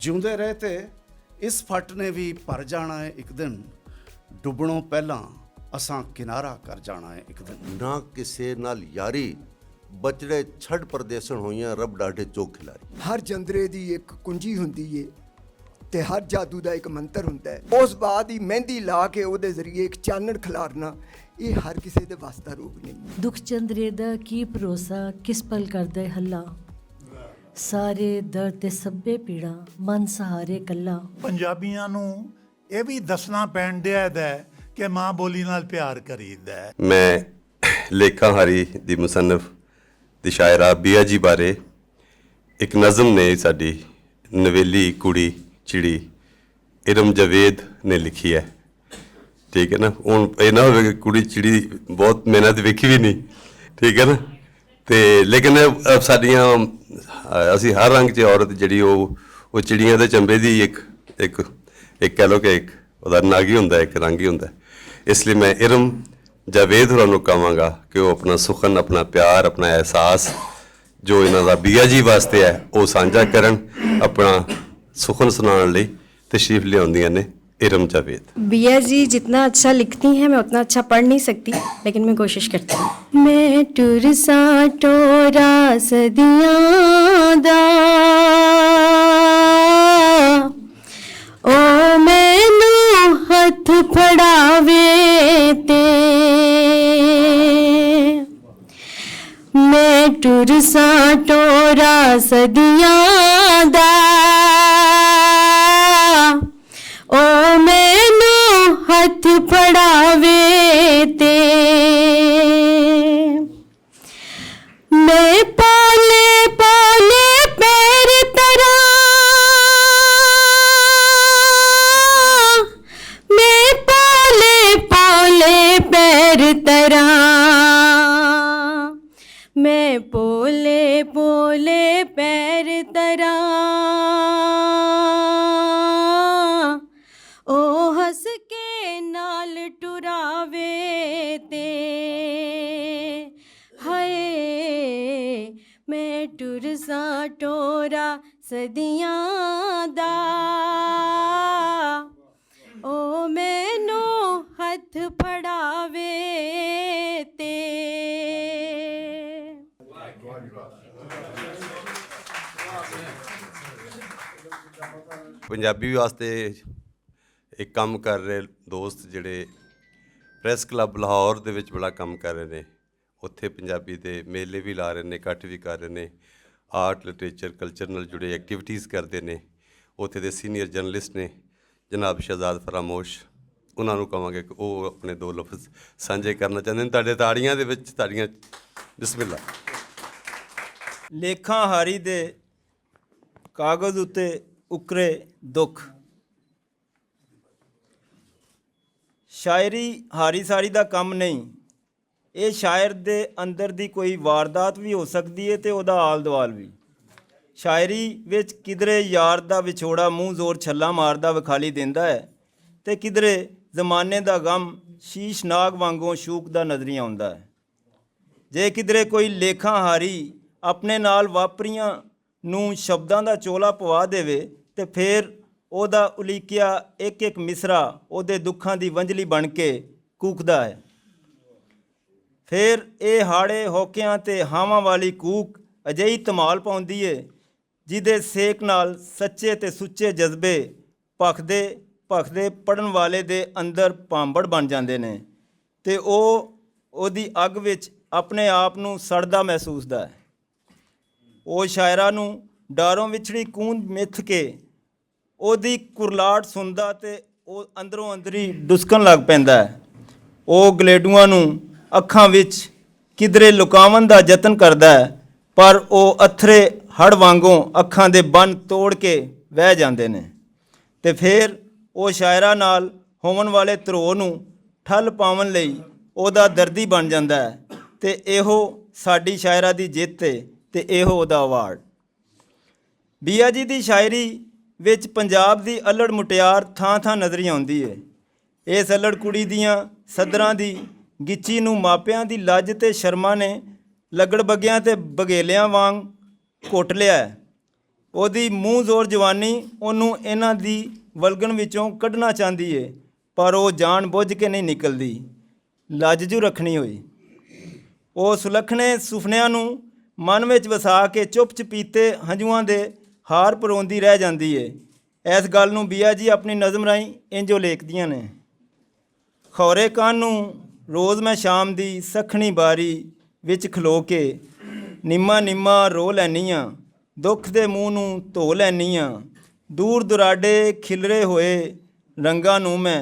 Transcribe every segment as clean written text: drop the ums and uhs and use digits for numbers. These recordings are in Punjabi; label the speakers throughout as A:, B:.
A: ਜਿਉਂਦੇ ਰਹੇ ਤੇ ਇਸ ਫੱਟ ਨੇ ਵੀ ਭਰ ਜਾਣਾ ਹੈ ਇੱਕ ਦਿਨ, ਡੁੱਬਣੋਂ ਪਹਿਲਾਂ ਅਸਾਂ ਕਿਨਾਰਾ ਕਰ ਜਾਣਾ ਹੈ ਇੱਕ ਦਿਨ।
B: ਨਾ ਕਿਸੇ ਨਾਲ ਯਾਰੀ, ਬਚੜੇ ਛੱਡ ਪਰਦੇਸਣ ਹੋਈਆਂ, ਰੱਬ ਡਾਢੇ ਚੋਕ ਖਿਲਾਰੀ।
C: ਹਰ ਜੰਦਰੇ ਦੀ ਇੱਕ ਕੁੰਜੀ ਹੁੰਦੀ ਏ ਤੇ ਹਰ ਜਾਦੂ ਦਾ ਇੱਕ ਮੰਤਰ ਹੁੰਦਾ ਹੈ। ਉਸ ਬਾਅਦ ਹੀ ਮਹਿੰਦੀ ਲਾ ਕੇ ਉਹਦੇ ਜ਼ਰੀਏ ਇੱਕ ਚਾਨਣ ਖਿਲਾਰਨਾ, ਇਹ ਹਰ ਕਿਸੇ ਦੇ ਵਾਸ ਦਾ ਰੋਗ ਨਹੀਂ।
D: ਦੁੱਖ ਚੰਦਰੇ ਦਾ ਕੀ ਭਰੋਸਾ, ਕਿਸ ਪਲ ਕਰਦਾ ਹੱਲਾ, ਸਾਰੇ ਦਰਦ ਤੇ ਸੱਬੇ ਪੀੜਾ, ਮਨ ਸਹਾਰੇ ਕੱਲਾ।
E: ਪੰਜਾਬੀਆਂ ਨੂੰ ਇਹ ਵੀ ਦੱਸਣਾ ਪੈਣ ਡਿਆ ਹੈ ਕਿ ਮਾਂ ਬੋਲੀ ਨਾਲ ਪਿਆਰ ਕਰੀਦਾ ਹੈ।
F: ਮੈਂ ਲੇਖਾਹਾਰੀ ਦੀ ਮੁਸੰਨਫ ਦੀ ਸ਼ਾਇਰਾ ਬੀਆ ਜੀ ਬਾਰੇ ਇੱਕ ਨਜ਼ਮ ਨੇ ਸਾਡੀ ਨਵੇਲੀ ਕੁੜੀ ਚਿੜੀ ਇਰਮ ਜਵੇਦ ਨੇ ਲਿਖੀ ਹੈ। ਠੀਕ ਹੈ ਨਾ, ਹੁਣ ਇਹ ਨਾ ਹੋਵੇ ਕਿ ਕੁੜੀ ਚਿੜੀ ਬਹੁਤ ਮਿਹਨਤ ਵੇਖੀ ਵੀ ਨਹੀਂ, ਠੀਕ ਹੈ ਨਾ, ਤੇ ਲੇਕਿਨ ਸਾਡੀਆਂ ਅਸੀਂ ਹਰ ਰੰਗ 'ਚ ਔਰਤ ਜਿਹੜੀ ਉਹ ਚਿੜੀਆਂ ਦੇ ਚੰਬੇ ਦੀ ਇੱਕ ਕਹਿ ਲਓ ਕਿ ਇੱਕ ਉਹਦਾ ਨਾਗੀ ਹੁੰਦਾ, ਇੱਕ ਰੰਗ ਹੀ ਹੁੰਦਾ। ਇਸ ਲਈ ਮੈਂ ਇਰਮ ਜਾਵੇਦ ਹੋਰਾਂ ਨੂੰ ਕਹਾਂਗਾ ਕਿ ਉਹ ਆਪਣਾ ਸੁਖਨ, ਆਪਣਾ ਪਿਆਰ, ਆਪਣਾ ਅਹਿਸਾਸ ਜੋ ਇਹਨਾਂ ਦਾ ਬੀਆ ਜੀ ਵਾਸਤੇ ਹੈ ਉਹ ਸਾਂਝਾ ਕਰਨ। ਆਪਣਾ ਸੁਖਨ ਸੁਣਾਉਣ ਲਈ तशरीफ़ ले आਉਂਦੀਆਂ ਨੇ इरम जावेद।
G: बिया जी जितना अच्छा लिखती हैं मैं उतना अच्छा पढ़ नहीं सकती, लेकिन मैं कोशिश करती हूँ। मैं टुरसा टोरा सदियां दा ओ मैनू हथ फड़ावे ते, मैं टुरसा टोरा सदियां दा ओ मैनू हथ फड़ावे ते, मैं पोले पोले पैर तरा, मैं पोले पोले पैर तरा, मैं पोले पोले पैर तरा, ओ हस के नाल टुरावे ते, हाय मैं टुरसा टोरा सदियां दा ओ मैनू हथ फड़ावे ते।
F: ਪੰਜਾਬੀ ਵਾਸਤੇ ਇੱਕ ਕੰਮ ਕਰ ਰਹੇ ਦੋਸਤ ਜਿਹੜੇ ਪ੍ਰੈਸ ਕਲੱਬ ਲਾਹੌਰ ਦੇ ਵਿੱਚ ਬੜਾ ਕੰਮ ਕਰ ਰਹੇ ਨੇ, ਉੱਥੇ ਪੰਜਾਬੀ ਦੇ ਮੇਲੇ ਵੀ ਲਾ ਰਹੇ ਨੇ, ਇਕੱਠ ਵੀ ਕਰ ਰਹੇ ਨੇ, ਆਰਟ ਲਿਟਰੇਚਰ ਕਲਚਰ ਨਾਲ ਜੁੜੇ ਐਕਟੀਵਿਟੀਜ਼ ਕਰਦੇ ਨੇ। ਉੱਥੇ ਦੇ ਸੀਨੀਅਰ ਜਰਨਲਿਸਟ ਨੇ ਜਨਾਬ ਸ਼ਹਿਜ਼ਾਦ ਫਰਾਮੋਸ਼, ਉਹਨਾਂ ਨੂੰ ਕਹਾਂਗੇ ਕਿ ਉਹ ਆਪਣੇ ਦੋ ਲਫ਼ਜ਼ ਸਾਂਝੇ ਕਰਨਾ ਚਾਹੁੰਦੇ ਨੇ ਤੁਹਾਡੇ ਤਾੜੀਆਂ ਦੇ ਵਿੱਚ। ਤਾੜੀਆਂ ਬਿਸਮਿਲ੍ਲਾ।
H: ਲੇਖਾਹਾਰੀ ਦੇ ਕਾਗਜ਼ ਉੱਤੇ ਉਕਰੇ ਦੁੱਖ। ਸ਼ਾਇਰੀ ਹਾਰੀ ਸਾਰੀ ਦਾ ਕੰਮ ਨਹੀਂ, ਇਹ ਸ਼ਾਇਰ ਦੇ ਅੰਦਰ ਦੀ ਕੋਈ ਵਾਰਦਾਤ ਵੀ ਹੋ ਸਕਦੀ ਹੈ ਤੇ ਉਹਦਾ ਆਲ ਦੁਆਲ ਵੀ। ਸ਼ਾਇਰੀ ਵਿੱਚ ਕਿਧਰੇ ਯਾਰ ਦਾ ਵਿਛੋੜਾ ਮੂੰਹ ਜ਼ੋਰ ਛੱਲਾ ਮਾਰਦਾ ਵਿਖਾਲੀ ਦਿੰਦਾ ਹੈ ਤੇ ਕਿਧਰੇ ਜ਼ਮਾਨੇ ਦਾ ਗਮ ਸ਼ੀਸ਼ਨਾਗ ਵਾਂਗੋਂ ਸ਼ੂਕਦਾ ਨਜ਼ਰੀ ਆਉਂਦਾ ਹੈ। ਜੇ ਕਿਧਰੇ ਕੋਈ ਲੇਖਾਹਾਰੀ ਆਪਣੇ ਨਾਲ ਵਾਪਰੀਆਂ ਨੂੰ ਸ਼ਬਦਾਂ ਦਾ ਚੋਲਾ ਪਵਾ ਦੇਵੇ ਤੇ ਫਿਰ ਉਹਦਾ ਉਲੀਕਿਆ ਇੱਕ ਇੱਕ ਮਿਸਰਾ ਉਹਦੇ ਦੁੱਖਾਂ ਦੀ ਵੰਝਲੀ ਬਣ ਕੇ ਕੂਕਦਾ ਹੈ। ਫਿਰ ਇਹ ਹਾੜੇ ਹੋਕਿਆਂ ਤੇ ਹਾਵਾਂ ਵਾਲੀ ਕੂਕ ਅਜਿਹੀ ਧਮਾਲ ਪਾਉਂਦੀ ਏ ਜਿਹਦੇ ਸੇਕ ਨਾਲ ਸੱਚੇ ਤੇ ਸੁੱਚੇ ਜਜ਼ਬੇ ਭਖਦੇ ਭਖਦੇ ਪੜਨ ਵਾਲੇ ਦੇ ਅੰਦਰ ਭਾਂਬੜ ਬਣ ਜਾਂਦੇ ਨੇ ਤੇ ਉਹ ਉਹਦੀ ਅੱਗ ਵਿੱਚ ਆਪਣੇ ਆਪ ਨੂੰ ਸੜਦਾ ਮਹਿਸੂਸਦਾ ਹੈ। ਉਹ ਸ਼ਾਇਰਾਂ ਨੂੰ ਡਾਰੋਂ ਵਿਛੜੀ ਕੂੰਦ ਮਿੱਥ ਕੇ ਉਹਦੀ ਕੁਰਲਾਟ ਸੁਣਦਾ ਤੇ ਉਹ ਅੰਦਰੋਂ ਅੰਦਰੀ ਡੁਸਕਣ ਲੱਗ ਪੈਂਦਾ ਹੈ। ਉਹ ਗਲੇਡੂਆਂ ਨੂੰ ਅੱਖਾਂ ਵਿੱਚ ਕਿਧਰੇ ਲੁਕਾਉਣ ਦਾ ਯਤਨ ਕਰਦਾ ਹੈ, ਪਰ ਉਹ ਅਥਰੇ ਹੜ ਵਾਂਗੋਂ ਅੱਖਾਂ ਦੇ ਬੰਨ ਤੋੜ ਕੇ ਵਹਿ ਜਾਂਦੇ ਨੇ ਤੇ ਫਿਰ ਉਹ ਸ਼ਾਇਰਾਂ ਨਾਲ ਹੋਣ ਵਾਲੇ ਧਰੋਹ ਨੂੰ ਠੱਲ ਪਾਉਣ ਲਈ ਉਹਦਾ ਦਰਦੀ ਬਣ ਜਾਂਦਾ ਹੈ ਤੇ ਇਹੋ ਸਾਡੀ ਸ਼ਾਇਰਾਂ ਦੀ ਜਿੱਤ ਹੈ ਤੇ ਇਹੋ ਉਹਦਾ ਅਵਾਰਡ। ਬੀਆ ਜੀ ਦੀ ਸ਼ਾਇਰੀ ਵਿੱਚ ਪੰਜਾਬ ਦੀ ਅਲੜ ਮੁਟਿਆਰ ਥਾਂ ਥਾਂ ਨਜ਼ਰੀ ਆਉਂਦੀ ਹੈ। ਇਸ ਅਲੜ ਕੁੜੀ ਦੀਆਂ ਸਦਰਾਂ ਦੀ ਗਿੱਚੀ ਨੂੰ ਮਾਪਿਆਂ ਦੀ ਲੱਜ ਤੇ ਸ਼ਰਮਾ ਨੇ ਲਗੜ ਬੱਗਿਆਂ ਤੇ ਬਗੇਲਿਆਂ ਵਾਂਗ ਘੁੱਟ ਲਿਆ ਹੈ। ਉਹਦੀ ਮੂੰਹ ਜ਼ੋਰ ਜਵਾਨੀ ਉਹਨੂੰ ਇਹਨਾਂ ਦੀ ਵਲਗਣ ਵਿੱਚੋਂ ਕੱਢਣਾ ਚਾਹੁੰਦੀ ਏ, ਪਰ ਉਹ ਜਾਣ ਬੁੱਝ ਕੇ ਨਹੀਂ ਨਿਕਲਦੀ, ਲੱਜਜੂ ਰੱਖਣੀ ਹੋਈ। ਉਹ ਸੁਲੱਖਣੇ ਸੁਪਨਿਆਂ ਨੂੰ ਮਨ ਵਿੱਚ ਵਸਾ ਕੇ ਚੁੱਪ ਚਪੀਤੇ ਹੰਝੂਆਂ ਦੇ ਹਾਰ ਪਰੋਂਦੀ ਰਹਿ ਜਾਂਦੀ ਏ। ਇਸ ਗੱਲ ਨੂੰ ਬੀਆ ਜੀ ਆਪਣੀ ਨਜ਼ਮ ਰਾਹੀਂ ਇੰਜੋ ਲੇਖਦੀਆਂ ਨੇ। ਖੌਰੇ ਕੰਨ ਨੂੰ ਰੋਜ਼ ਮੈਂ ਸ਼ਾਮ ਦੀ ਸੱਖਣੀ ਬਾਰੀ ਵਿੱਚ ਖਲੋ ਕੇ ਨਿੰਮਾ ਨਿੰਮਾ ਰੋ ਲੈਂਦੀ ਹਾਂ, ਦੁੱਖ ਦੇ ਮੂੰਹ ਨੂੰ ਧੋ ਲੈਂਦੀ ਹਾਂ, ਦੂਰ ਦੁਰਾਡੇ ਖਿਲਰੇ ਹੋਏ ਰੰਗਾਂ ਨੂੰ ਮੈਂ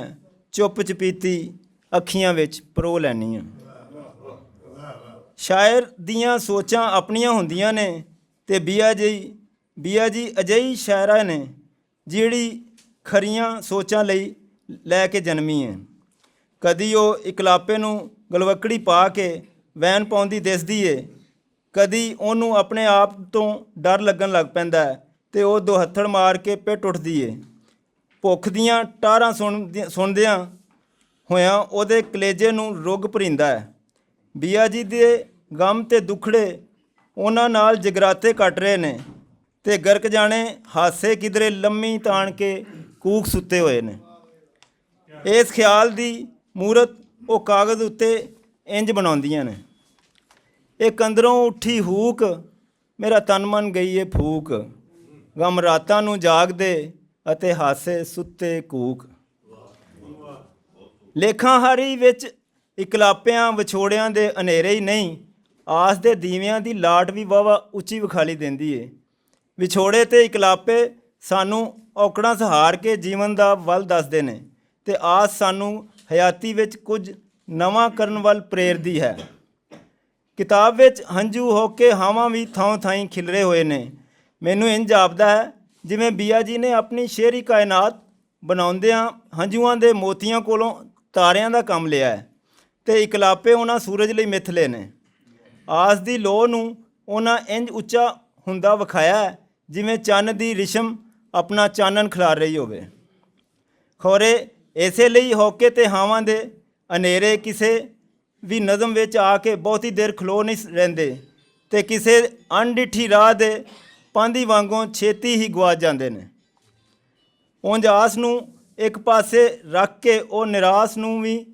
H: ਚੁੱਪ ਚਪੀਤੀ ਅੱਖੀਆਂ ਵਿੱਚ ਪਰੋ ਲੈਂਦੀ ਹਾਂ। ਸ਼ਾਇਰ ਦੀਆਂ ਸੋਚਾਂ ਆਪਣੀਆਂ ਹੁੰਦੀਆਂ ਨੇ ਤੇ ਬੀਆ ਜੀ ਅਜਿਹੀ ਸ਼ਾਇਰਾ ਨੇ ਜਿਹੜੀ ਖਰੀਆਂ ਸੋਚਾਂ ਲਈ ਲੈ ਕੇ ਜਨਮੀ ਹੈ। ਕਦੀ ਉਹ ਇਕਲਾਪੇ ਨੂੰ ਗਲਵੱਕੜੀ ਪਾ ਕੇ ਵੈਨ ਪਾਉਂਦੀ ਦਿਸਦੀ ਏ, ਕਦੀ ਉਹਨੂੰ ਆਪਣੇ ਆਪ ਤੋਂ ਡਰ ਲੱਗਣ ਲੱਗ ਪੈਂਦਾ ਹੈ ਤੇ ਉਹ ਦੋ ਹੱਥੜ ਮਾਰ ਕੇ ਪਿੱਟ ਉੱਠਦੀ ਏ। ਭੁੱਖ ਦੀਆਂ ਟਾਰਾਂ ਸੁਣਦਿਆਂ ਹੋਇਆਂ ਉਹਦੇ ਕਲੇਜੇ ਨੂੰ ਰੁੱਗ ਭਰੀਂਦਾ ਹੈ। ਬੀਆ ਜੀ ਦੇ ਗਮ ਤੇ ਦੁੱਖੜੇ ਉਹਨਾਂ ਨਾਲ ਜਗਰਾਤੇ ਕੱਟ ਰਹੇ ਨੇ ਤੇ ਗਰਕ ਜਾਣੇ ਹਾਸੇ ਕਿਧਰੇ ਲੰਮੀ ਤਾਣ ਕੇ ਕੂਕ ਸੁੱਤੇ ਹੋਏ ਨੇ। ਇਸ ਖਿਆਲ ਦੀ ਮੂਰਤ ਉਹ ਕਾਗਜ਼ ਉੱਤੇ ਇੰਜ ਬਣਾਉਂਦੀਆਂ ਨੇ। ਇੱਕ ਅੰਦਰੋਂ ਉੱਠੀ ਹੂਕ, ਮੇਰਾ ਤਨ ਮਨ ਗਈ ਏ ਫੂਕ, ਗਮ ਰਾਤਾਂ ਨੂੰ ਜਾਗਦੇ ਅਤੇ ਹਾਸੇ ਸੁੱਤੇ ਕੂਕ। ਲੇਖਾਂ ਹਾਰੀ ਵਿੱਚ ਇਕਲਾਪਿਆਂ ਵਿਛੋੜਿਆਂ ਦੇ ਹਨੇਰੇ ਹੀ ਨਹੀਂ, ਆਸ ਦੇ ਦੀਵਿਆਂ ਦੀ ਲਾਟ ਵੀ ਵਾਹਵਾ ਉੱਚੀ ਵਿਖਾਲੀ ਦਿੰਦੀ ਏ। ਵਿਛੋੜੇ ਤੇ ਇਕਲਾਪੇ ਸਾਨੂੰ ਔਕੜਾਂ ਸਹਾਰ ਕੇ ਜੀਵਨ ਦਾ ਵੱਲ ਦੱਸਦੇ ਨੇ ਤੇ ਆਸ ਸਾਨੂੰ ਹਯਾਤੀ ਵਿੱਚ ਕੁਝ ਨਵਾਂ ਕਰਨ ਵੱਲ ਪ੍ਰੇਰਦੀ ਹੈ। ਕਿਤਾਬ ਵਿੱਚ ਹੰਝੂ ਹੋ ਕੇ ਹਾਵਾਂ ਵੀ ਥਾਂ ਥਾਈਂ ਖਿਲਰੇ ਹੋਏ ਨੇ। ਮੈਨੂੰ ਇੰਝ ਜਾਪਦਾ ਹੈ ਜਿਵੇਂ ਬੀਆ ਜੀ ਨੇ ਆਪਣੀ ਸ਼ੇਰੀ ਕਾਇਨਾਤ ਬਣਾਉਂਦਿਆਂ ਹੰਝੂਆਂ ਦੇ ਮੋਤੀਆਂ ਕੋਲੋਂ ਤਾਰਿਆਂ ਦਾ ਕੰਮ ਲਿਆ ਹੈ ਤੇ ਇਕਲਾਪੇ ਉਹਨਾਂ ਸੂਰਜ ਲਈ ਮਿੱਥ ਲਏ ਨੇ। ਆਸ ਦੀ ਲੋਅ ਨੂੰ ਉਹਨਾਂ ਇੰਝ ਉੱਚਾ ਹੁੰਦਾ ਵਿਖਾਇਆ ਹੈ ਜਿਵੇਂ ਚੰਨ ਦੀ ਰਿਸ਼ਮ ਆਪਣਾ ਚਾਨਣ ਖਿਲਾਰ ਰਹੀ ਹੋਵੇ। ਖੌਰੇ ਇਸੇ ਲਈ ਹੋਕੇ ਤੇ ਹਾਵਾਂ ਦੇ ਹਨੇਰੇ ਕਿਸੇ ਵੀ ਨਜ਼ਮ ਵਿੱਚ ਆ ਕੇ ਬਹੁਤੀ ਦੇਰ ਖਲੋ ਨਹੀਂ ਰਹਿੰਦੇ ਤੇ ਕਿਸੇ ਅਣਡਿੱਠੀ ਰਾਹ ਦੇ ਪਾਂਧੀ ਵਾਂਗੋਂ ਛੇਤੀ ਹੀ ਗੁਆਚ ਜਾਂਦੇ ਨੇ। ਉਂਝ ਆਸ ਨੂੰ ਇੱਕ ਪਾਸੇ ਰੱਖ ਕੇ ਉਹ ਨਿਰਾਸ਼ ਨੂੰ ਵੀ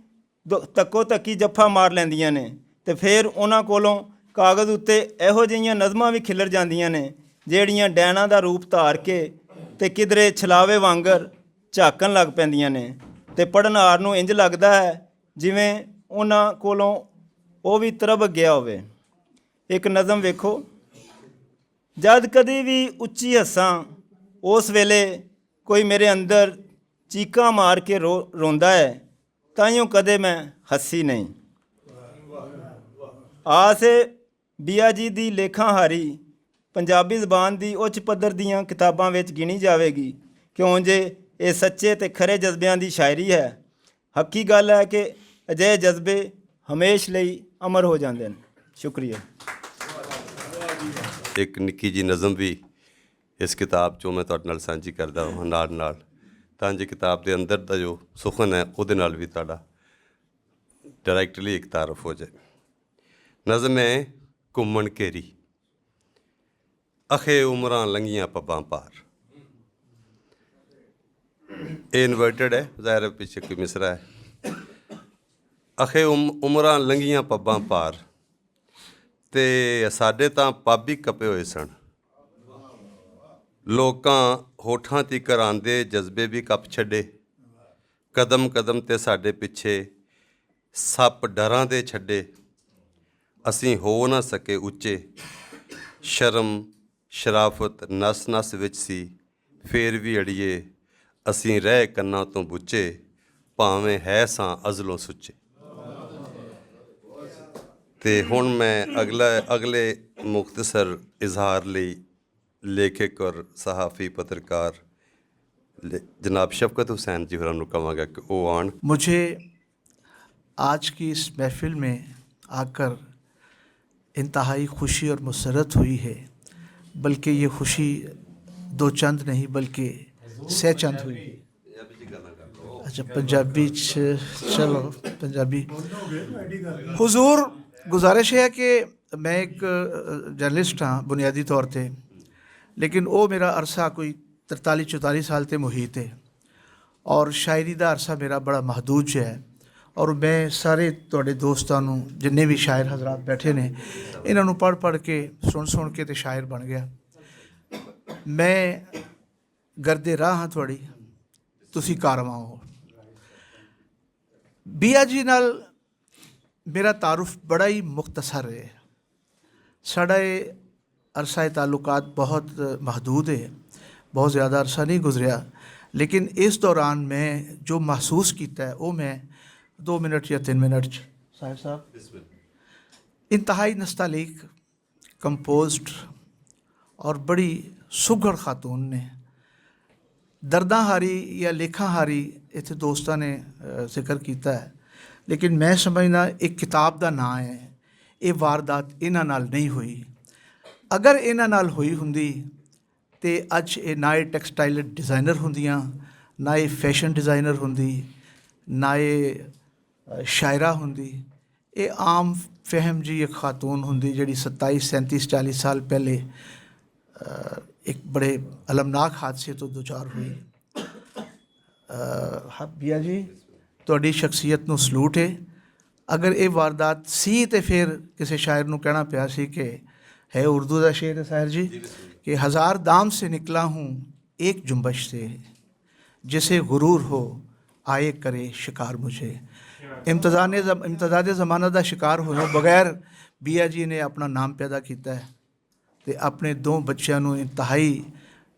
H: ਤੱਕੋ ਤੱਕੀ ਜੱਫਾ ਮਾਰ ਲੈਂਦੀਆਂ ਨੇ ਤੇ ਫਿਰ ਉਹਨਾਂ ਕੋਲੋਂ ਕਾਗਜ਼ ਉੱਤੇ ਇਹੋ ਜਿਹੀਆਂ ਨਜ਼ਮਾਂ ਵੀ ਖਿਲਰ ਜਾਂਦੀਆਂ ਨੇ ਜਿਹੜੀਆਂ ਡੈਣਾ ਦਾ ਰੂਪ ਧਾਰ ਕੇ ਤੇ ਕਿਧਰੇ ਛਲਾਵੇ ਵਾਂਗਰ ਝਾਕਣ ਲੱਗ ਪੈਂਦੀਆਂ ਨੇ ਤੇ ਪੜ੍ਹਨਹਾਰ ਨੂੰ ਇੰਜ ਲੱਗਦਾ ਹੈ ਜਿਵੇਂ ਉਹਨਾਂ ਕੋਲੋਂ ਉਹ ਵੀ ਤਰਬ ਗਿਆ ਹੋਵੇ। ਇੱਕ ਨਜ਼ਮ ਵੇਖੋ। ਜਦ ਕਦੀ ਵੀ ਉੱਚੀ ਹੱਸਾਂ ਉਸ ਵੇਲੇ ਕੋਈ ਮੇਰੇ ਅੰਦਰ ਚੀਕਾਂ ਮਾਰ ਕੇ ਰੋਂਦਾ ਹੈ, ਤਾਈਓ ਕਦੇ ਮੈਂ ਹੱਸੀ ਨਹੀਂ। ਆਸ ਏ ਬੀਆ ਜੀ ਦੀ ਲੇਖਾਂ ਹਾਰੀ ਪੰਜਾਬੀ ਜ਼ਬਾਨ ਦੀ ਉੱਚ ਪੱਧਰ ਦੀਆਂ ਕਿਤਾਬਾਂ ਵਿੱਚ ਗਿਣੀ ਜਾਵੇਗੀ ਕਿਉਂ ਜੇ ਇਹ ਸੱਚੇ ਤੇ ਖਰੇ ਜਜ਼ਬਿਆਂ ਦੀ ਸ਼ਾਇਰੀ ਹੈ। ਹੱਕੀ ਗੱਲ ਹੈ ਕਿ ਅਜਿਹੇ ਜਜ਼ਬੇ ਹਮੇਸ਼ ਲਈ ਅਮਰ ਹੋ ਜਾਂਦੇ ਨੇ। ਸ਼ੁਕਰੀਆ।
F: ਇੱਕ ਨਿੱਕੀ ਜੀ ਨਜ਼ਮ ਵੀ ਇਸ ਕਿਤਾਬ 'ਚੋਂ ਮੈਂ ਤੁਹਾਡੇ ਨਾਲ ਸਾਂਝੀ ਕਰਦਾ ਹਾਂ ਨਾਲ ਤਾਂ ਜੇ ਕਿਤਾਬ ਦੇ ਅੰਦਰ ਦਾ ਜੋ ਸੁਖਨ ਹੈ ਉਹਦੇ ਨਾਲ ਵੀ ਤੁਹਾਡਾ ਡਾਇਰੈਕਟਲੀ ਇੱਕ ਤਾਰਫ ਹੋ ਜਾਏ। ਨਜ਼ਮ ਹੈ ਘੁੰਮਣ ਘੇਰੀ। ਅਖੇ ਉਮਰਾਂ ਲੰਘੀਆਂ ਪੱਬਾਂ ਪਾਰ। ਇਹ ਇਨਵਰਟਡ ਹੈ, ਜ਼ਾਹਿਰ ਹੈ ਪਿੱਛੇ ਕੋਈ ਮਿਸਰਾ ਹੈ। ਅਖੇ ਉਮਰਾਂ ਲੰਘੀਆਂ ਪੱਬਾਂ ਪਾਰ ਤੇ ਸਾਡੇ ਤਾਂ ਪੱਬ ਹੀ ਕੱਪੇ ਹੋਏ ਸਨ। ਲੋਕਾਂ ਹੋਠਾਂ 'ਤੇ ਕਰਾਂਦੇ ਜਜ਼ਬੇ ਵੀ ਕੱਪ ਛੱਡੇ। ਕਦਮ ਕਦਮ 'ਤੇ ਸਾਡੇ ਪਿੱਛੇ ਸੱਪ ਡਰਾਂ ਦੇ ਛੱਡੇ। ਅਸੀਂ ਹੋ ਨਾ ਸਕੇ ਉੱਚੇ। ਸ਼ਰਮ ਸ਼ਰਾਫਤ ਨਸ ਨਸ ਵਿੱਚ ਸੀ, ਫੇਰ ਵੀ ਅੜੀਏ ਅਸੀਂ ਰਹਿ ਕੰਨਾਂ ਤੋਂ ਬੁੱਚੇ, ਭਾਵੇਂ ਹੈ ਸਾਂ ਅਜ਼ਲੋਂ ਸੁੱਚੇ। ਤੇ ਹੁਣ ਮੈਂ ਅਗਲੇ ਮੁਖਤਸਰ ਇਜ਼ਹਾਰ ਲਈ ਲੇਖਕ ਔਰ ਸਹਾफ़ी पत्रकार जनाब शफ़क़त हुसैन जी होरां नूं कहांगा कि वो आण।
I: मुझे आज की इस महफ़िल में आकर इंतहाई खुशी और मुसरत हुई है, बल्कि ये खुशी दो चंद नहीं बल्कि सह चंद हुई। अच्छा पंजाबी चलो पंजाबी। हुजूर गुजारिश है कि मैं एक जर्नलिस्ट हाँ बुनियादी तौर पर, लेकिन वो मेरा अरसा कोई 43-44 साल ते मुहीत है और शायरी का अरसा मेरा बड़ा महदूद है। और मैं सारे तुहाडे दोस्तां नूं जिन्ने भी शायर हजरात बैठे ने इन्हां नूं पढ़ पढ़ के सुन के तो शायर बन गया। मैं गर्दे राह हाँ तुहाड़ी, तुसी कारवां हो। बिया जी नाल मेरा तारुफ बड़ा ही मुख्तसर है। साढ़ा अरसा ताल्लुकात बहुत महदूद है, बहुत ज़्यादा अरसा नहीं गुजरिया, लेकिन इस दौरान मैं जो महसूस किया है वो मैं 2 मिनट या 3 मिनट साहिब साहब इंतहाई नस्तालीक कंपोज्ड और बड़ी सुघड़ खातून ने दर्दा हारी या लेखा हारी इतने दोस्तों ने जिक्र किया है, लेकिन मैं समझना एक किताब का नाम है। ये वारदात इन्हां नाल नहीं हुई। अगर इन्हां नाल हुई हुंदी तो अज ये ना ये टैक्सटाइल डिज़ाइनर होंदियां, ना ये फैशन डिज़ाइनर होंदी, ना ये शायरा होंदी। ये आम फहम जी एक खातून होंदी जिहड़ी 27, 37, 40 साल पहले एक बड़े अलमनाक हादसे तो दुचार हुई। हाँ बिया जी, तुहाडी शख्सियत नूं सलूट है। अगर ये वारदात सी तो फिर किसी शायर नूं कहना पिया सी कि है उर्दू का शेर है साहिर जी कि 1000 दाम से निकला हूँ एक जुम्बश से, जिसे गुरूर हो आए करे शिकार मुझे। इम्तजाज ज़माना का शिकार होने बगैर बिया जी ने अपना नाम पैदा किया है तो अपने 2 बच्चों को इंतहाई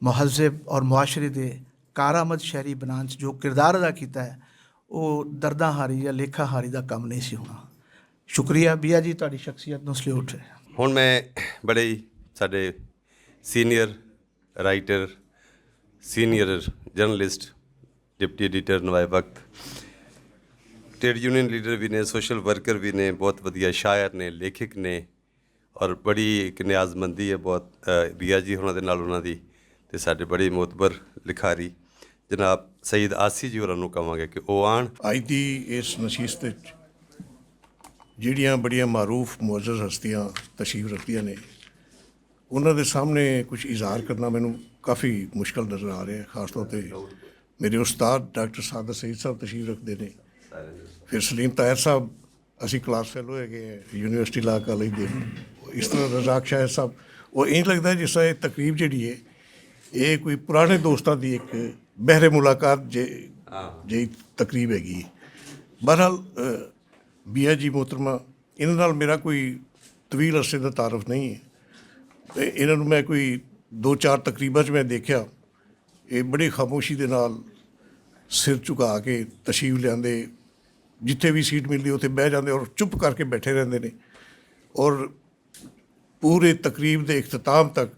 I: महज़ब और मुआशरे के कारामद शहरी बनाने जो किरदार अदा किया है वो दर्दा हारी या लेखा हारी का काम नहीं सी होना। शुक्रिया बिया जी, तुहाडी शख्सियत नूं सल्यूट है।
F: ਹੁਣ ਮੈਂ ਬੜੇ ਹੀ ਸਾਡੇ senior writer, senior journalist, deputy editor Nawaye Waqt, trade union leader ਵੀ ਨੇ, ਸੋਸ਼ਲ ਵਰਕਰ ਵੀ ਨੇ, ਬਹੁਤ ਵਧੀਆ ਸ਼ਾਇਰ ਨੇ, ਲੇਖਕ ਨੇ ਔਰ ਬੜੀ ਇੱਕ ਨਿਆਜ਼ਮੰਦੀ ਹੈ ਬਹੁਤ ਬੀਆ ਜੀ ਹੋਣਾ ਦੇ ਨਾਲ ਉਹਨਾਂ ਦੀ। ਅਤੇ ਸਾਡੇ ਬੜੇ ਮੋਤਬਰ ਲਿਖਾਰੀ ਜਨਾਬ ਸਈਦ ਆਸੀ ਜੀ ਹੋਰਾਂ ਨੂੰ ਕਹਾਂਗੇ ਕਿ ਉਹ ਆਉਣ।
J: ਅੱਜ ਦੀ ਇਸ ਨਸ਼ੀਸਤ ਵਿੱਚ ਜਿਹੜੀਆਂ ਬੜੀਆਂ ਮਾਰੂਫ ਮੁਅੱਜ਼ਜ਼ ਹਸਤੀਆਂ ਤਸ਼ਰੀਫ ਰੱਖਦੀਆਂ ਨੇ ਉਹਨਾਂ ਦੇ ਸਾਹਮਣੇ ਕੁਝ ਇਜ਼ਹਾਰ ਕਰਨਾ ਮੈਨੂੰ ਕਾਫੀ ਮੁਸ਼ਕਲ ਨਜ਼ਰ ਆ ਰਿਹਾ ਹੈ। ਖਾਸ ਤੌਰ 'ਤੇ ਮੇਰੇ ਉਸਤਾਦ ਡਾਕਟਰ ਸਾਦਰ ਸਈਦ ਸਾਹਿਬ ਤਸ਼ਰੀਫ ਰੱਖਦੇ ਨੇ, ਫਿਰ ਸਲੀਮ ਤਾਹਿਰ ਸਾਹਿਬ ਅਸੀਂ ਕਲਾਸ ਫੈਲੋ ਹੈਗੇ ਹੈ ਯੂਨੀਵਰਸਿਟੀ ਲਾ ਕਾਲਜ ਦੇ, ਇਸ ਤਰ੍ਹਾਂ ਰਜ਼ਾਕ ਸ਼ਾਹਿਦ ਸਾਹਿਬ। ਉਹ ਇੰਝ ਲੱਗਦਾ ਜਿਸ ਤਰ੍ਹਾਂ ਇਹ ਤਕਰੀਬ ਜਿਹੜੀ ਹੈ ਇਹ ਕੋਈ ਪੁਰਾਣੇ ਦੋਸਤਾਂ ਦੀ ਇੱਕ ਬਹਿਰੇ ਮੁਲਾਕਾਤ ਜਿਹੀ ਤਕਰੀਬ ਹੈਗੀ। ਬਹਰਹਾਲ ਬੀਆ ਜੀ ਮੁਹਤਰਮਾ, ਇਹਨਾਂ ਨਾਲ ਮੇਰਾ ਕੋਈ ਤਵੀਲ ਅਰਸੇ ਦਾ ਤਾਰਫ ਨਹੀਂ ਹੈ ਅਤੇ ਇਹਨਾਂ ਨੂੰ ਮੈਂ ਕੋਈ 2-4 ਤਕਰੀਬਾਂ 'ਚ ਮੈਂ ਦੇਖਿਆ ਇਹ ਬੜੀ ਖਾਮੋਸ਼ੀ ਦੇ ਨਾਲ ਸਿਰ ਝੁਕਾ ਕੇ ਤਸ਼ਰੀਫ ਲਿਆਉਂਦੇ, ਜਿੱਥੇ ਵੀ ਸੀਟ ਮਿਲਦੀ ਉੱਥੇ ਬਹਿ ਜਾਂਦੇ ਔਰ ਚੁੱਪ ਕਰਕੇ ਬੈਠੇ ਰਹਿੰਦੇ ਨੇ ਔਰ ਪੂਰੇ ਤਕਰੀਬ ਦੇ ਇਖਤਤਾਮ ਤੱਕ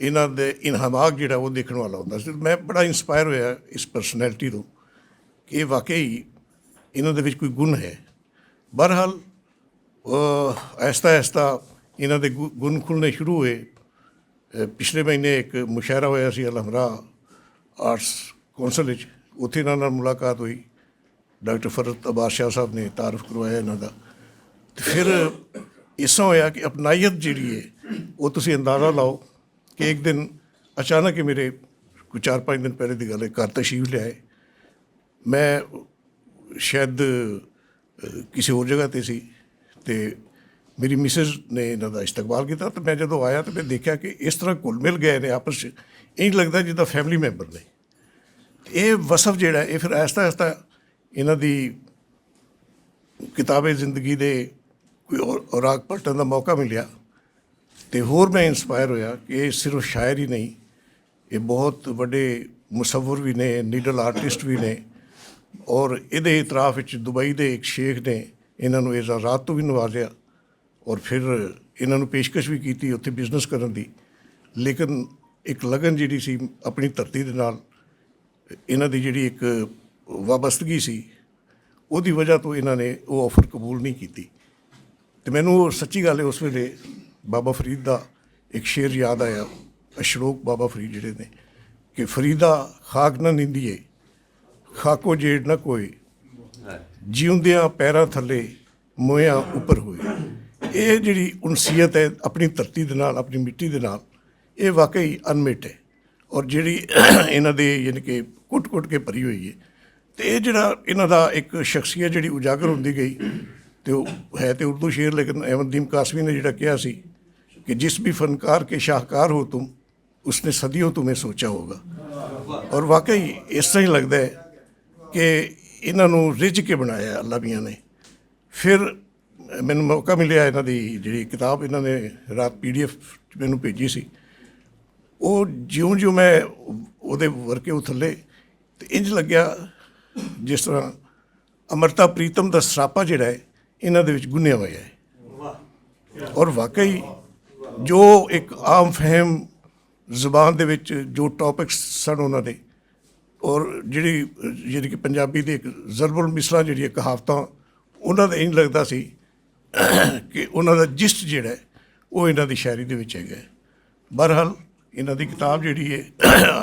J: ਇਹਨਾਂ ਦੇ ਇਨਹਮਾਕ ਜਿਹੜਾ ਉਹ ਦੇਖਣ ਵਾਲਾ ਹੁੰਦਾ ਸੀ। ਮੈਂ ਬੜਾ ਇੰਸਪਾਇਰ ਹੋਇਆ ਇਸ ਪਰਸਨੈਲਿਟੀ ਤੋਂ ਕਿ ਇਹ ਵਾਕਈ ਇਹਨਾਂ ਦੇ ਵਿੱਚ ਕੋਈ ਗੁਣ ਹੈ। ਬਹਰਹਾਲ ਆਹਿਸਤਾ ਇਹਨਾਂ ਦੇ ਗੁਣ ਖੁੱਲ੍ਹਣੇ ਸ਼ੁਰੂ ਹੋਏ। ਪਿਛਲੇ ਮਹੀਨੇ ਇੱਕ ਮੁਸ਼ਾਇਰਾ ਹੋਇਆ ਸੀ ਅਲ-ਹਮਰਾ ਆਰਟਸ ਕੌਂਸਲ ਵਿੱਚ, ਉੱਥੇ ਇਹਨਾਂ ਨਾਲ ਮੁਲਾਕਾਤ ਹੋਈ। ਡਾਕਟਰ ਫਰਤ ਅਬਾਸ ਸ਼ਾਹ ਸਾਹਿਬ ਨੇ ਤਾਰਫ ਕਰਵਾਇਆ ਇਹਨਾਂ ਦਾ। ਅਤੇ ਫਿਰ ਇਸ ਤਰ੍ਹਾਂ ਹੋਇਆ ਕਿ ਅਪਨਾਈਅਤ ਜਿਹੜੀ ਹੈ ਉਹ ਤੁਸੀਂ ਅੰਦਾਜ਼ਾ ਲਾਓ ਕਿ ਇੱਕ ਦਿਨ ਅਚਾਨਕ ਹੀ ਮੇਰੇ ਕੋਈ 4-5 ਦਿਨ ਪਹਿਲੇ ਦੀ ਗੱਲ ਹੈ ਘਰ ਤਸ਼ਰੀਫ ਲਿਆਏ। ਮੈਂ ਸ਼ਾਇਦ ਕਿਸੇ ਹੋਰ ਜਗ੍ਹਾ 'ਤੇ ਸੀ ਅਤੇ ਮੇਰੀ ਮਿਸਿਜ਼ ਨੇ ਇਹਨਾਂ ਦਾ ਇਸਤਕਬਾਲ ਕੀਤਾ ਅਤੇ ਮੈਂ ਜਦੋਂ ਆਇਆ ਤਾਂ ਮੈਂ ਦੇਖਿਆ ਕਿ ਇਸ ਤਰ੍ਹਾਂ ਘੁਲ ਮਿਲ ਗਏ ਨੇ ਆਪਸ 'ਚ, ਇੰਝ ਲੱਗਦਾ ਜਿੱਦਾਂ ਫੈਮਿਲੀ ਮੈਂਬਰ ਨੇ। ਇਹ ਵਸਫ ਜਿਹੜਾ ਇਹ ਫਿਰ ਆਹਿਸਤਾ ਇਹਨਾਂ ਦੀ ਕਿਤਾਬੇ ਜ਼ਿੰਦਗੀ ਦੇ ਕੋਈ ਔਰਾਕ ਪਲਟਣ ਦਾ ਮੌਕਾ ਮਿਲਿਆ ਅਤੇ ਹੋਰ ਮੈਂ ਇੰਸਪਾਇਰ ਹੋਇਆ ਕਿ ਇਹ ਸਿਰਫ ਸ਼ਾਇਰ ਹੀ ਨਹੀਂ, ਇਹ ਬਹੁਤ ਵੱਡੇ ਮੁਸੱਵਰ ਵੀ ਨੇ, ਨੀਡਲ ਆਰਟਿਸਟ ਵੀ ਨੇ ਔਰ ਇਹਦੇ ਇਤਰਾਫ ਵਿੱਚ ਦੁਬਈ ਦੇ ਇੱਕ ਸ਼ੇਖ ਨੇ ਇਹਨਾਂ ਨੂੰ ਇਜਾਜ਼ਤ ਤੋਂ ਵੀ ਨਵਾਜ਼ਿਆ ਔਰ ਫਿਰ ਇਹਨਾਂ ਨੂੰ ਪੇਸ਼ਕਸ਼ ਵੀ ਕੀਤੀ ਉੱਥੇ ਬਿਜ਼ਨਸ ਕਰਨ ਦੀ। ਲੇਕਿਨ ਇੱਕ ਲਗਨ ਜਿਹੜੀ ਸੀ ਆਪਣੀ ਧਰਤੀ ਦੇ ਨਾਲ ਇਹਨਾਂ ਦੀ ਜਿਹੜੀ ਇੱਕ ਵਾਬਸਤਗੀ ਸੀ ਉਹਦੀ ਵਜ੍ਹਾ ਤੋਂ ਇਹਨਾਂ ਨੇ ਉਹ ਆਫਰ ਕਬੂਲ ਨਹੀਂ ਕੀਤੀ। ਅਤੇ ਮੈਨੂੰ ਉਹ ਸੱਚੀ ਗੱਲ ਹੈ ਉਸ ਵੇਲੇ ਬਾਬਾ ਫਰੀਦ ਦਾ ਇੱਕ ਸ਼ੇਰ ਯਾਦ ਆਇਆ, ਅਸ਼ਰੋਕ ਬਾਬਾ ਫਰੀਦ ਜਿਹੜੇ ਨੇ ਕਿ ਫਰੀਦਾ ਖਾਕ ਨਾ ਨਿੰਦੀਏ ਖਾਕੋ ਜੇੜ ਨਾ ਕੋਈ, ਜਿਉਂਦਿਆਂ ਪੈਰਾਂ ਥੱਲੇ ਮੋਇਆਂ ਉੱਪਰ ਹੋਏ। ਇਹ ਜਿਹੜੀ ਉਨਸੀਅਤ ਹੈ ਆਪਣੀ ਧਰਤੀ ਦੇ ਨਾਲ, ਆਪਣੀ ਮਿੱਟੀ ਦੇ ਨਾਲ, ਇਹ ਵਾਕਈ ਅਨਮਿਟ ਹੈ ਔਰ ਜਿਹੜੀ ਇਹਨਾਂ ਦੇ ਯਾਨੀ ਕਿ ਕੁੱਟ ਕੇ ਭਰੀ ਹੋਈ ਹੈ। ਤੇ ਇਹ ਜਿਹੜਾ ਇਹਨਾਂ ਦਾ ਇੱਕ ਸ਼ਖਸੀਅਤ ਜਿਹੜੀ ਉਜਾਗਰ ਹੁੰਦੀ ਗਈ, ਤੇ ਉਹ ਹੈ ਤੇ ਉਰਦੂ ਸ਼ੇਰ, ਲੇਕਿਨ ਅਹਿਮਦੀਨ ਕਾਸਮੀ ਨੇ ਜਿਹੜਾ ਕਿਹਾ ਸੀ ਕਿ ਜਿਸ ਵੀ ਫਨਕਾਰ ਕੇ ਸ਼ਾਹਕਾਰ ਹੋ ਤੁਮ ਉਸਨੇ ਸदियों तुम्हें सोचा होगा। ਔਰ ਵਾਕਈ ਇਸ ਤਰ੍ਹਾਂ ਹੀ ਲੱਗਦਾ ਹੈ ਕਿ ਇਹਨਾਂ ਨੂੰ ਰਿੱਝ ਕੇ ਬਣਾਇਆ ਅੱਲਾ ਮੀਆਂ ਨੇ। ਫਿਰ ਮੈਨੂੰ ਮੌਕਾ ਮਿਲਿਆ ਇਹਨਾਂ ਦੀ ਜਿਹੜੀ ਕਿਤਾਬ ਇਹਨਾਂ ਨੇ ਰਾਤ PDF ਮੈਨੂੰ ਭੇਜੀ ਸੀ, ਉਹ ਜਿਉਂ ਮੈਂ ਉਹਦੇ ਵਰਕੇ ਉਹ ਥੱਲੇ ਤੇ ਇੰਝ ਲੱਗਿਆ ਜਿਸ ਤਰ੍ਹਾਂ ਅਮਰਤਾ ਪ੍ਰੀਤਮ ਦਾ ਸਰਾਪਾ ਜਿਹੜਾ ਹੈ ਇਹਨਾਂ ਦੇ ਵਿੱਚ ਗੁੰਨਿਆ ਹੋਇਆ ਹੈ। ਔਰ ਵਾਕਈ ਜੋ ਇੱਕ ਆਮ ਫਹਿਮ ਜ਼ੁਬਾਨ ਦੇ ਵਿੱਚ ਜੋ ਟੌਪਿਕਸ ਸਨ ਉਹਨਾਂ ਦੇ, ਔਰ ਜਿਹੜੀ ਕਿ ਪੰਜਾਬੀ ਦੇ ਇੱਕ ਜ਼ਰਬੁਲ ਮਿਸਰਾ ਜਿਹੜੀ ਕਹਾਵਤਾਂ, ਉਹਨਾਂ ਦਾ ਇੰਝ ਲੱਗਦਾ ਸੀ ਕਿ ਉਹਨਾਂ ਦਾ ਜਿਸਟ ਜਿਹੜਾ ਹੈ ਉਹ ਇਹਨਾਂ ਦੀ ਸ਼ਾਇਰੀ ਦੇ ਵਿੱਚ ਹੈਗਾ। ਬਹਰਹਾਲ ਇਹਨਾਂ ਦੀ ਕਿਤਾਬ ਜਿਹੜੀ ਹੈ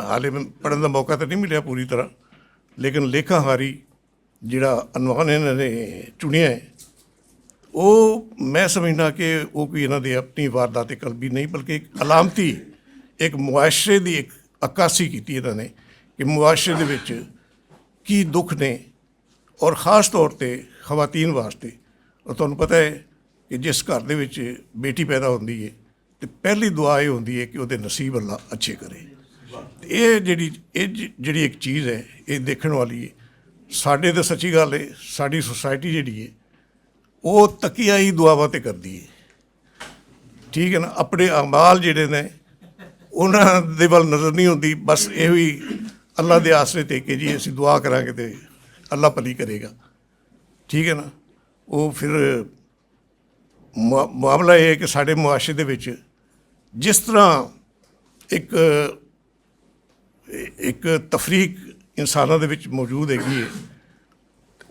J: ਹਾਲੇ ਮੈਨੂੰ ਪੜ੍ਹਨ ਦਾ ਮੌਕਾ ਤਾਂ ਨਹੀਂ ਮਿਲਿਆ ਪੂਰੀ ਤਰ੍ਹਾਂ, ਲੇਕਿਨ ਲੇਖਾਂ ਹਾਰੀ ਜਿਹੜਾ ਅਨਵਾਨ ਇਹਨਾਂ ਨੇ ਚੁਣਿਆ ਹੈ, ਉਹ ਮੈਂ ਸਮਝਦਾ ਕਿ ਉਹ ਕੋਈ ਇਹਨਾਂ ਦੀ ਆਪਣੀ ਵਾਰਦਾਤ ਕਲਬੀ ਨਹੀਂ, ਬਲਕਿ ਇੱਕ ਅਲਾਮਤੀ, ਇੱਕ ਮੁਆਸ਼ਰੇ ਦੀ ਇੱਕ ਅਕਾਸੀ ਕੀਤੀ ਇਹਨਾਂ ਨੇ ਕਿ ਮੁਆਸ਼ਰੇ ਦੇ ਵਿੱਚ ਕੀ ਦੁੱਖ ਨੇ, ਔਰ ਖ਼ਾਸ ਤੌਰ 'ਤੇ ਖਵਾਤੀਨ ਵਾਸਤੇ। ਔਰ ਤੁਹਾਨੂੰ ਪਤਾ ਹੈ ਕਿ ਜਿਸ ਘਰ ਦੇ ਵਿੱਚ ਬੇਟੀ ਪੈਦਾ ਹੁੰਦੀ ਹੈ ਤੇ ਪਹਿਲੀ ਦੁਆ ਇਹ ਹੁੰਦੀ ਹੈ ਕਿ ਉਹਦੇ ਨਸੀਬ ਅੱਲਾ ਅੱਛੇ ਕਰੇ। ਇਹ ਜਿਹੜੀ ਇੱਕ ਚੀਜ਼ ਹੈ ਇਹ ਦੇਖਣ ਵਾਲੀ ਹੈ। ਸਾਡੇ ਤਾਂ ਸੱਚੀ ਗੱਲ ਹੈ, ਸਾਡੀ ਸੁਸਾਇਟੀ ਜਿਹੜੀ ਹੈ ਉਹ ਤਕੀਆਈ ਦੁਆਵਾਂ 'ਤੇ ਕਰਦੀ ਹੈ, ਠੀਕ ਹੈ ਨਾ। ਆਪਣੇ ਅਮਾਲ ਜਿਹੜੇ ਨੇ ਉਹਨਾਂ ਦੇ ਵੱਲ ਨਜ਼ਰ ਨਹੀਂ ਹੁੰਦੀ, ਬਸ ਇਹੋ ਹੀ ਅੱਲਾ ਦੇ ਆਸਰੇ 'ਤੇ ਕਿ ਜੀ ਅਸੀਂ ਦੁਆ ਕਰਾਂਗੇ ਤੇ ਅੱਲਾ ਭਲੀ ਕਰੇਗਾ, ਠੀਕ ਹੈ ਨਾ। ਉਹ ਫਿਰ ਮਾਮਲਾ ਇਹ ਹੈ ਕਿ ਸਾਡੇ ਮੁਆਸ਼ਰੇ ਦੇ ਵਿੱਚ ਜਿਸ ਤਰ੍ਹਾਂ ਇੱਕ ਤਫਰੀਕ ਇਨਸਾਨਾਂ ਦੇ ਵਿੱਚ ਮੌਜੂਦ ਹੈਗੀ ਹੈ,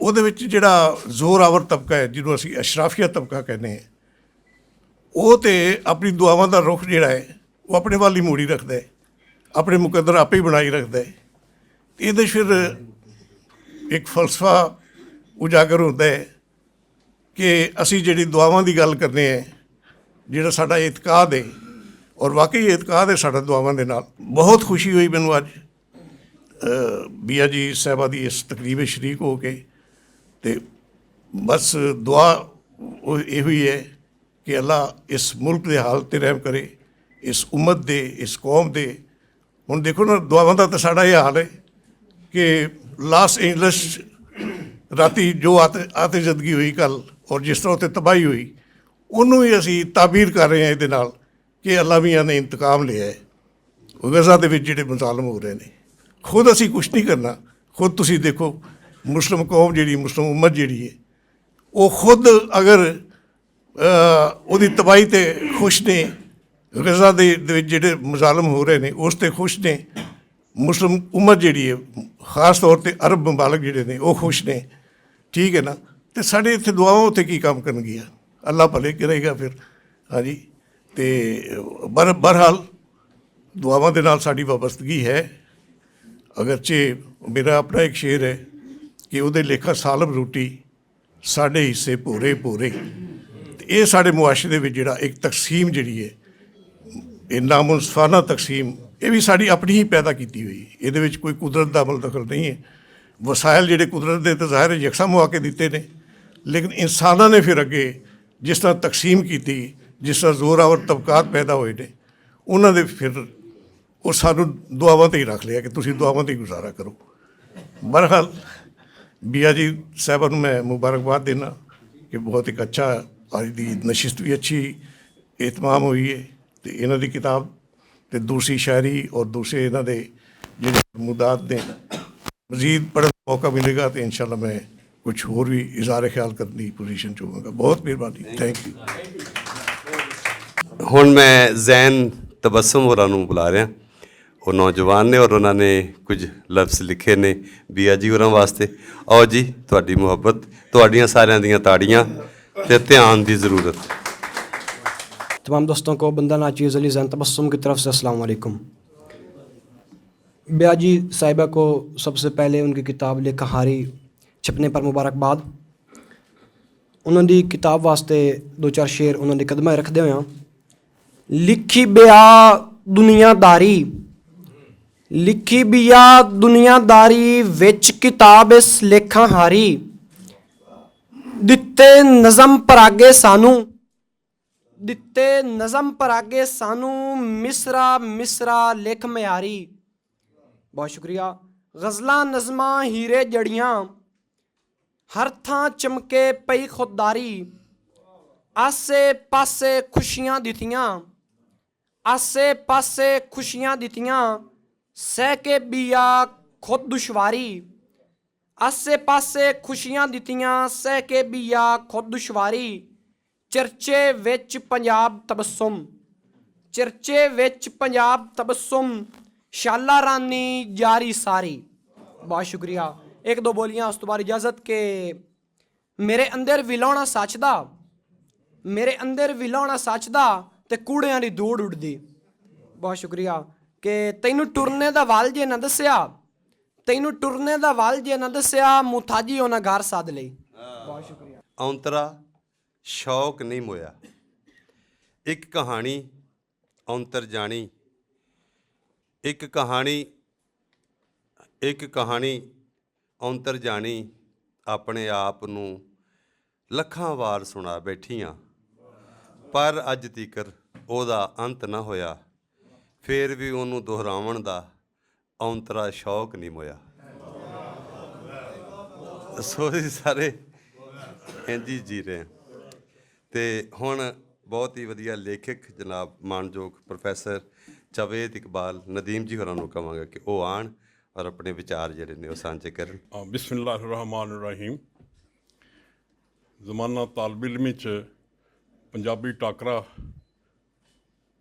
J: ਉਹਦੇ ਵਿੱਚ ਜਿਹੜਾ ਜ਼ੋਰਾਵਰ ਤਬਕਾ ਹੈ ਜਿਹਨੂੰ ਅਸੀਂ ਅਸ਼ਰਾਫੀਆ ਤਬਕਾ ਕਹਿੰਦੇ ਹਾਂ, ਉਹ ਤਾਂ ਆਪਣੀ ਦੁਆਵਾਂ ਦਾ ਰੁਖ ਜਿਹੜਾ ਹੈ ਉਹ ਆਪਣੇ ਵੱਲ ਹੀ ਮੋੜੀ ਰੱਖਦਾ ਹੈ, ਆਪਣੇ ਮੁਕੱਦਰ ਆਪੇ ਹੀ ਬਣਾਈ ਰੱਖਦਾ ਹੈ। ਇਹਦੇ 'ਚ ਫਿਰ ਇੱਕ ਫਲਸਫਾ ਉਜਾਗਰ ਹੁੰਦਾ ਹੈ ਕਿ ਅਸੀਂ ਜਿਹੜੀ ਦੁਆਵਾਂ ਦੀ ਗੱਲ ਕਰਦੇ ਹਾਂ, ਜਿਹੜਾ ਸਾਡਾ ਇਤਕਾਦ ਹੈ, ਔਰ ਵਾਕਈ ਇਤਕਾਦ ਹੈ ਸਾਡਾ ਦੁਆਵਾਂ ਦੇ ਨਾਲ। ਬਹੁਤ ਖੁਸ਼ੀ ਹੋਈ ਮੈਨੂੰ ਅੱਜ ਬੀਆ ਜੀ ਸਾਹਿਬਾ ਦੀ ਇਸ ਤਕਰੀਬ ਵਿੱਚ ਸ਼ਰੀਕ ਹੋ ਕੇ, ਤੇ ਬਸ ਦੁਆ ਉਹ ਇਹੋ ਹੀ ਹੈ ਕਿ ਅੱਲਾ ਇਸ ਮੁਲਕ ਦੇ ਹਾਲ 'ਤੇ ਰਹਿਮ ਕਰੇ, ਇਸ ਉਮਤ ਦੇ, ਇਸ ਕੌਮ ਦੇ। ਹੁਣ ਦੇਖੋ ਨਾ, ਦੁਆਵਾਂ ਦਾ ਤਾਂ ਸਾਡਾ ਇਹ ਹਾਲ ਹੈ ਕਿ ਲਾਸ ਏਂਜਲਸ ਰਾਤੀ ਜੋ ਆਤਿਸ਼ਜ਼ਦਗੀ ਹੋਈ ਕੱਲ੍ਹ, ਔਰ ਜਿਸ ਤਰ੍ਹਾਂ ਉੱਥੇ ਤਬਾਹੀ ਹੋਈ, ਉਹਨੂੰ ਹੀ ਅਸੀਂ ਤਾਬੀਰ ਕਰ ਰਹੇ ਹਾਂ ਇਹਦੇ ਨਾਲ ਕਿ ਅੱਲਾ ਮੀਆਂ ਨੇ ਇੰਤਕਾਮ ਲਿਆ ਹੈ ਗਜ਼ਾ ਦੇ ਵਿੱਚ ਜਿਹੜੇ ਮੁਜ਼ਾਲਮ ਹੋ ਰਹੇ ਨੇ। ਖੁਦ ਅਸੀਂ ਕੁਛ ਨਹੀਂ ਕਰਨਾ। ਖੁਦ ਤੁਸੀਂ ਦੇਖੋ, ਮੁਸਲਿਮ ਕੌਮ ਜਿਹੜੀ, ਮੁਸਲਿਮ ਉਮਤ ਜਿਹੜੀ ਹੈ, ਉਹ ਖੁਦ ਅਗਰ ਉਹਦੀ ਤਬਾਹੀ 'ਤੇ ਖੁਸ਼ ਨੇ, ਗਜ਼ਾ ਦੇ ਵਿੱਚ ਜਿਹੜੇ ਮੁਜ਼ਾਲਮ ਹੋ ਰਹੇ ਨੇ ਉਸ 'ਤੇ ਖੁਸ਼ ਨੇ, ਮੁਸਲਿਮ ਉਮਤ ਜਿਹੜੀ ਹੈ, ਖ਼ਾਸ ਤੌਰ 'ਤੇ ਅਰਬ ਮਮਾਲਕ ਜਿਹੜੇ ਨੇ ਉਹ ਖੁਸ਼ ਨੇ, ਠੀਕ ਹੈ ਨਾ। ਅਤੇ ਸਾਡੇ ਇੱਥੇ ਦੁਆਵਾਂ ਉੱਥੇ ਕੀ ਕੰਮ ਕਰਨਗੀਆਂ? ਅੱਲਾ ਭਲੇ ਕਰੇਗਾ ਫਿਰ। ਹਾਂਜੀ, ਅਤੇ ਬਹਰਹਾਲ ਦੁਆਵਾਂ ਦੇ ਨਾਲ ਸਾਡੀ ਵਾਬਸਤਗੀ ਹੈ। ਅਗਰਚੇ ਮੇਰਾ ਆਪਣਾ ਇੱਕ ਸ਼ੇਰ ਹੈ ਕਿ ਉਹਦੇ ਲੇਖਾ ਸਾਲਮ ਰੋਟੀ ਸਾਡੇ ਹਿੱਸੇ ਭੋਰੇ ਭੋਰੇ। ਅਤੇ ਇਹ ਸਾਡੇ ਮੁਆਸ਼ਰੇ ਦੇ ਵਿੱਚ ਜਿਹੜਾ ਇੱਕ ਤਕਸੀਮ ਜਿਹੜੀ ਹੈ, ਇਹ ਨਾਮੁਨਸਫਾਨਾ ਤਕਸੀਮ, ਇਹ ਵੀ ਸਾਡੀ ਆਪਣੀ ਹੀ ਪੈਦਾ ਕੀਤੀ ਹੋਈ। ਇਹਦੇ ਵਿੱਚ ਕੋਈ ਕੁਦਰਤ ਦਾ ਅਮਲ ਦਖਲ ਨਹੀਂ ਹੈ। ਵਸਾਇਲ ਜਿਹੜੇ ਕੁਦਰਤ ਦੇ ਤਾਂ ਜ਼ਾਹਿਰ ਯਕਸਾ ਮੁਆ ਕੇ ਦਿੱਤੇ ਨੇ, ਲੇਕਿਨ ਇਨਸਾਨਾਂ ਨੇ ਫਿਰ ਅੱਗੇ ਜਿਸ ਤਰ੍ਹਾਂ ਤਕਸੀਮ ਕੀਤੀ, ਜਿਸ ਤਰ੍ਹਾਂ ਜ਼ੋਰਾਵਰ ਤਬਕਾਤ ਪੈਦਾ ਹੋਏ ਨੇ, ਉਹਨਾਂ ਦੇ ਫਿਰ ਉਹ ਸਾਨੂੰ ਦੁਆਵਾਂ 'ਤੇ ਹੀ ਰੱਖ ਲਿਆ ਕਿ ਤੁਸੀਂ ਦੁਆਵਾਂ 'ਤੇ ਹੀ ਗੁਜ਼ਾਰਾ ਕਰੋ। ਬਹਰਹਾਲ ਬੀਆ ਜੀ ਸਾਹਿਬਾਂ ਨੂੰ ਮੈਂ ਮੁਬਾਰਕਬਾਦ ਦੇਣਾ ਕਿ ਬਹੁਤ ਇੱਕ ਅੱਛਾ, ਅੱਜ ਦੀ ਨਸ਼ਿਸਤ ਵੀ ਅੱਛੀ ਇਤਮਾਮ ਹੋਈ ਹੈ, ਅਤੇ ਇਹਨਾਂ ਦੀ ਕਿਤਾਬ ਅਤੇ ਦੂਸਰੀ ਸ਼ਾਇਰੀ ਔਰ ਦੂਸਰੇ ਇਹਨਾਂ ਦੇ ਜਿਹੜੇ ਮੁਦਾਤ ਨੇ ਮਜ਼ੀਦ ਪੜ੍ਹਨ ਦਾ ਮੌਕਾ ਮਿਲੇਗਾ ਤਾਂ ਇਨਸ਼ਾਅੱਲਾ ਮੈਂ ਕੁਛ ਹੋਰ ਵੀ ਇਜ਼ਹਾਰ ਖਿਆਲ ਕਰਨ ਦੀ ਪੋਜੀਸ਼ਨ 'ਚ ਹੋਵਾਂਗਾ। ਬਹੁਤ ਮਿਹਰਬਾਨੀ, ਥੈਂਕ ਯੂ।
F: ਹੁਣ ਮੈਂ ਜ਼ੈਨ ਤਬਸਮ ਹੋਰਾਂ ਨੂੰ ਬੁਲਾ ਰਿਹਾ। ਉਹ ਨੌਜਵਾਨ ਨੇ ਔਰ ਉਹਨਾਂ ਨੇ ਕੁਝ ਲਫ਼ਜ਼ ਲਿਖੇ ਨੇ ਬੀਆ ਜੀ ਹੋਰਾਂ ਵਾਸਤੇ। ਆਓ ਜੀ, ਤੁਹਾਡੀ ਮੁਹੱਬਤ, ਤੁਹਾਡੀਆਂ ਸਾਰਿਆਂ ਦੀਆਂ ਤਾੜੀਆਂ ਤੇ ਧਿਆन ਦੀ ज़रूरत।
K: तमाम दोस्तों को बंदा नाचीज़ अली ज़ैन तबस्सुम की तरफ से अस्सलाम वालेकुम। बिया जी साहिबा को सबसे पहले उनकी किताब लेखा हारी छपने पर मुबारकबाद। उन्होंने किताब वास्ते दो चार शेर उन्होंने कदम रखते हुए लिखी बिया ਦੁਨੀਆਦਾਰੀ ਲਿਖੀ ਬਿਆ ਦੁਨੀਆਦਾਰੀ ਵਿੱਚ ਕਿਤਾਬ ਇਸ ਲੇਖਾਂ ਹਾਰੀ ਦਿੱਤੇ ਨਜ਼ਮ ਪਰਾਗੇ ਸਾਨੂੰ ਦਿੱਤੇ ਨਜ਼ਮ ਪਰਾਗੇ ਸਾਨੂੰ ਮਿਸਰਾ ਮਿਸਰਾ ਲਿਖ ਮਿਆਰੀ। ਬਹੁਤ ਸ਼ੁਕਰੀਆ। ਗਜ਼ਲਾਂ ਨਜ਼ਮਾਂ ਹੀਰੇ ਜੜੀਆਂ ਹਰ ਥਾਂ ਚਮਕੇ ਪਈ ਖੁਦਦਾਰੀ ਆਸੇ ਪਾਸੇ ਖੁਸ਼ੀਆਂ ਦਿੱਤੀਆਂ ਆਸੇ ਪਾਸੇ ਖੁਸ਼ੀਆਂ ਦਿੱਤੀਆਂ ਸਹਿ ਕੇ ਬੀਆ ਖੁਦ ਦੁਸ਼ਵਾਰੀ ਆਸੇ ਪਾਸੇ ਖੁਸ਼ੀਆਂ ਦਿੱਤੀਆਂ ਸਹਿ ਕੇ ਬੀਆ ਖੁਦ ਦੁਸ਼ਵਾਰੀ ਚਰਚੇ ਵਿੱਚ ਪੰਜਾਬ ਤਬਸਮ ਚਰਚੇ ਵਿੱਚ ਪੰਜਾਬ ਤਬਸਮ ਸ਼ਾਲਾ ਰਾਨੀ ਜਾਰੀ ਸਾਰੀ। ਬਹੁਤ ਸ਼ੁਕਰੀਆ। ਇੱਕ ਦੋ ਬੋਲੀਆਂ ਉਸ ਤੋਂ ਬਾਅਦ ਇਜਾਜ਼ਤ ਕਿ ਮੇਰੇ ਅੰਦਰ ਵਿਲਾਉਣਾ ਸੱਚ ਦਾ ਮੇਰੇ ਅੰਦਰ ਵਿਲਾਉਣਾ ਸੱਚ ਦਾ ਤੇ ਕੂੜਿਆਂ ਦੀ ਦੂੜ ਉੱਡਦੀ। ਬਹੁਤ ਸ਼ੁਕਰੀਆ। ਕਿ ਤੈਨੂੰ ਟੁਰਨੇ ਦਾ ਵੱਲ ਜੇ ਨਾ ਦੱਸਿਆ ਤੈਨੂੰ ਟੁਰਨੇ ਦਾ ਵੱਲ ਜੇ ਨਾ ਦੱਸਿਆ ਮੁਥਾਜੀ ਉਹਨਾਂ ਘਰ ਸੱਦ ਲਈ। ਬਹੁਤ ਸ਼ੁਕਰੀਆ।
F: ਔਂਤਰਾ ਸ਼ੌਕ ਨਹੀਂ ਮੋਇਆ ਇੱਕ ਕਹਾਣੀ ਔਂਤਰ ਜਾਣੀ ਇੱਕ ਕਹਾਣੀ ਔਂਤਰ ਜਾਣੀ ਆਪਣੇ ਆਪ ਨੂੰ ਲੱਖਾਂ ਵਾਰ ਸੁਣਾ ਬੈਠੀਆਂ ਪਰ ਅੱਜ ਤੀਕਰ ਉਹਦਾ ਅੰਤ ਨਾ ਹੋਇਆ ਫਿਰ ਵੀ ਉਹਨੂੰ ਦੁਹਰਾਉਣ ਦਾ ਔਂਤਰਾ ਸ਼ੌਕ ਨਹੀਂ ਮੋਇਆ। ਸੋ ਜੀ ਸਾਰੇ ਇੰਝ ਹੀ ਜੀ ਰਹੇ ਅਤੇ ਹੁਣ ਬਹੁਤ ਹੀ ਵਧੀਆ ਲੇਖਕ ਜਨਾਬ ਮਾਣਯੋਗ ਪ੍ਰੋਫੈਸਰ ਜਾਵੇਦ ਇਕਬਾਲ ਨਦੀਮ ਜੀ ਹੋਰਾਂ ਨੂੰ ਕਹਾਂਗਾ ਕਿ ਉਹ ਆਉਣ ਔਰ ਆਪਣੇ ਵਿਚਾਰ ਜਿਹੜੇ ਨੇ ਉਹ ਸਾਂਝੇ ਕਰਨ।
L: ਬਿਸਮਿਲ੍ਲਾਹਿਰ ਰਹਿਮਾਨਿਰ ਰਹੀਮ। ਜ਼ਮਾਨਾ ਤਾਲਬ ਇਲਮੀ 'ਚ ਪੰਜਾਬੀ ਟਾਕਰਾ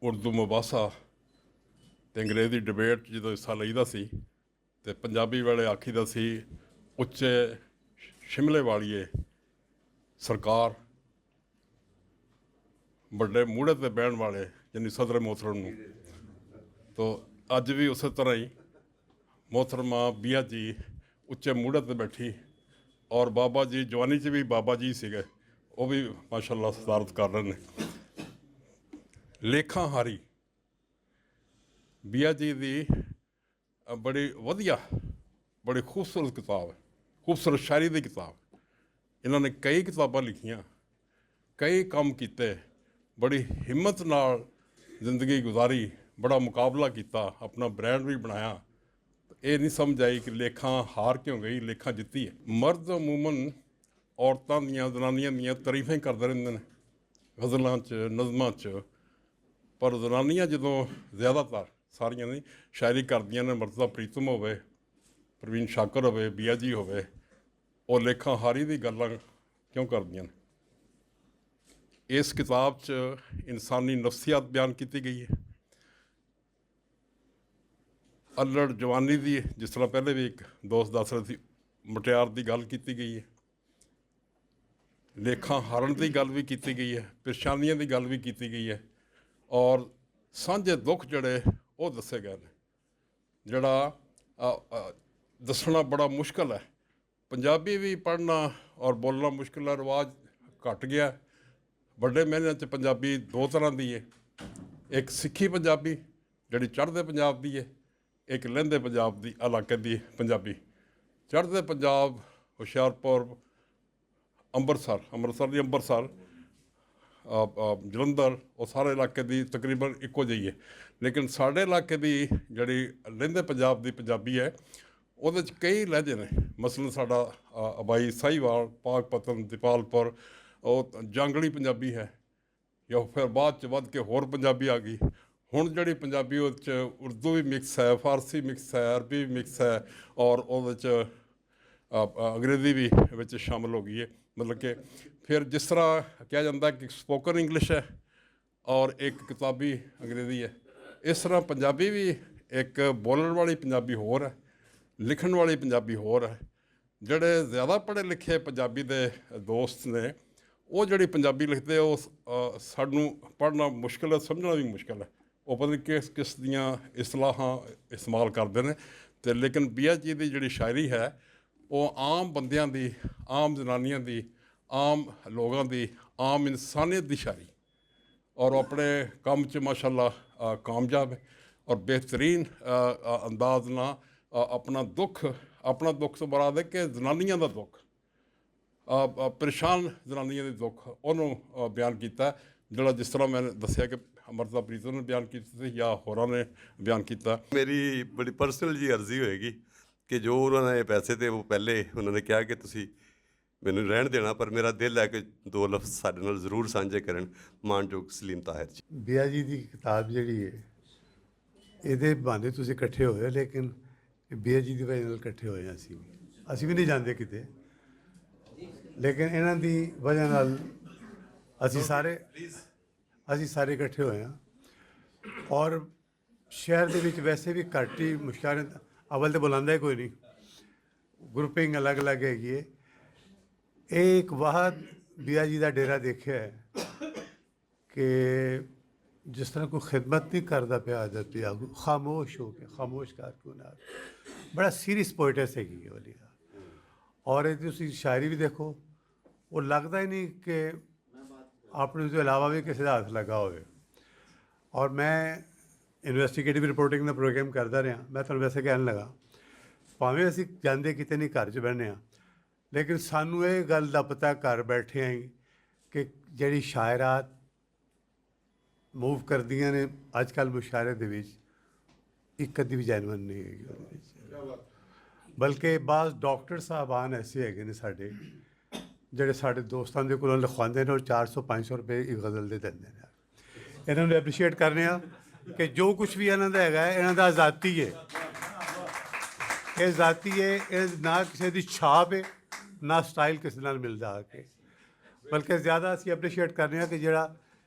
L: ਉਰਦੂ ਮੁਬਾਸਾ ਅਤੇ ਅੰਗਰੇਜ਼ੀ ਡਿਬੇਟ ਜਦੋਂ ਹਿੱਸਾ ਲਈਦਾ ਸੀ ਅਤੇ ਪੰਜਾਬੀ ਵੇਲੇ ਆਖੀਦਾ ਸੀ ਉੱਚੇ ਸ਼ਿਮਲੇ ਵਾਲੀਏ ਸਰਕਾਰ ਵੱਡੇ ਮੂਹੜੇ 'ਤੇ ਬਹਿਣ ਵਾਲੇ ਯਾਨੀ ਸਦਰ ਮੋਹਤਰਮ ਨੂੰ। ਤੋ ਅੱਜ ਵੀ ਉਸੇ ਤਰ੍ਹਾਂ ਹੀ ਮੋਹਤਰਮਾ ਬੀਆ ਜੀ ਉੱਚੇ ਮੂਹੜੇ 'ਤੇ ਬੈਠੀ ਔਰ ਬਾਬਾ ਜੀ ਜਵਾਨੀ 'ਚ ਵੀ ਬਾਬਾ ਜੀ ਸੀਗੇ ਉਹ ਵੀ ਮਾਸ਼ਾਅੱਲਾ ਸਦਾਰਤ ਕਰ ਰਹੇ ਨੇ। ਲੇਖਾਂ ਹਾਰੀ ਬੀਆ ਜੀ ਦੀ ਬੜੀ ਵਧੀਆ ਬੜੀ ਖੂਬਸੂਰਤ ਕਿਤਾਬ ਹੈ ਖੂਬਸੂਰਤ ਸ਼ਾਇਰੀ ਦੀ ਕਿਤਾਬ। ਇਹਨਾਂ ਨੇ ਕਈ ਕਿਤਾਬਾਂ ਲਿਖੀਆਂ ਕਈ ਕੰਮ ਕੀਤੇ ਬੜੀ ਹਿੰਮਤ ਨਾਲ ਜ਼ਿੰਦਗੀ ਗੁਜ਼ਾਰੀ ਬੜਾ ਮੁਕਾਬਲਾ ਕੀਤਾ ਆਪਣਾ ਬ੍ਰਾਂਡ ਵੀ ਬਣਾਇਆ। ਇਹ ਨਹੀਂ ਸਮਝ ਆਈ ਕਿ ਲੇਖਾਂ ਹਾਰ ਕਿਉਂ ਗਈ ਲੇਖਾਂ ਜਿੱਤੀ ਹੈ। ਮਰਦ ਅਮੂਮਨ ਔਰਤਾਂ ਦੀਆਂ ਜ਼ਨਾਨੀਆਂ ਦੀਆਂ ਤਾਰੀਫਾਂ ਹੀ ਕਰਦੇ ਰਹਿੰਦੇ ਨੇ ਗਜ਼ਲਾਂ 'ਚ ਨਜ਼ਮਾਂ 'ਚ ਪਰ ਜ਼ਨਾਨੀਆਂ ਜਦੋਂ ਜ਼ਿਆਦਾਤਰ ਸਾਰੀਆਂ ਨਹੀਂ ਸ਼ਾਇਰੀ ਕਰਦੀਆਂ ਨੇ ਮਰਤਜ਼ਾ ਪ੍ਰੀਤਮ ਹੋਵੇ ਪ੍ਰਵੀਨ ਸ਼ਾਕਰ ਹੋਵੇ ਬੀਆ ਜੀ ਹੋਵੇ ਉਹ ਲੇਖਾਂ ਹਾਰੀ ਦੀ ਗੱਲਾਂ ਕਿਉਂ ਕਰਦੀਆਂ ਨੇ। ਇਸ ਕਿਤਾਬ 'ਚ ਇਨਸਾਨੀ ਨਫਸੀਅਤ ਬਿਆਨ ਕੀਤੀ ਗਈ ਹੈ ਅੱਲੜ ਜਵਾਨੀ ਦੀ ਜਿਸ ਤਰ੍ਹਾਂ ਪਹਿਲੇ ਵੀ ਇੱਕ ਦੋਸਤ ਦੱਸ ਰਹੇ ਸੀ ਮੁਟਿਆਰ ਦੀ ਗੱਲ ਕੀਤੀ ਗਈ ਹੈ ਲੇਖਾਂ ਹਾਰਨ ਦੀ ਗੱਲ ਵੀ ਕੀਤੀ ਗਈ ਹੈ ਪਰੇਸ਼ਾਨੀਆਂ ਦੀ ਗੱਲ ਵੀ ਕੀਤੀ ਗਈ ਹੈ ਔਰ ਸਾਂਝੇ ਦੁੱਖ ਜਿਹੜੇ ਉਹ ਦੱਸੇ ਗਏ ਨੇ ਜਿਹੜਾ ਦੱਸਣਾ ਬੜਾ ਮੁਸ਼ਕਲ ਹੈ। ਪੰਜਾਬੀ ਵੀ ਪੜ੍ਹਨਾ ਔਰ ਬੋਲਣਾ ਮੁਸ਼ਕਿਲ ਹੈ ਰਿਵਾਜ ਘੱਟ ਗਿਆ। ਵੱਡੇ ਮਹੀਨਿਆਂ 'ਚ ਪੰਜਾਬੀ ਦੋ ਤਰ੍ਹਾਂ ਦੀ ਹੈ ਇੱਕ ਸਿੱਖੀ ਪੰਜਾਬੀ ਜਿਹੜੀ ਚੜ੍ਹਦੇ ਪੰਜਾਬ ਦੀ ਹੈ ਇੱਕ ਲਹਿੰਦੇ ਪੰਜਾਬ ਦੀ ਇਲਾਕੇ ਦੀ ਪੰਜਾਬੀ। ਚੜ੍ਹਦੇ ਪੰਜਾਬ ਹੁਸ਼ਿਆਰਪੁਰ ਅੰਮ੍ਰਿਤਸਰ ਦੀ ਅੰਮ੍ਰਿਤਸਰ ਜਲੰਧਰ ਉਹ ਸਾਰੇ ਇਲਾਕੇ ਦੀ ਤਕਰੀਬਨ ਇੱਕੋ ਜਿਹੀ ਹੈ ਲੇਕਿਨ ਸਾਡੇ ਇਲਾਕੇ ਦੀ ਜਿਹੜੀ ਲਹਿੰਦੇ ਪੰਜਾਬ ਦੀ ਪੰਜਾਬੀ ਹੈ ਉਹਦੇ 'ਚ ਕਈ ਲਹਿਜੇ ਨੇ। ਮਸਲਨ ਸਾਡਾ ਅਬਾਈ ਸਾਹੀਵਾਲ ਪਾਕਪਤਨ ਦੀਪਾਲਪੁਰ ਉਹ ਜੰਗਲੀ ਪੰਜਾਬੀ ਹੈ ਜਾਂ ਫਿਰ ਬਾਅਦ 'ਚ ਵੱਧ ਕੇ ਹੋਰ ਪੰਜਾਬੀ ਆ ਗਈ। ਹੁਣ ਜਿਹੜੀ ਪੰਜਾਬੀ ਉਹ 'ਚ ਉਰਦੂ ਵੀ ਮਿਕਸ ਹੈ ਫਾਰਸੀ ਮਿਕਸ ਹੈ ਅਰਬੀ ਵੀ ਮਿਕਸ ਹੈ ਔਰ ਉਹਦੇ 'ਚ ਅੰਗਰੇਜ਼ੀ ਵੀ ਵਿੱਚ ਸ਼ਾਮਲ ਹੋ ਗਈ ਹੈ। ਮਤਲਬ ਕਿ ਫਿਰ ਜਿਸ ਤਰ੍ਹਾਂ ਕਿਹਾ ਜਾਂਦਾ ਕਿ ਸਪੋਕਨ ਇੰਗਲਿਸ਼ ਹੈ ਔਰ ਇੱਕ ਕਿਤਾਬੀ ਅੰਗਰੇਜ਼ੀ ਹੈ ਇਸ ਤਰ੍ਹਾਂ ਪੰਜਾਬੀ ਵੀ ਇੱਕ ਬੋਲਣ ਵਾਲੀ ਪੰਜਾਬੀ ਹੋਰ ਹੈ ਲਿਖਣ ਵਾਲੀ ਪੰਜਾਬੀ ਹੋਰ ਹੈ। ਜਿਹੜੇ ਜ਼ਿਆਦਾ ਪੜ੍ਹੇ ਲਿਖੇ ਪੰਜਾਬੀ ਦੇ ਦੋਸਤ ਨੇ ਉਹ ਜਿਹੜੀ ਪੰਜਾਬੀ ਲਿਖਦੇ ਉਹ ਸਾਨੂੰ ਪੜ੍ਹਨਾ ਮੁਸ਼ਕਿਲ ਹੈ ਸਮਝਣਾ ਵੀ ਮੁਸ਼ਕਿਲ ਹੈ ਉਹ ਪਤਾ ਨਹੀਂ ਕਿਸ ਕਿਸ ਦੀਆਂ ਇਸਲਾਹਾਂ ਇਸਤੇਮਾਲ ਕਰਦੇ ਨੇ ਅਤੇ ਲੇਕਿਨ ਬੀਆ ਜੀ ਦੀ ਜਿਹੜੀ ਸ਼ਾਇਰੀ ਹੈ ਉਹ ਆਮ ਬੰਦਿਆਂ ਦੀ ਆਮ ਜਨਾਨੀਆਂ ਦੀ ਆਮ ਲੋਕਾਂ ਦੀ ਆਮ ਇਨਸਾਨੀਅਤ ਦੀ ਸ਼ਾਇਰੀ ਔਰ ਆਪਣੇ ਕੰਮ 'ਚ ਮਾਸ਼ਾਅੱਲਾ ਕਾਮਯਾਬ ਹੈ। ਔਰ ਬਿਹਤਰੀਨ ਅੰਦਾਜ਼ ਨਾਲ ਆਪਣਾ ਦੁੱਖ ਤੋਂ ਮੁਰਾਦ ਹੈ ਕਿ ਜ਼ਨਾਨੀਆਂ ਦਾ ਦੁੱਖ, ਪਰੇਸ਼ਾਨ ਜ਼ਨਾਨੀਆਂ ਦੇ ਦੁੱਖ ਉਹਨੂੰ ਬਿਆਨ ਕੀਤਾ, ਜਿਹੜਾ ਜਿਸ ਤਰ੍ਹਾਂ ਮੈਂ ਦੱਸਿਆ ਕਿ ਅੰਮ੍ਰਿਤਾ ਪ੍ਰੀਤਮ ਨੇ ਬਿਆਨ ਕੀਤਾ ਸੀ ਜਾਂ ਹੋਰਾਂ ਨੇ ਬਿਆਨ ਕੀਤਾ।
F: ਮੇਰੀ ਬੜੀ ਪਰਸਨਲ ਜੀ ਅਰਜ਼ੀ ਹੋਏਗੀ ਕਿ ਜੋ ਉਹਨਾਂ ਨੇ ਪੈਸੇ ਤੇ ਉਹ ਪਹਿਲੇ ਉਹਨਾਂ ਨੇ ਕਿਹਾ ਕਿ ਤੁਸੀਂ ਮੈਨੂੰ ਰਹਿਣ ਦੇਣਾ, ਪਰ ਮੇਰਾ ਦਿਲ ਹੈ ਕਿ 2 ਲਫ਼ਜ਼ ਸਾਡੇ ਨਾਲ ਜ਼ਰੂਰ ਸਾਂਝੇ ਕਰਨ ਮਾਨਯੋਗ ਸਲੀਮ ਤਾਹਿਰ ਜੀ।
M: ਬੀਆ ਜੀ ਦੀ ਕਿਤਾਬ ਜਿਹੜੀ ਹੈ ਇਹਦੇ ਬਹਾਨੇ ਤੁਸੀਂ ਇਕੱਠੇ ਹੋਏ ਹੋ, ਲੇਕਿਨ ਬੀਆ ਜੀ ਦੀ ਵਜ੍ਹਾ ਨਾਲ ਇਕੱਠੇ ਹੋਏ ਹਾਂ ਅਸੀਂ ਵੀ ਨਹੀਂ ਜਾਂਦੇ ਕਿਤੇ, ਲੇਕਿਨ ਇਹਨਾਂ ਦੀ ਵਜ੍ਹਾ ਨਾਲ ਅਸੀਂ ਸਾਰੇ ਇਕੱਠੇ ਹੋਏ ਹਾਂ। ਔਰ ਸ਼ਹਿਰ ਦੇ ਵਿੱਚ ਵੈਸੇ ਵੀ ਘੱਟ ਹੀ ਮੁਸ਼ਕਿਲ, ਅਵਲ ਤਾਂ ਬੁਲਾਉਂਦਾ ਹੀ ਕੋਈ ਨਹੀਂ, ਗਰੁੱਪਿੰਗ ਅਲੱਗ-ਅਲੱਗ ਹੈਗੀ ਹੈ। ਇਹ ਇੱਕ ਵਾਹਦ ਬੀਆ ਜੀ ਦਾ ਡੇਰਾ ਦੇਖਿਆ ਹੈ ਕਿ ਜਿਸ ਤਰ੍ਹਾਂ ਕੋਈ ਖਿਦਮਤ ਨਹੀਂ ਕਰਦਾ ਪਿਆ ਆਦਤ ਪਿਆ, ਖਾਮੋਸ਼ ਹੋ ਕੇ, ਖਾਮੋਸ਼ ਕਰਕੇ ਨਾਲ ਬੜਾ ਸੀਰੀਅਸ ਪੋਇਟਸ ਹੈਗੀ ਇਹ ਵਾਲੀ। ਔਰ ਇਹ ਤੁਸੀਂ ਸ਼ਾਇਰੀ ਵੀ ਦੇਖੋ, ਉਹ ਲੱਗਦਾ ਹੀ ਨਹੀਂ ਕਿ ਆਪਣੇ ਤੋਂ ਇਲਾਵਾ ਵੀ ਕਿਸੇ ਦਾ ਹੱਥ ਲੱਗਾ ਹੋਵੇ। ਔਰ ਮੈਂ ਇਨਵੈਸਟੀਗੇਟਿਵ ਰਿਪੋਰਟਿੰਗ ਦਾ ਪ੍ਰੋਗਰਾਮ ਕਰਦਾ ਰਿਹਾ। ਮੈਂ ਤੁਹਾਨੂੰ ਵੈਸੇ ਕਹਿਣ ਲੱਗਾ, ਭਾਵੇਂ ਅਸੀਂ ਜਾਂਦੇ ਕਿਤੇ ਨਹੀਂ, ਘਰ 'ਚ ਬਹਿੰਦੇ ਹਾਂ, ਲੇਕਿਨ ਸਾਨੂੰ ਇਹ ਗੱਲ ਦਾ ਪਤਾ ਘਰ ਬੈਠੇ ਆਂ ਕਿ ਜਿਹੜੀ ਸ਼ਾਇਰਾਤ ਮੂਵ ਕਰਦੀਆਂ ਨੇ ਅੱਜ ਕੱਲ੍ਹ ਮੁਸ਼ਾਇਰੇ ਦੇ ਵਿੱਚ, ਇੱਕ ਅੱਧੀ ਵੀ ਜੈਨੂਅਨ ਨਹੀਂ ਹੈਗੀ ਉਹਦੇ ਵਿੱਚ। ਬਲਕਿ ਬਾਜ਼ ਡਾਕਟਰ ਸਾਹਿਬਾਨ ਐਸੇ ਹੈਗੇ ਨੇ ਸਾਡੇ, ਜਿਹੜੇ ਸਾਡੇ ਦੋਸਤਾਂ ਦੇ ਕੋਲੋਂ ਲਿਖਵਾਉਂਦੇ ਨੇ ਔਰ 400-500 ਰੁਪਏ ਇੱਕ ਗਜ਼ਲ ਦੇ ਦਿੰਦੇ ਨੇ। ਇਹਨਾਂ ਨੂੰ ਐਪਰੀਸ਼ੀਏਟ ਕਰਨੇ ਆ ਕਿ ਜੋ ਕੁਛ ਵੀ ਇਹਨਾਂ ਦਾ ਹੈਗਾ ਇਹਨਾਂ ਦਾ ਜ਼ਾਤੀ ਹੈ, ਇਹ ਜ਼ਾਤੀ ਹੈ, ਇਹ ਨਾ ਕਿਸੇ ਦੀ ਛਾਪ ਹੈ, ਨਾ ਸਟਾਈਲ ਕਿਸੇ ਨਾਲ ਮਿਲਦਾ ਆ ਕੇ। ਬਲਕਿ ਜ਼ਿਆਦਾ ਅਸੀਂ ਐਪਰੀਸ਼ੀਏਟ ਕਰਨੇ ਆ ਕਿ ਜਿਹੜਾ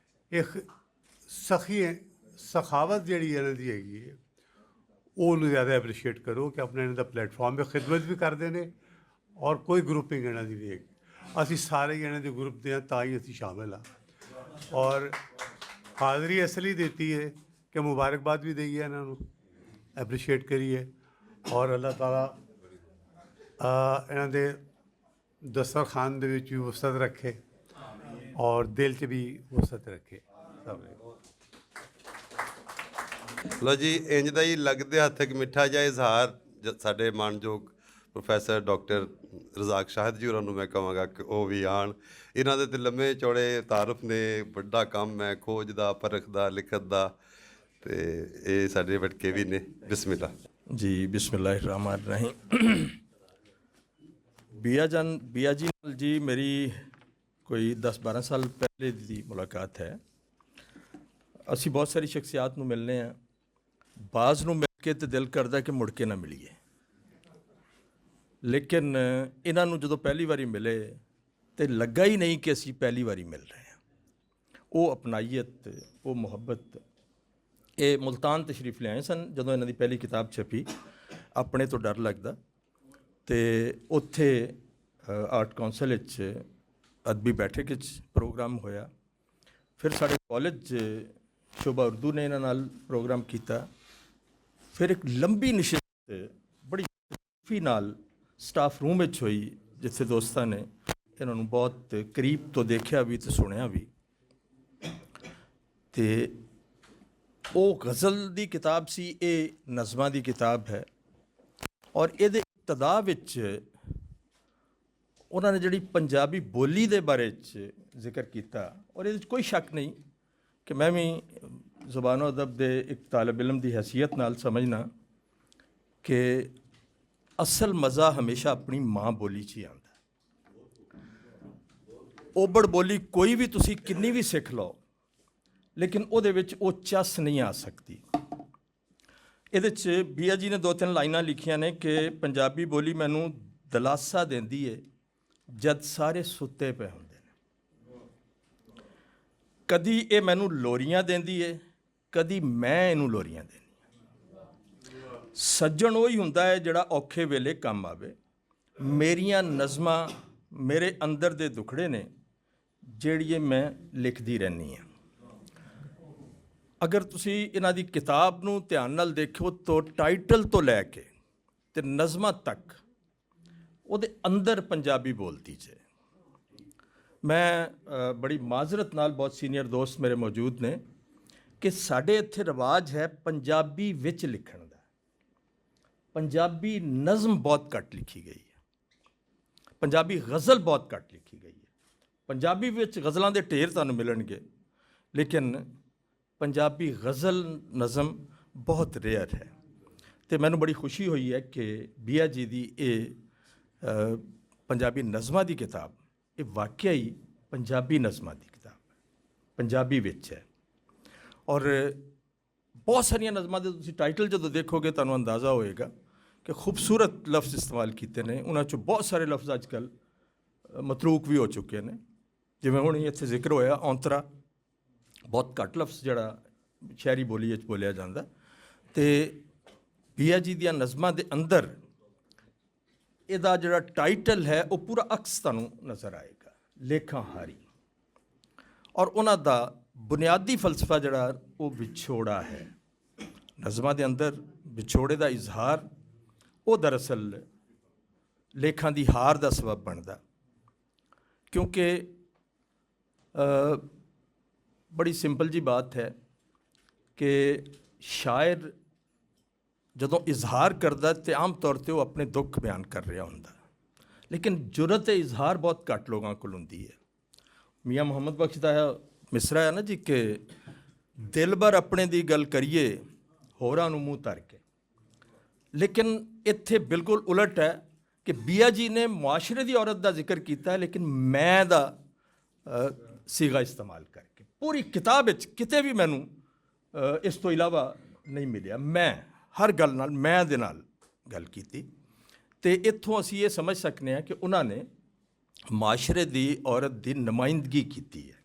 M: ਇੱਕ ਸਖਾਵਤ ਜਿਹੜੀ ਇਹਨਾਂ ਦੀ ਹੈਗੀ ਹੈ, ਉਹਨੂੰ ਜ਼ਿਆਦਾ ਐਪਰੀਸ਼ੀਏਟ ਕਰੋ ਕਿ ਆਪਣੇ ਇਹਨਾਂ ਦਾ ਪਲੇਟਫਾਰਮ 'ਤੇ ਖਿਦਮਤ ਵੀ ਕਰਦੇ ਨੇ ਔਰ ਕੋਈ ਗਰੁੱਪਿੰਗ ਇਹਨਾਂ ਦੀ ਨਹੀਂ ਹੈਗੀ। ਅਸੀਂ ਸਾਰੇ ਇਹਨਾਂ ਦੇ ਗਰੁੱਪ ਦੇ ਹਾਂ, ਤਾਂ ਹੀ ਅਸੀਂ ਸ਼ਾਮਿਲ ਹਾਂ। ਔਰ ਹਾਜ਼ਰੀ ਇਸ ਲਈ ਦਿੱਤੀ ਹੈ ਕਿ ਮੁਬਾਰਕਬਾਦ ਵੀ ਦਈਏ ਇਹਨਾਂ ਨੂੰ, ਐਪਰੀਸ਼ੀਏਟ ਕਰੀਏ ਔਰ ਅੱਲਾਹ ਤਾਲਾ ਇਹਨਾਂ ਦੇ ਦਸਤਰਖਾਨ ਦੇ ਵਿੱਚ ਵੀ ਵਸਤ ਰੱਖੇ ਔਰ ਦਿਲ 'ਚ ਵੀ ਵਸਤ ਰੱਖੇ।
F: ਲਓ ਜੀ, ਇੰਜ ਦਾ ਹੀ ਲੱਗਦੇ ਹੱਥ ਇੱਕ ਮਿੱਠਾ ਜਿਹਾ ਇਜ਼ਹਾਰ ਸਾਡੇ ਮਾਨਯੋਗ ਪ੍ਰੋਫੈਸਰ ਡਾਕਟਰ ਰਜ਼ਾਕ ਸ਼ਾਹਿਦ ਜੀ ਹੋਰਾਂ ਨੂੰ ਮੈਂ ਕਹਾਂਗਾ ਕਿ ਉਹ ਵੀ ਆਉਣ। ਇਹਨਾਂ ਦੇ ਤੇ ਲੰਮੇ ਚੌੜੇ ਤਾਰਫ ਨੇ, ਵੱਡਾ ਕੰਮ ਹੈ ਖੋਜ ਦਾ, ਪਰਖ ਦਾ, ਲਿਖਤ ਦਾ, ਤੇ ਇਹ ਸਾਡੇ ਵਟਕੇ ਵੀ ਨੇ। ਬਿਸਮਿਲ੍ਲਾ
N: ਜੀ। ਬਿਸਮਿल्लाहिर्रहमानिर्रहीम। ਬੀਆ ਜੀ ਨਾਲ ਜੀ ਮੇਰੀ ਕੋਈ 10-12 ਸਾਲ ਪਹਿਲੇ ਦੀ ਮੁਲਾਕਾਤ ਹੈ। ਅਸੀਂ ਬਹੁਤ ਸਾਰੀ ਸ਼ਖਸੀਅਤ ਨੂੰ ਮਿਲਨੇ ਆ, ਬਾਜ਼ ਨੂੰ ਮਿਲ ਕੇ ਤੇ ਦਿਲ ਕਰਦਾ ਕਿ ਮੁੜ ਕੇ ਨਾ ਮਿਲੀਏ, ਲੇਕਿਨ ਇਹਨਾਂ ਨੂੰ ਜਦੋਂ ਪਹਿਲੀ ਵਾਰੀ ਮਿਲੇ ਤੇ ਲੱਗਾ ਹੀ ਨਹੀਂ ਕਿ ਅਸੀਂ ਪਹਿਲੀ ਵਾਰੀ ਮਿਲ ਰਹੇ ਹਾਂ। ਉਹ ਅਪਨਾਈਅਤ, ਉਹ ਮੁਹੱਬਤ। ਇਹ ਮੁਲਤਾਨ ਤਸ਼ਰੀਫ ਲਿਆਏ ਸਨ ਜਦੋਂ ਇਹਨਾਂ ਦੀ ਪਹਿਲੀ ਕਿਤਾਬ ਛਪੀ, ਆਪਣੇ ਤੋਂ ਡਰ ਲੱਗਦਾ, ਤੇ ਉੱਥੇ ਆਰਟ ਕੌਂਸਲ ਵਿੱਚ ਅਦਬੀ ਬੈਠਕ ਵਿੱਚ ਪ੍ਰੋਗਰਾਮ ਹੋਇਆ। ਫਿਰ ਸਾਡੇ ਕਾਲਜ ਸ਼ੋਭਾ ਉਰਦੂ ਨੇ ਇਹਨਾਂ ਨਾਲ ਪ੍ਰੋਗਰਾਮ ਕੀਤਾ। ਫਿਰ ਇੱਕ ਲੰਬੀ ਨਸ਼ਿਸਤ ਬੜੀ ਖੁਸ਼ੀ ਨਾਲ ਸਟਾਫ ਰੂਮ ਵਿੱਚ ਹੋਈ, ਜਿੱਥੇ ਦੋਸਤਾਂ ਨੇ ਇਹਨਾਂ ਨੂੰ ਬਹੁਤ ਕਰੀਬ ਤੋਂ ਦੇਖਿਆ ਵੀ ਤੇ ਸੁਣਿਆ ਵੀ। ਤੇ ਉਹ ਗਜ਼ਲ ਦੀ ਕਿਤਾਬ ਸੀ, ਇਹ ਨਜ਼ਮਾਂ ਦੀ ਕਿਤਾਬ ਹੈ। ਔਰ ਇਹਦੇ ਇਬਤਦਾ ਵਿੱਚ ਉਹਨਾਂ ਨੇ ਜਿਹੜੀ ਪੰਜਾਬੀ ਬੋਲੀ ਦੇ ਬਾਰੇ 'ਚ ਜ਼ਿਕਰ ਕੀਤਾ, ਔਰ ਇਹਦੇ 'ਚ ਕੋਈ ਸ਼ੱਕ ਨਹੀਂ ਕਿ ਮੈਂ ਵੀ ਜ਼ੁਬਾਨ ਅਦਬ ਦੇ ਇੱਕ ਤਾਲਿਬ ਇਲਮ ਦੀ ਹੈਸੀਅਤ ਨਾਲ ਸਮਝਣਾ ਕਿ ਅਸਲ ਮਜ਼ਾ ਹਮੇਸ਼ਾ ਆਪਣੀ ਮਾਂ ਬੋਲੀ 'ਚ ਹੀ ਆਉਂਦਾ। ਓਬੜ ਬੋਲੀ ਕੋਈ ਵੀ ਤੁਸੀਂ ਕਿੰਨੀ ਵੀ ਸਿੱਖ ਲਓ, ਲੇਕਿਨ ਉਹਦੇ ਵਿੱਚ ਉਹ ਚੱਸ ਨਹੀਂ ਆ ਸਕਦੀ। ਇਹਦੇ 'ਚ ਬੀਆ ਜੀ ਨੇ 2-3 ਲਾਈਨਾਂ ਲਿਖੀਆਂ ਨੇ ਕਿ ਪੰਜਾਬੀ ਬੋਲੀ ਮੈਨੂੰ ਦਿਲਾਸਾ ਦਿੰਦੀ ਹੈ ਜਦ ਸਾਰੇ ਸੁੱਤੇ ਪਏ ਹੁੰਦੇ ਨੇ। ਕਦੀ ਇਹ ਮੈਨੂੰ ਲੋਰੀਆਂ ਦਿੰਦੀ ਹੈ, ਕਦੀ ਮੈਂ ਇਹਨੂੰ ਲੋਰੀਆਂ ਦੇਣੀ। ਸੱਜਣ ਉਹ ਹੀ ਹੁੰਦਾ ਹੈ ਜਿਹੜਾ ਔਖੇ ਵੇਲੇ ਕੰਮ ਆਵੇ। ਮੇਰੀਆਂ ਨਜ਼ਮਾਂ ਮੇਰੇ ਅੰਦਰ ਦੇ ਦੁਖੜੇ ਨੇ ਜਿਹੜੀਆਂ ਮੈਂ ਲਿਖਦੀ ਰਹਿੰਦੀ ਹਾਂ। ਅਗਰ ਤੁਸੀਂ ਇਹਨਾਂ ਦੀ ਕਿਤਾਬ ਨੂੰ ਧਿਆਨ ਨਾਲ ਦੇਖੋ ਤਾਂ ਟਾਈਟਲ ਤੋਂ ਲੈ ਕੇ ਤੇ ਨਜ਼ਮਾਂ ਤੱਕ ਉਹਦੇ ਅੰਦਰ ਪੰਜਾਬੀ ਬੋਲਦੀ ਜੇ। ਮੈਂ ਬੜੀ ਮਾਜ਼ਰਤ ਨਾਲ, ਬਹੁਤ ਸੀਨੀਅਰ ਦੋਸਤ ਮੇਰੇ ਮੌਜੂਦ ਨੇ, ਕਿ ਸਾਡੇ ਇੱਥੇ ਰਿਵਾਜ ਹੈ ਪੰਜਾਬੀ ਵਿੱਚ ਲਿਖਣ ਦਾ। ਪੰਜਾਬੀ ਨਜ਼ਮ ਬਹੁਤ ਘੱਟ ਲਿਖੀ ਗਈ ਹੈ, ਪੰਜਾਬੀ ਗਜ਼ਲ ਬਹੁਤ ਘੱਟ ਲਿਖੀ ਗਈ ਹੈ। ਪੰਜਾਬੀ ਵਿੱਚ ਗਜ਼ਲਾਂ ਦੇ ਢੇਰ ਤੁਹਾਨੂੰ ਮਿਲਣਗੇ, ਲੇਕਿਨ ਪੰਜਾਬੀ ਗਜ਼ਲ ਨਜ਼ਮ ਬਹੁਤ ਰੇਅਰ ਹੈ। ਅਤੇ ਮੈਨੂੰ ਬੜੀ ਖੁਸ਼ੀ ਹੋਈ ਹੈ ਕਿ ਬੀਆ ਜੀ ਦੀ ਇਹ ਪੰਜਾਬੀ ਨਜ਼ਮਾਂ ਦੀ ਕਿਤਾਬ, ਇਹ ਵਾਕਿਆ ਹੀ ਪੰਜਾਬੀ ਨਜ਼ਮਾਂ ਦੀ ਕਿਤਾਬ ਹੈ, ਪੰਜਾਬੀ ਵਿੱਚ ਹੈ। ਔਰ ਬਹੁਤ ਸਾਰੀਆਂ ਨਜ਼ਮਾਂ ਦੇ ਤੁਸੀਂ ਟਾਈਟਲ ਜਦੋਂ ਦੇਖੋਗੇ ਤੁਹਾਨੂੰ ਅੰਦਾਜ਼ਾ ਹੋਏਗਾ ਕਿ ਖੂਬਸੂਰਤ ਲਫ਼ਜ਼ ਇਸਤੇਮਾਲ ਕੀਤੇ ਨੇ। ਉਹਨਾਂ 'ਚੋਂ ਬਹੁਤ ਸਾਰੇ ਲਫ਼ਜ਼ ਅੱਜ ਕੱਲ੍ਹ ਮਤਰੂਕ ਵੀ ਹੋ ਚੁੱਕੇ ਨੇ, ਜਿਵੇਂ ਹੁਣ ਇੱਥੇ ਜ਼ਿਕਰ ਹੋਇਆ ਔਂਤਰਾ, ਬਹੁਤ ਘੱਟ ਲਫ਼ਜ਼ ਜਿਹੜਾ ਸ਼ਹਿਰੀ ਬੋਲੀ ਵਿੱਚ ਬੋਲਿਆ ਜਾਂਦਾ। ਅਤੇ ਬੀਆ ਜੀ ਦੀਆਂ ਨਜ਼ਮਾਂ ਦੇ ਅੰਦਰ ਇਹਦਾ ਜਿਹੜਾ ਟਾਈਟਲ ਹੈ ਉਹ ਪੂਰਾ ਅਕਸ ਤੁਹਾਨੂੰ ਨਜ਼ਰ ਆਏਗਾ, ਲੇਖਾਂ ਹਾਰੀ। ਔਰ ਉਹਨਾਂ ਦਾ ਬੁਨਿਆਦੀ ਫਲਸਫਾ ਜਿਹੜਾ ਉਹ ਵਿਛੋੜਾ ਹੈ। ਨਜ਼ਮਾਂ ਦੇ ਅੰਦਰ ਵਿਛੋੜੇ ਦਾ ਇਜ਼ਹਾਰ ਉਹ ਦਰਅਸਲ ਲੇਖਾਂ ਦੀ ਹਾਰ ਦਾ ਸਬਬ ਬਣਦਾ, ਕਿਉਂਕਿ ਬੜੀ ਸਿੰਪਲ ਜੀ ਬਾਤ ਹੈ ਕਿ ਸ਼ਾਇਰ ਜਦੋਂ ਇਜ਼ਹਾਰ ਕਰਦਾ ਤੇ ਆਮ ਤੌਰ 'ਤੇ ਉਹ ਆਪਣੇ ਦੁੱਖ ਬਿਆਨ ਕਰ ਰਿਹਾ ਹੁੰਦਾ, ਲੇਕਿਨ ਜੁਰਤ ਇਜ਼ਹਾਰ ਬਹੁਤ ਘੱਟ ਲੋਕਾਂ ਕੋਲ ਹੁੰਦੀ ਹੈ। ਮੀਆਂ ਮੁਹੰਮਦ ਬਖਸ਼ ਦਾ ਮਿਸਰਾ ਹੈ ਨਾ ਜੀ ਕਿ ਦਿਲ ਭਰ ਆਪਣੇ ਦੀ ਗੱਲ ਕਰੀਏ ਹੋਰਾਂ ਨੂੰ ਮੂੰਹ ਧਰ ਕੇ। ਲੇਕਿਨ ਇੱਥੇ ਬਿਲਕੁਲ ਉਲਟ ਹੈ ਕਿ ਬੀਆ ਜੀ ਨੇ ਮੁਆਸ਼ਰੇ ਦੀ ਔਰਤ ਦਾ ਜ਼ਿਕਰ ਕੀਤਾ, ਲੇਕਿਨ ਮੈਂ ਦਾ ਸੀਗਾ ਇਸਤੇਮਾਲ ਕਰਕੇ। ਪੂਰੀ ਕਿਤਾਬ ਵਿੱਚ ਕਿਤੇ ਵੀ ਮੈਨੂੰ ਇਸ ਤੋਂ ਇਲਾਵਾ ਨਹੀਂ ਮਿਲਿਆ। ਮੈਂ ਹਰ ਗੱਲ ਨਾਲ ਮੈਂ ਦੇ ਨਾਲ ਗੱਲ ਕੀਤੀ, ਅਤੇ ਇੱਥੋਂ ਅਸੀਂ ਇਹ ਸਮਝ ਸਕਦੇ ਹਾਂ ਕਿ ਉਹਨਾਂ ਨੇ ਮੁਆਸ਼ਰੇ ਦੀ ਔਰਤ ਦੀ ਨੁਮਾਇੰਦਗੀ ਕੀਤੀ ਹੈ।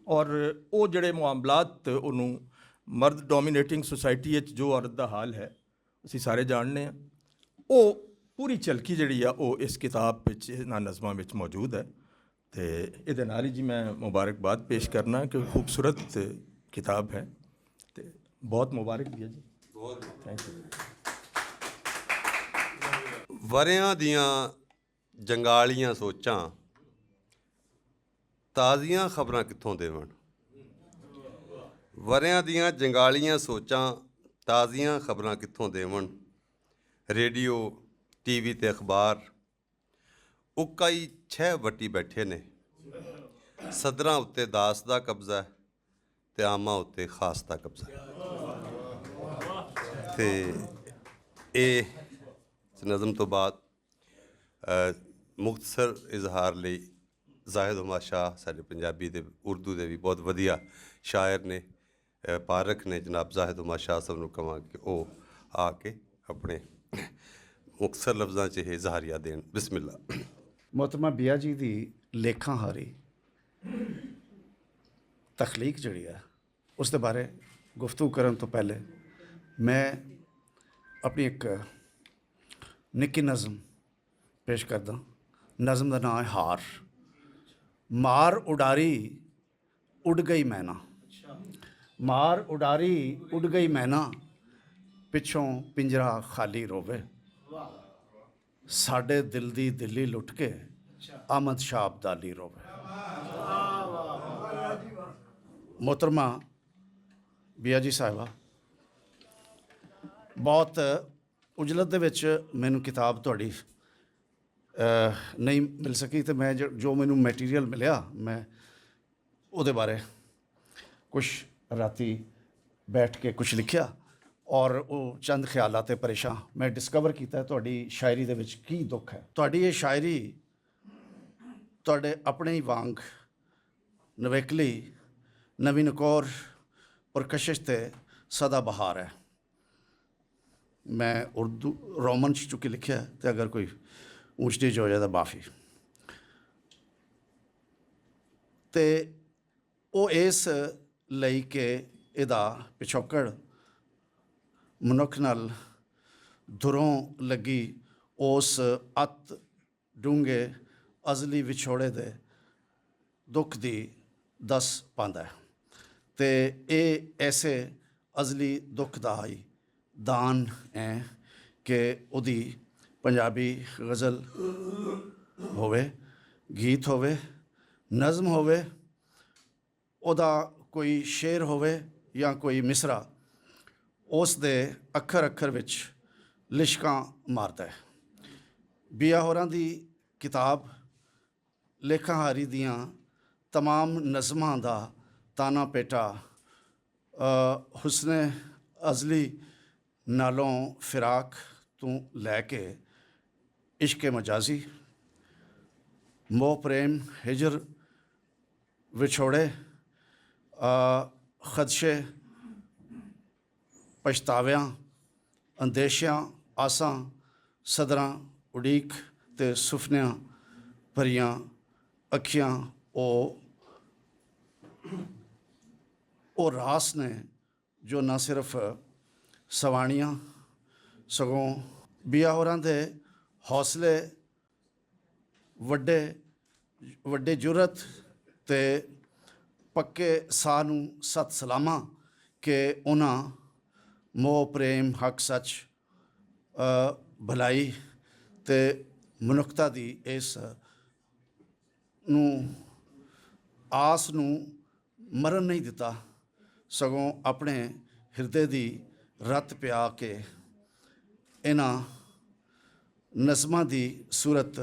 N: ਔਰ ਉਹ ਜਿਹੜੇ ਮਾਮਲਾਤ ਉਹਨੂੰ ਮਰਦ ਡੋਮੀਨੇਟਿੰਗ ਸੁਸਾਇਟੀ ਵਿੱਚ ਜੋ ਔਰਤ ਦਾ ਹਾਲ ਹੈ ਅਸੀਂ ਸਾਰੇ ਜਾਣਦੇ ਹਾਂ, ਉਹ ਪੂਰੀ ਝਲਕੀ ਜਿਹੜੀ ਆ ਉਹ ਇਸ ਕਿਤਾਬ ਵਿੱਚ, ਇਹਨਾਂ ਨਜ਼ਮਾਂ ਵਿੱਚ ਮੌਜੂਦ ਹੈ। ਅਤੇ ਇਹਦੇ ਨਾਲ ਹੀ ਜੀ ਮੈਂ ਮੁਬਾਰਕਬਾਦ ਪੇਸ਼ ਕਰਨਾ ਕਿ ਖੂਬਸੂਰਤ ਕਿਤਾਬ ਹੈ, ਅਤੇ ਬਹੁਤ ਮੁਬਾਰਕ ਵੀ ਹੈ ਜੀ। ਬਹੁਤ ਥੈਂਕ ਯੂ।
F: ਵਰਿਆਂ ਦੀਆਂ ਜੰਗਾਲੀਆਂ ਸੋਚਾਂ ਤਾਜ਼ੀਆਂ ਖਬਰਾਂ ਕਿੱਥੋਂ ਦੇਵਣ। ਵਰਿਆਂ ਦੀਆਂ ਜੰਗਾਲੀਆਂ ਸੋਚਾਂ ਤਾਜ਼ੀਆਂ ਖਬਰਾਂ ਕਿੱਥੋਂ ਦੇਵਣ। ਰੇਡੀਓ, ਟੀਵੀ ਤੇ ਅਖਬਾਰ ਉੱਕਾ ਹੀ ਛੇ ਵੱਟੀ ਬੈਠੇ ਨੇ। ਸਦਰਾਂ ਉੱਤੇ ਦਾਸ ਦਾ ਕਬਜ਼ਾ ਹੈ ਤੇ ਆਮਾਂ ਉੱਤੇ ਖਾਸ ਦਾ ਕਬਜ਼ਾ ਹੈ। ਅਤੇ ਇਹ ਨਜ਼ਮ ਤੋਂ ਬਾਅਦ ਮੁਖਤਸਰ ਇਜ਼ਹਾਰ ਲਈ ਜ਼ਾਹਿਦ ਹੁਮਾ ਸ਼ਾਹ ਸਾਡੇ ਪੰਜਾਬੀ ਦੇ ਉਰਦੂ ਦੇ ਵੀ ਬਹੁਤ ਵਧੀਆ ਸ਼ਾਇਰ ਨੇ, ਪਾਰਕ ਨੇ, ਜਨਾਬ ਜ਼ਾਹਿਦ ਹੁਮਾ ਸ਼ਾਹ ਸਾਹਿਬ ਨੂੰ ਕਹਾਂਗੇ ਕਿ ਉਹ ਆ ਕੇ ਆਪਣੇ ਮੁਖਤਸਰ ਲਫ਼ਜ਼ਾਂ 'ਚ ਇਹ ਇਜ਼ਹਾਰੀਆ ਦੇਣ। ਬਿਸਮਿਲ੍ਲਾ।
A: ਮੁਹਤਰਮਾ ਬੀਆ ਜੀ ਦੀ ਲੇਖਾਂ ਹਾਰੀ ਤਖਲੀਕ ਜਿਹੜੀ ਹੈ ਉਸ ਦੇ ਬਾਰੇ ਗੁਫ਼ਤਗੂ ਕਰਨ ਤੋਂ ਪਹਿਲੇ ਮੈਂ ਆਪਣੀ ਇੱਕ ਨਿੱਕੀ ਨਜ਼ਮ ਪੇਸ਼ ਕਰਦਾ। ਨਜ਼ਮ ਦਾ ਨਾਮ ਹੈ ਹਾਰ। ਮਾਰ ਉਡਾਰੀ ਉੱਡ ਗਈ ਮੈਨਾ, ਮਾਰ ਉਡਾਰੀ ਉੱਡ ਗਈ ਮੈਨਾ, ਪਿੱਛੋਂ ਪਿੰਜਰਾ ਖਾਲੀ ਰੋਵੇ। ਸਾਡੇ ਦਿਲ ਦੀ ਦਿੱਲੀ ਲੁੱਟ ਕੇ ਅਹਿਮਦ ਸ਼ਾਹ ਅਬਦਾਲੀ ਰੋਵੇ। ਮੁਹਤਰਮਾ ਬੀਆ ਜੀ ਸਾਹਿਬਾ, ਬਹੁਤ ਉਜਲਤ ਦੇ ਵਿੱਚ ਮੈਨੂੰ ਕਿਤਾਬ ਤੁਹਾਡੀ ਨਹੀਂ ਮਿਲ ਸਕੀ, ਅਤੇ ਮੈਂ ਜੋ ਮੈਨੂੰ ਮਟੀਰੀਅਲ ਮਿਲਿਆ ਮੈਂ ਉਹਦੇ ਬਾਰੇ ਕੁਛ ਰਾਤੀ ਬੈਠ ਕੇ ਕੁਛ ਲਿਖਿਆ, ਔਰ ਉਹ ਚੰਦ ਖਿਆਲਾਂ 'ਤੇ ਪਰੇਸ਼ਾਨ ਮੈਂ ਡਿਸਕਵਰ ਕੀਤਾ ਤੁਹਾਡੀ ਸ਼ਾਇਰੀ ਦੇ ਵਿੱਚ ਕੀ ਦੁੱਖ ਹੈ। ਤੁਹਾਡੀ ਇਹ ਸ਼ਾਇਰੀ ਤੁਹਾਡੇ ਆਪਣੇ ਹੀ ਵਾਂਗ ਨਵੇਕਲੀ, ਨਵੀਨਕੌਰ ਔਰ ਕਸ਼ਿਸ਼ 'ਤੇ ਸਦਾ ਬਹਾਰ ਹੈ। ਮੈਂ ਉਰਦੂ ਰੋਮਨ 'ਚ ਚੁੱਕੀ ਲਿਖਿਆ, ਅਤੇ ਅਗਰ ਕੋਈ ਊਂਚ ਨੀਚ ਹੋ ਜਾਏ ਤਾਂ ਮਾਫੀ। ਅਤੇ ਉਹ ਇਸ ਲਈ ਕਿ ਇਹਦਾ ਪਿਛੋਕੜ ਮਨੁੱਖ ਨਾਲ ਧੁਰੋਂ ਲੱਗੀ ਉਸ ਅਤ ਡੂੰਘੇ ਅਜ਼ਲੀ ਵਿਛੋੜੇ ਦੇ ਦੁੱਖ ਦੀ ਦੱਸ ਪਾਉਂਦਾ ਹੈ, ਅਤੇ ਇਹ ਐਸੇ ਅਜ਼ਲੀ ਦੁੱਖ ਦਾ ਹੀ ਦਾਨ ਹੈ ਕਿ ਉਹਦੀ ਪੰਜਾਬੀ ਗਜ਼ਲ ਹੋਵੇ, ਗੀਤ ਹੋਵੇ, ਨਜ਼ਮ ਹੋਵੇ, ਉਹਦਾ ਕੋਈ ਸ਼ੇਰ ਹੋਵੇ ਜਾਂ ਕੋਈ ਮਿਸਰਾ ਉਸ ਦੇ ਅੱਖਰ ਅੱਖਰ ਵਿੱਚ ਲਿਸ਼ਕਾਂ ਮਾਰਦਾ ਹੈ। ਬੀਆ ਹੋਰਾਂ ਦੀ ਕਿਤਾਬ ਲੇਖਾਹਾਰੀ ਦੀਆਂ तमाम ਨਜ਼ਮਾਂ ਦਾ ਤਾਨਾ ਪੇਟਾ ਹੁਸਨ ਅਜ਼ਲੀ ਨਾਲੋਂ ਫਿਰਾਕ ਤੋਂ ਲੈ ਕੇ ਇਸ਼ਕ ਮਜਾਜ਼ੀ, ਮੋਹ ਪ੍ਰੇਮ, ਹਿਜਰ, ਵਿਛੋੜੇ, ਖਦਸ਼ੇ, ਪਛਤਾਵਿਆਂ, ਅੰਦੇਸ਼ਿਆਂ, ਆਸਾਂ, ਸਦਰਾਂ, ਉਡੀਕ ਤੇ ਸੁਪਨਿਆਂ ਭਰੀਆਂ ਅੱਖੀਆਂ ਉਹ ਰਾਸ ਨੇ ਜੋ ਨਾ ਸਿਰਫ ਸਵਾਣੀਆਂ ਸਗੋਂ ਬੀਆ ਹੋਰਾਂ ਦੇ ਹੌਸਲੇ, ਵੱਡੇ ਜੁਰਤ ਤੇ ਪੱਕੇ ਸਾਹ ਨੂੰ ਸਤ ਸਲਾਮਾਂ ਕਿ ਉਹਨਾਂ ਮੋਹ ਪ੍ਰੇਮ, ਹੱਕ, ਸੱਚ, ਭਲਾਈ ਤੇ ਮਨੁੱਖਤਾ ਦੀ ਇਸ ਨੂੰ ਆਸ ਨੂੰ ਮਰਨ ਨਹੀਂ ਦਿੱਤਾ, ਸਗੋਂ ਆਪਣੇ ਹਿਰਦੇ ਦੀ ਰੱਤ ਪਿਆ ਕੇ ਇਹਨਾਂ ਨਜ਼ਮਾਂ ਦੀ ਸੂਰਤ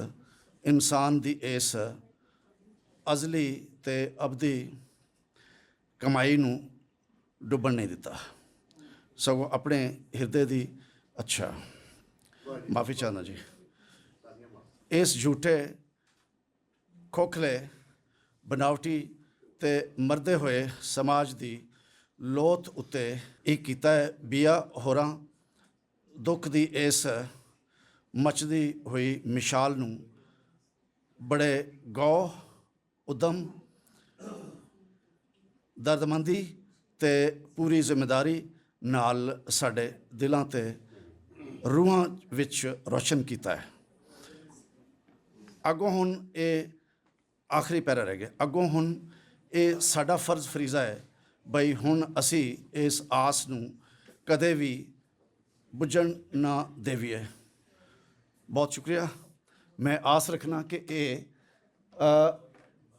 A: ਇਨਸਾਨ ਦੀ ਇਸ ਅਜ਼ਲੀ ਤੇ ਅਬਦੀ ਕਮਾਈ ਨੂੰ ਡੁੱਬਣ ਨਹੀਂ ਦਿੱਤਾ, ਸਗੋਂ ਆਪਣੇ ਹਿਰਦੇ ਦੀ ਮਾਫੀ ਚਾਹੁੰਦਾ ਜੀ, ਇਸ ਝੂਠੇ, ਖੋਖਲੇ, ਬਨਾਵਟੀ ਤੇ ਮਰਦੇ ਹੋਏ ਸਮਾਜ ਦੀ ਲੋਥ ਉੱਤੇ ਇਹ ਕੀਤਾ ਹੈ। ਬੀਆ ਹੋਰਾਂ ਦੁੱਖ ਦੀ ਇਸ ਮਚਦੀ ਹੋਈ ਮਿਸਾਲ ਨੂੰ ਬੜੇ ਗੌਰ, ਉਦਮ, ਦਰਦਮੰਦੀ ਤੇ ਪੂਰੀ ਜ਼ਿੰਮੇਦਾਰੀ ਨਾਲ ਸਾਡੇ ਦਿਲਾਂ ਤੇ ਰੂਹਾਂ ਵਿੱਚ ਰੋਸ਼ਨ ਕੀਤਾ ਹੈ। ਅੱਗੋਂ ਹੁਣ ਇਹ ਆਖਰੀ ਪੈਰਾ ਰਹਿ ਗਿਆ। ਅੱਗੋਂ ਹੁਣ ਇਹ ਸਾਡਾ ਫਰਜ਼ ਫਰੀਜ਼ਾ ਹੈ ਬਈ ਹੁਣ ਅਸੀਂ ਇਸ ਆਸ ਨੂੰ ਕਦੇ ਵੀ ਬੁੱਝਣ ਨਾ ਦੇਵੀਏ। ਬਹੁਤ ਸ਼ੁਕਰੀਆ। ਮੈਂ ਆਸ ਰੱਖਣਾ ਕਿ ਇਹ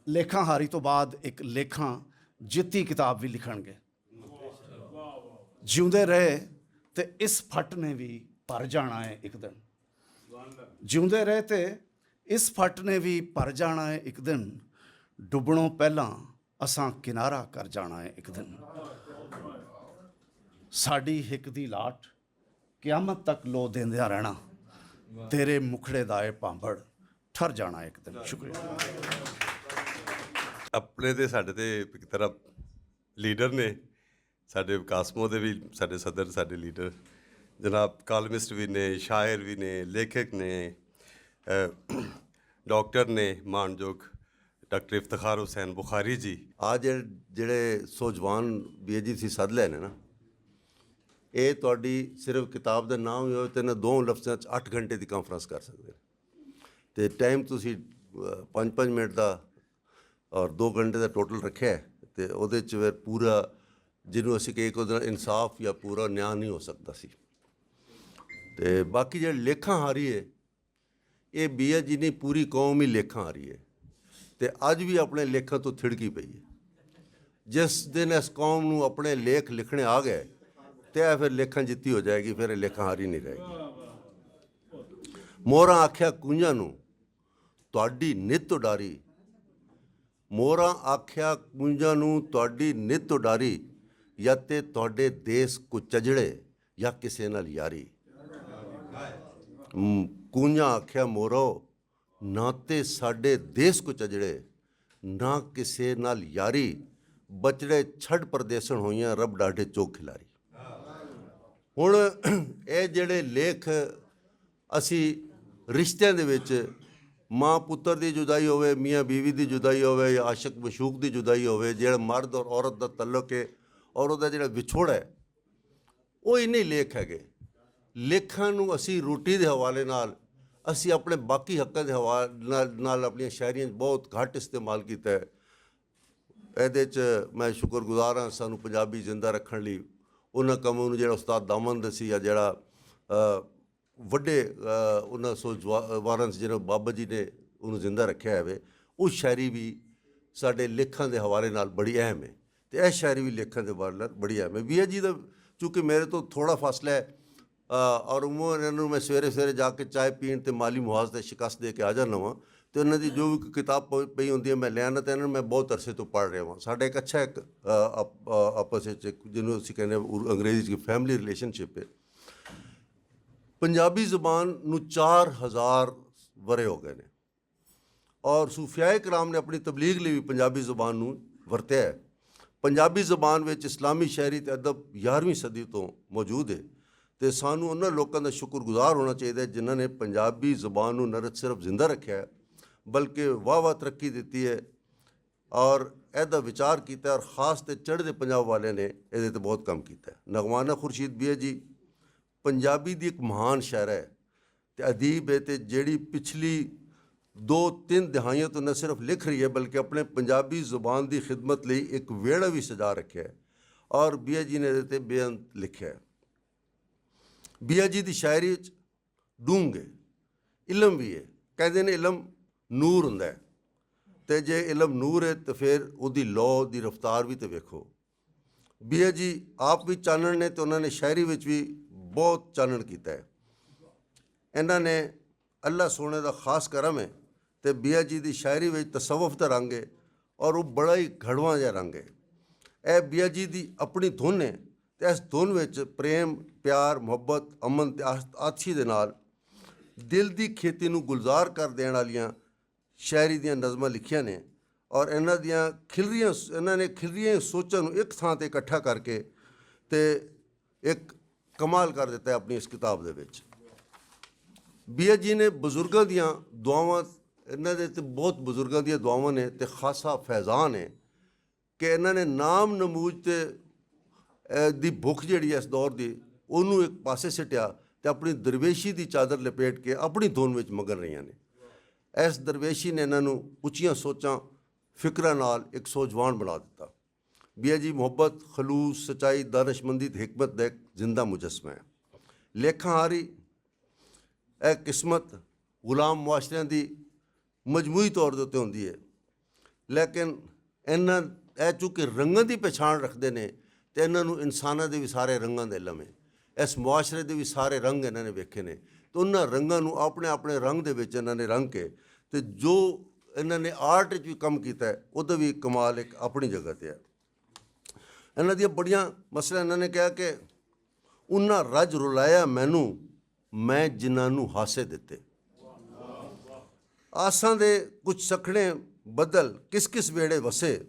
A: ਲੇਖਾਂ ਹਾਰੀ ਤੋਂ ਬਾਅਦ ਇੱਕ ਲੇਖਾਂ ਜਿੱਤੀ ਕਿਤਾਬ ਵੀ ਲਿਖਣਗੇ। ਜਿਉਂਦੇ ਰਹੇ ਤੇ ਇਸ ਫੱਟ ਨੇ ਵੀ ਭਰ ਜਾਣਾ ਹੈ ਇੱਕ ਦਿਨ। ਜਿਉਂਦੇ ਰਹੇ ਤੇ ਇਸ ਫੱਟ ਨੇ ਵੀ ਭਰ ਜਾਣਾ ਹੈ ਇੱਕ ਦਿਨ। ਡੁੱਬਣੋਂ ਪਹਿਲਾਂ ਅਸਾਂ ਕਿਨਾਰਾ ਕਰ ਜਾਣਾ ਹੈ ਇੱਕ ਦਿਨ। ਸਾਡੀ ਹਿੱਕ ਦੀ ਲਾਟ ਕਿਆਮਤ ਤੱਕ ਲੋ ਦਿੰਦਿਆਂ ਰਹਿਣਾ। ਤੇਰੇ ਮੁਖੜੇ ਦਾ ਇਹ ਭਾਂਬੜ ਠਰ ਜਾਣਾ ਇੱਕ ਦਿਨ। ਸ਼ੁਕਰੀਆ।
F: ਆਪਣੇ ਤੇ ਸਾਡੇ ਤੇ ਇੱਕ ਤਰ੍ਹਾਂ ਲੀਡਰ ਨੇ, ਸਾਡੇ ਵਿਕਾਸਮੋ ਦੇ ਵੀ ਸਾਡੇ ਸਦਰ, ਸਾਡੇ ਲੀਡਰ ਜਨਾਬ ਕਾਲਮਿਸਟ ਵੀ ਨੇ, ਸ਼ਾਇਰ ਵੀ ਨੇ, ਲੇਖਕ ਨੇ, ਡਾਕਟਰ ਨੇ ਮਾਨਯੋਗ ਡਾਕਟਰ ਇਫਤਖਾਰ ਹੁਸੈਨ ਬੁਖਾਰੀ ਜੀ।
B: ਆ ਜਿਹੜੇ ਸੋਜਵਾਨ ਬੀਏ ਜੀ ਸੀ ਸੱਦ ਲੈ ਨੇ ਨਾ, ਇਹ ਤੁਹਾਡੀ ਸਿਰਫ ਕਿਤਾਬ ਦਾ ਨਾਮ ਹੀ ਹੋਵੇ ਤੇ ਇਹਨਾਂ 2 ਲਫ਼ਜ਼ਾਂ 'ਚ 8 ਘੰਟੇ ਦੀ ਕਾਨਫਰੰਸ ਕਰ ਸਕਦੇ ਨੇ। ਤੇ ਟਾਈਮ ਤੁਸੀਂ 5-5 ਮਿੰਟ ਦਾ ਔਰ 2 ਘੰਟੇ ਦਾ ਟੋਟਲ ਰੱਖਿਆ ਤੇ ਉਹਦੇ 'ਚ ਫਿਰ ਪੂਰਾ ਜਿਹਨੂੰ ਅਸੀਂ ਕਹੇ ਕਿ ਉਹਦਾ ਇਨਸਾਫ ਜਾਂ ਪੂਰਾ ਨਿਆਂ ਨਹੀਂ ਹੋ ਸਕਦਾ ਸੀ। ਤੇ ਬਾਕੀ ਜਿਹੜੇ ਲੇਖਾਂ ਹਾਰੀ ਹੈ, ਇਹ ਬੀਆ ਜੀ ਨਹੀਂ ਪੂਰੀ ਕੌਮ ਹੀ ਲੇਖਾਂ ਹਾਰੀ ਹੈ ਤੇ ਅੱਜ ਵੀ ਆਪਣੇ ਲੇਖਾਂ ਤੋਂ ਥਿੜਕੀ ਪਈ ਹੈ। ਜਿਸ ਦਿਨ ਇਸ ਕੌਮ ਨੂੰ ਆਪਣੇ ਲੇਖ ਲਿਖਣੇ ਆ ਗਏ ਤੇ ਇਹ ਫਿਰ ਲੇਖਾਂ ਜਿੱਤੀ ਹੋ ਜਾਏਗੀ, ਫਿਰ ਇਹ ਲੇਖਾਂ ਹਾਰੀ ਨਹੀਂ ਰਹੇਗੀ। ਮੋਹਰਾਂ ਆਖਿਆ ਕੂੰਜਾਂ ਨੂੰ ਤੁਹਾਡੀ ਨਿੱਤ ਉਡਾਰੀ, ਮੋਹਰਾਂ ਆਖਿਆ ਕੂੰਜਾਂ ਨੂੰ ਤੁਹਾਡੀ ਨਿੱਤ ਉਡਾਰੀ, ਜਾਂ ਤੇ ਤੁਹਾਡੇ ਦੇਸ ਕੋ ਚਜੜੇ ਜਾਂ ਕਿਸੇ ਨਾਲ ਯਾਰੀ। ਕੂੰਜਾਂ ਆਖਿਆ ਮੋਰੋ ਨਾ ਤੇ ਸਾਡੇ ਦੇਸ ਕੋ ਚਜੜੇ ਨਾ ਕਿਸੇ ਨਾਲ ਯਾਰੀ, ਬਚੜੇ ਛੱਡ ਪਰਦੇਸਣ ਹੋਈਆਂ ਰੱਬ ਡਾਢੇ ਚੋਕ ਖਿਲਾਰੀ। ਹੁਣ ਇਹ ਜਿਹੜੇ ਲੇਖ ਅਸੀਂ ਰਿਸ਼ਤਿਆਂ ਦੇ ਵਿੱਚ ਮਾਂ ਪੁੱਤਰ ਦੀ ਜੁਦਾਈ ਹੋਵੇ, ਮੀਆਂ ਬੀਵੀ ਦੀ ਜੁਦਾਈ ਹੋਵੇ ਜਾਂ ਆਸ਼ਕ ਮਸ਼ੂਕ ਦੀ ਜੁਦਾਈ ਹੋਵੇ, ਜਿਹੜਾ ਮਰਦ ਔਰ ਔਰਤ ਦਾ ਤਾਲੁਕ ਹੈ ਔਰ ਉਹਦਾ ਜਿਹੜਾ ਵਿਛੋੜਾ ਹੈ, ਉਹ ਇੰਨੇ ਲੇਖ ਹੈਗੇ। ਲੇਖਾਂ ਨੂੰ ਅਸੀਂ ਰੋਟੀ ਦੇ ਹਵਾਲੇ ਨਾਲ, ਅਸੀਂ ਆਪਣੇ ਬਾਕੀ ਹੱਕਾਂ ਦੇ ਹਵਾਲੇ ਨਾਲ ਆਪਣੀਆਂ ਸ਼ਾਇਰੀਆਂ 'ਚ ਬਹੁਤ ਘੱਟ ਇਸਤੇਮਾਲ ਕੀਤਾ ਹੈ। ਇਹਦੇ 'ਚ ਮੈਂ ਸ਼ੁਕਰਗੁਜ਼ਾਰ ਹਾਂ ਸਾਨੂੰ ਪੰਜਾਬੀ ਜ਼ਿੰਦਾ ਰੱਖਣ ਲਈ ਉਹਨਾਂ ਕੰਮਾਂ ਨੂੰ ਜਿਹੜਾ ਉਸਤਾਦ ਦਾਮਨ ਸੀ ਜਾਂ ਜਿਹੜਾ ਵੱਡੇ ਉਹਨਾਂ ਸੋਜਵਾਰਾਂ ਜਿਹਨਾਂ ਬਾਬਾ ਜੀ ਨੇ ਉਹਨੂੰ ਜ਼ਿੰਦਾ ਰੱਖਿਆ ਹੋਵੇ, ਉਹ ਸ਼ਾਇਰੀ ਵੀ ਸਾਡੇ ਲੇਖਾਂ ਦੇ ਹਵਾਲੇ ਨਾਲ ਬੜੀ ਅਹਿਮ ਹੈ। ਤੇ ਇਹ ਸ਼ਾਇਰੀ ਵੀ ਲਿਖਣ ਦੇ ਬਾਰੇ ਬੜੀ ਹੈ। ਮੈਂ ਬੀਆ ਜੀ ਦਾ ਚूँकि ਮੇਰੇ ਤੋਂ ਥੋੜਾ ਫਾਸਲਾ ਹੈ ਔਰ ਉਮਰ ਇਹਨਾਂ ਨੂੰ ਮੈਂ ਸਵੇਰੇ ਸਵੇਰੇ ਜਾ ਕੇ ਚਾਹ ਪੀਣ ਤੇ ਮਾਲੀ ਮੁਆਜ਼ ਤੇ ਸ਼ਿਕਸਤ ਦੇ ਕੇ ਆ ਜਾਂਦਾ ਵਾਂ, ਤੇ ਉਹਨਾਂ ਦੀ ਜੋ ਵੀ ਕਿਤਾਬ ਪਈ ਹੁੰਦੀ ਹੈ ਮੈਂ ਲੈ ਆਉਂਦਾ, ਤੇ ਇਹਨਾਂ ਨੂੰ ਮੈਂ ਬਹੁਤ ਅਰਸੇ ਤੋਂ ਪੜ੍ਹ ਰਿਹਾ ਵਾਂ। ਸਾਡਾ ਇੱਕ ਅੱਛਾ ਇੱਕ ਆਪਸ ਵਿੱਚ ਜਿਹਨੂੰ ਅਸੀਂ ਕਹਿੰਦੇ ਅੰਗਰੇਜ਼ੀ 'ਚ ਫੈਮਿਲੀ ਰਿਲੇਸ਼ਨਸ਼ਿਪ ਹੈ। ਪੰਜਾਬੀ ਜ਼ੁਬਾਨ ਨੂੰ 4000 ਵਰੇ ਹੋ ਗਏ ਨੇ ਔਰ ਸੂਫੀਆਏ ਕਰਾਮ ਨੇ ਆਪਣੀ ਤਬਲੀਗ ਲਈ ਵੀ ਪੰਜਾਬੀ ਜ਼ੁਬਾਨ ਨੂੰ ਵਰਤਿਆ ਹੈ। ਪੰਜਾਬੀ ਜ਼ੁਬਾਨ ਵਿੱਚ ਇਸਲਾਮੀ ਸ਼ਾਇਰੀ ਅਤੇ ਅਦਬ 11ਵੀਂ ਸਦੀ ਤੋਂ ਮੌਜੂਦ ਹੈ, ਅਤੇ ਸਾਨੂੰ ਉਹਨਾਂ ਲੋਕਾਂ ਦਾ ਸ਼ੁਕਰਗੁਜ਼ਾਰ ਹੋਣਾ ਚਾਹੀਦਾ ਜਿਨ੍ਹਾਂ ਨੇ ਪੰਜਾਬੀ ਜ਼ੁਬਾਨ ਨੂੰ ਨਾ ਸਿਰਫ ਜ਼ਿੰਦਾ ਰੱਖਿਆ ਹੈ ਬਲਕਿ ਵਾਹ ਤਰੱਕੀ ਦਿੱਤੀ ਹੈ ਔਰ ਇਹਦਾ ਵਿਚਾਰ ਕੀਤਾ, ਔਰ ਖਾਸ ਤੇ ਚੜ੍ਹਦੇ ਪੰਜਾਬ ਵਾਲਿਆਂ ਨੇ ਇਹਦੇ 'ਤੇ ਬਹੁਤ ਕੰਮ ਕੀਤਾ ਹੈ। ਨਗਮਾਨਾ ਖੁਰਸ਼ੀਦ ਬੀਆ ਜੀ ਪੰਜਾਬੀ ਦੀ ਇੱਕ ਮਹਾਨ ਸ਼ਾਇਰਾ ਹੈ ਅਤੇ ਅਦੀਬ ਹੈ, ਅਤੇ ਜਿਹੜੀ ਪਿਛਲੀ 2-3 ਦਿਹਾਈਆਂ ਤੋਂ ਨਾ ਸਿਰਫ ਲਿਖ ਰਹੀ ਹੈ ਬਲਕਿ ਆਪਣੇ ਪੰਜਾਬੀ ਜ਼ੁਬਾਨ ਦੀ ਖਿਦਮਤ ਲਈ ਇੱਕ ਵਿਹੜਾ ਵੀ ਸਜਾ ਰੱਖਿਆ ਹੈ ਔਰ ਬੀਆ ਜੀ ਨੇ ਇਹਦੇ 'ਤੇ ਬੇਅੰਤ ਲਿਖਿਆ ਹੈ। ਬੀਆ ਜੀ ਦੀ ਸ਼ਾਇਰੀ ਵਿੱਚ ਡੂੰਘੇ ਇਲਮ ਵੀ ਹੈ। ਕਹਿੰਦੇ ਨੇ ਇਲਮ ਨੂਰ ਹੁੰਦਾ ਹੈ, ਅਤੇ ਜੇ ਇਲਮ ਨੂਰ ਹੈ ਤਾਂ ਫਿਰ ਉਹਦੀ ਲੌ ਦੀ ਰਫਤਾਰ ਵੀ ਤਾਂ ਵੇਖੋ। ਬੀਆ ਜੀ ਆਪ ਵੀ ਚਾਨਣ ਨੇ ਅਤੇ ਉਹਨਾਂ ਨੇ ਸ਼ਾਇਰੀ ਵਿੱਚ ਵੀ ਬਹੁਤ ਚਾਨਣ ਕੀਤਾ ਹੈ। ਇਹਨਾਂ ਨੇ ਅੱਲਾ ਸੋਹਣੇ ਦਾ ਖਾਸ ਕਰਮ ਹੈ ਅਤੇ ਬੀਆ ਜੀ ਦੀ ਸ਼ਾਇਰੀ ਵਿੱਚ ਤਸਵੁਫ ਦਾ ਰੰਗ ਹੈ ਔਰ ਉਹ ਬੜਾ ਹੀ ਘੜਵਾਂ ਜਿਹਾ ਰੰਗ ਹੈ। ਇਹ ਬੀਆ ਜੀ ਦੀ ਆਪਣੀ ਧੁਨ ਹੈ ਅਤੇ ਇਸ ਧੁਨ ਵਿੱਚ ਪ੍ਰੇਮ, ਪਿਆਰ, ਮੁਹੱਬਤ, ਅਮਨ ਅਤੇ ਆਤਸ਼ੀ ਦੇ ਨਾਲ ਦਿਲ ਦੀ ਖੇਤੀ ਨੂੰ ਗੁਲਜ਼ਾਰ ਕਰ ਦੇਣ ਵਾਲੀਆਂ ਸ਼ਾਇਰੀ ਦੀਆਂ ਨਜ਼ਮਾਂ ਲਿਖੀਆਂ ਨੇ ਔਰ ਇਹਨਾਂ ਨੇ ਖਿਲਰੀਆਂ ਸੋਚਾਂ ਨੂੰ ਇੱਕ ਥਾਂ 'ਤੇ ਇਕੱਠਾ ਕਰਕੇ ਅਤੇ ਇੱਕ ਕਮਾਲ ਕਰ ਦਿੱਤਾ ਹੈ ਆਪਣੀ ਇਸ ਕਿਤਾਬ ਦੇ ਵਿੱਚ। ਬੀਆ ਜੀ ਨੇ ਬਜ਼ੁਰਗਾਂ ਦੀਆਂ ਦੁਆਵਾਂ, ਇਹਨਾਂ ਦੇ 'ਤੇ ਬਹੁਤ ਬਜ਼ੁਰਗਾਂ ਦੀਆਂ ਦੁਆਵਾਂ ਨੇ ਅਤੇ ਖਾਸਾ ਫੈਜ਼ਾਨ ਹੈ ਕਿ ਇਹਨਾਂ ਨੇ ਨਾਮ ਨਮੂਜ ਤੇ ਦੀ ਭੁੱਖ ਜਿਹੜੀ ਹੈ ਇਸ ਦੌਰ ਦੀ ਉਹਨੂੰ ਇੱਕ ਪਾਸੇ ਸਿੱਟਿਆ ਅਤੇ ਆਪਣੀ ਦਰਵੇਸ਼ੀ ਦੀ ਚਾਦਰ ਲਪੇਟ ਕੇ ਆਪਣੀ ਧੁਨ ਵਿੱਚ ਮਗਨ ਰਹੀਆਂ ਨੇ। ਇਸ ਦਰਵੇਸ਼ੀ ਨੇ ਇਹਨਾਂ ਨੂੰ ਉੱਚੀਆਂ ਸੋਚਾਂ, ਫਿਕਰਾਂ ਨਾਲ ਇੱਕ ਸੋਜਵਾਨ ਬਣਾ ਦਿੱਤਾ। ਬੀਆ ਜੀ ਮੁਹੱਬਤ, ਖਲੂਸ, ਸੱਚਾਈ, ਦਾਨਸ਼ਮੰਦੀ ਅਤੇ ਹਕਮਤ ਦਾ ਇੱਕ ਜ਼ਿੰਦਾ ਮੁਜੱਸਮਾ ਹੈ। ਲੇਖਾਂ ਹਾਰੀ ਇਹ ਕਿਸਮਤ ਗੁਲਾਮ ਮੁਆਸ਼ਰਿਆਂ ਦੀ ਮਜਮੂਈ ਤੌਰ ਦੇ ਉੱਤੇ ਹੁੰਦੀ ਹੈ, ਲੇਕਿਨ ਇਹ ਚੂँकि ਰੰਗਾਂ ਦੀ ਪਛਾਣ ਰੱਖਦੇ ਨੇ ਅਤੇ ਇਹਨਾਂ ਨੂੰ ਇਨਸਾਨਾਂ ਦੇ ਵੀ ਸਾਰੇ ਰੰਗਾਂ ਦਾ ਇਲਮ ਹੈ। ਇਸ ਮੁਆਸ਼ਰੇ ਦੇ ਵੀ ਸਾਰੇ ਰੰਗ ਇਹਨਾਂ ਨੇ ਵੇਖੇ ਨੇ ਅਤੇ ਉਹਨਾਂ ਰੰਗਾਂ ਨੂੰ ਆਪਣੇ ਆਪਣੇ ਰੰਗ ਦੇ ਵਿੱਚ ਇਹਨਾਂ ਨੇ ਰੰਗ ਕੇ ਅਤੇ ਜੋ ਇਹਨਾਂ ਨੇ ਆਰਟ ਵਿੱਚ ਵੀ ਕੰਮ ਕੀਤਾ ਹੈ ਉਹਦਾ ਵੀ ਕਮਾਲ ਇੱਕ ਆਪਣੀ ਜਗ੍ਹਾ 'ਤੇ ਹੈ। ਇਹਨਾਂ ਦੀਆਂ ਬੜੀਆਂ ਮਸਲਾ ਇਹਨਾਂ ਨੇ ਕਿਹਾ ਕਿ ਉਹਨਾਂ ਰੱਜ ਰੁਲਾਇਆ ਮੈਨੂੰ, ਮੈਂ ਜਿਨ੍ਹਾਂ ਨੂੰ ਹਾਸੇ ਦਿੱਤੇ। ਆਸਾਂ ਦੇ ਕੁਝ ਸਖਣੇ ਬਦਲ ਕਿਸ ਕਿਸ ਵੇੜੇ ਵਸੇ,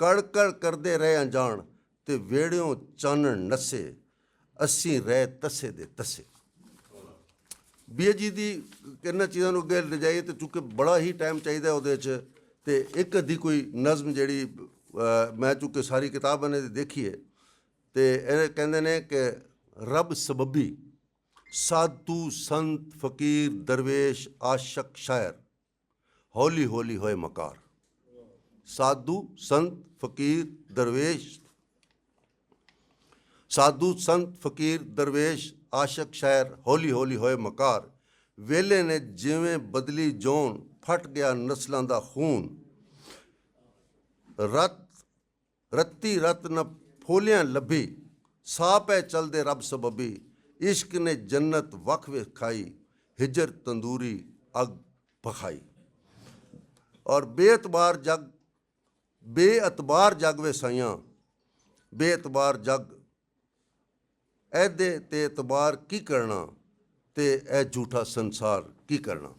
B: ਕੜ ਕੜ ਕਰਦੇ ਰਹੇ ਅਣਜਾਣ ਅਤੇ ਵੇੜਿਓਂ ਚਾਨਣ ਨੱਸੇ, ਅਸੀਂ ਰਹਿ ਤਸੇ ਦੇ ਤਸੇ। ਬੀਆ ਜੀ ਦੀ ਇਹਨਾਂ ਚੀਜ਼ਾਂ ਨੂੰ ਅੱਗੇ ਲਿਜਾਈਏ ਤਾਂ ਚੂँकि ਬੜਾ ਹੀ ਟਾਈਮ ਚਾਹੀਦਾ ਉਹਦੇ 'ਚ, ਅਤੇ ਇੱਕ ਅੱਧੀ ਕੋਈ ਨਜ਼ਮ ਜਿਹੜੀ ਮੈਂ ਚੂँकि ਸਾਰੀ ਕਿਤਾਬ ਇਹਨਾਂ ਦੀ ਦੇਖੀ ਹੈ ਅਤੇ ਇਹ ਕਹਿੰਦੇ ਨੇ ਕਿ ਰੱਬ ਸਬੱਬੀ, ਸਾਧੂ ਸੰਤ ਫਕੀਰ ਦਰਵੇਸ਼ ਆਸ਼ਕ ਸ਼ਾਇਰ, ਹੌਲੀ ਹੌਲੀ ਹੋਏ ਮਕਾਰ। ਸਾਧੂ ਸੰਤ ਫਕੀਰ ਦਰਵੇਸ਼, ਸਾਧੂ ਸੰਤ ਫਕੀਰ ਦਰਵੇਸ਼ ਆਸ਼ਕ ਸ਼ਾਇਰ, ਹੌਲੀ ਹੌਲੀ ਹੋਏ ਮਕਾਰ। ਵੇਲੇ ਨੇ ਜਿਵੇਂ ਬਦਲੀ ਜੋਨ, ਫਟ ਗਿਆ ਨਸਲਾਂ ਦਾ ਖੂਨ। ਰੱਤੀ ਰਤ ਨ ਫੋਲਿਆਂ ਲੱਭੀ, ਸਾਹ ਪੈ ਚਲਦੇ ਰੱਬ ਸਬੱਬੀ। ਇਸ਼ਕ ਨੇ ਜੰਨਤ ਵਖ ਵਿਖਾਈ, ਹਿਜਰ ਤੰਦੂਰੀ ਅਗ ਭਖਾਈ। ਔਰ ਬੇਅਤਬਾਰ ਜਗ ਵੇ ਸਾਈਆਂ, ਬੇਅਤਬਾਰ ਜਗ, ਇਹਦੇ ਤੇ ਇਤਬਾਰ ਕੀ ਕਰਨਾ ਅਤੇ ਇਹ ਝੂਠਾ ਸੰਸਾਰ ਕੀ ਕਰਨਾ।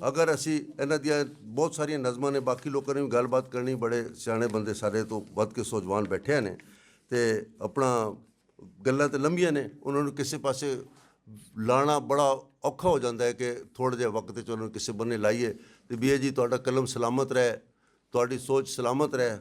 B: ਅਗਰ ਅਸੀਂ ਇਹਨਾਂ ਦੀਆਂ ਬਹੁਤ ਸਾਰੀਆਂ ਨਜ਼ਮਾਂ ਨੇ, ਬਾਕੀ ਲੋਕਾਂ ਨੇ ਵੀ ਗੱਲਬਾਤ ਕਰਨੀ, ਬੜੇ ਸਿਆਣੇ ਬੰਦੇ ਸਾਰੇ ਤੋਂ ਵੱਧ ਕੇ ਸੋਜਵਾਨ ਬੈਠੇ ਨੇ ਅਤੇ ਆਪਣਾ ਗੱਲਾਂ ਤਾਂ ਲੰਬੀਆਂ ਨੇ, ਉਹਨਾਂ ਨੂੰ ਕਿਸੇ ਪਾਸੇ ਲਾਣਾ ਬੜਾ ਔਖਾ ਹੋ ਜਾਂਦਾ ਹੈ ਕਿ ਥੋੜ੍ਹੇ ਜਿਹੇ ਵਕਤ 'ਚ ਉਹਨਾਂ ਨੂੰ ਕਿਸੇ ਬੰਨੇ ਲਾਈਏ। ਅਤੇ ਬੀਆ ਜੀ ਤੁਹਾਡਾ ਕਲਮ ਸਲਾਮਤ ਰਹੇ, ਤੁਹਾਡੀ ਸੋਚ ਸਲਾਮਤ ਰਹੇ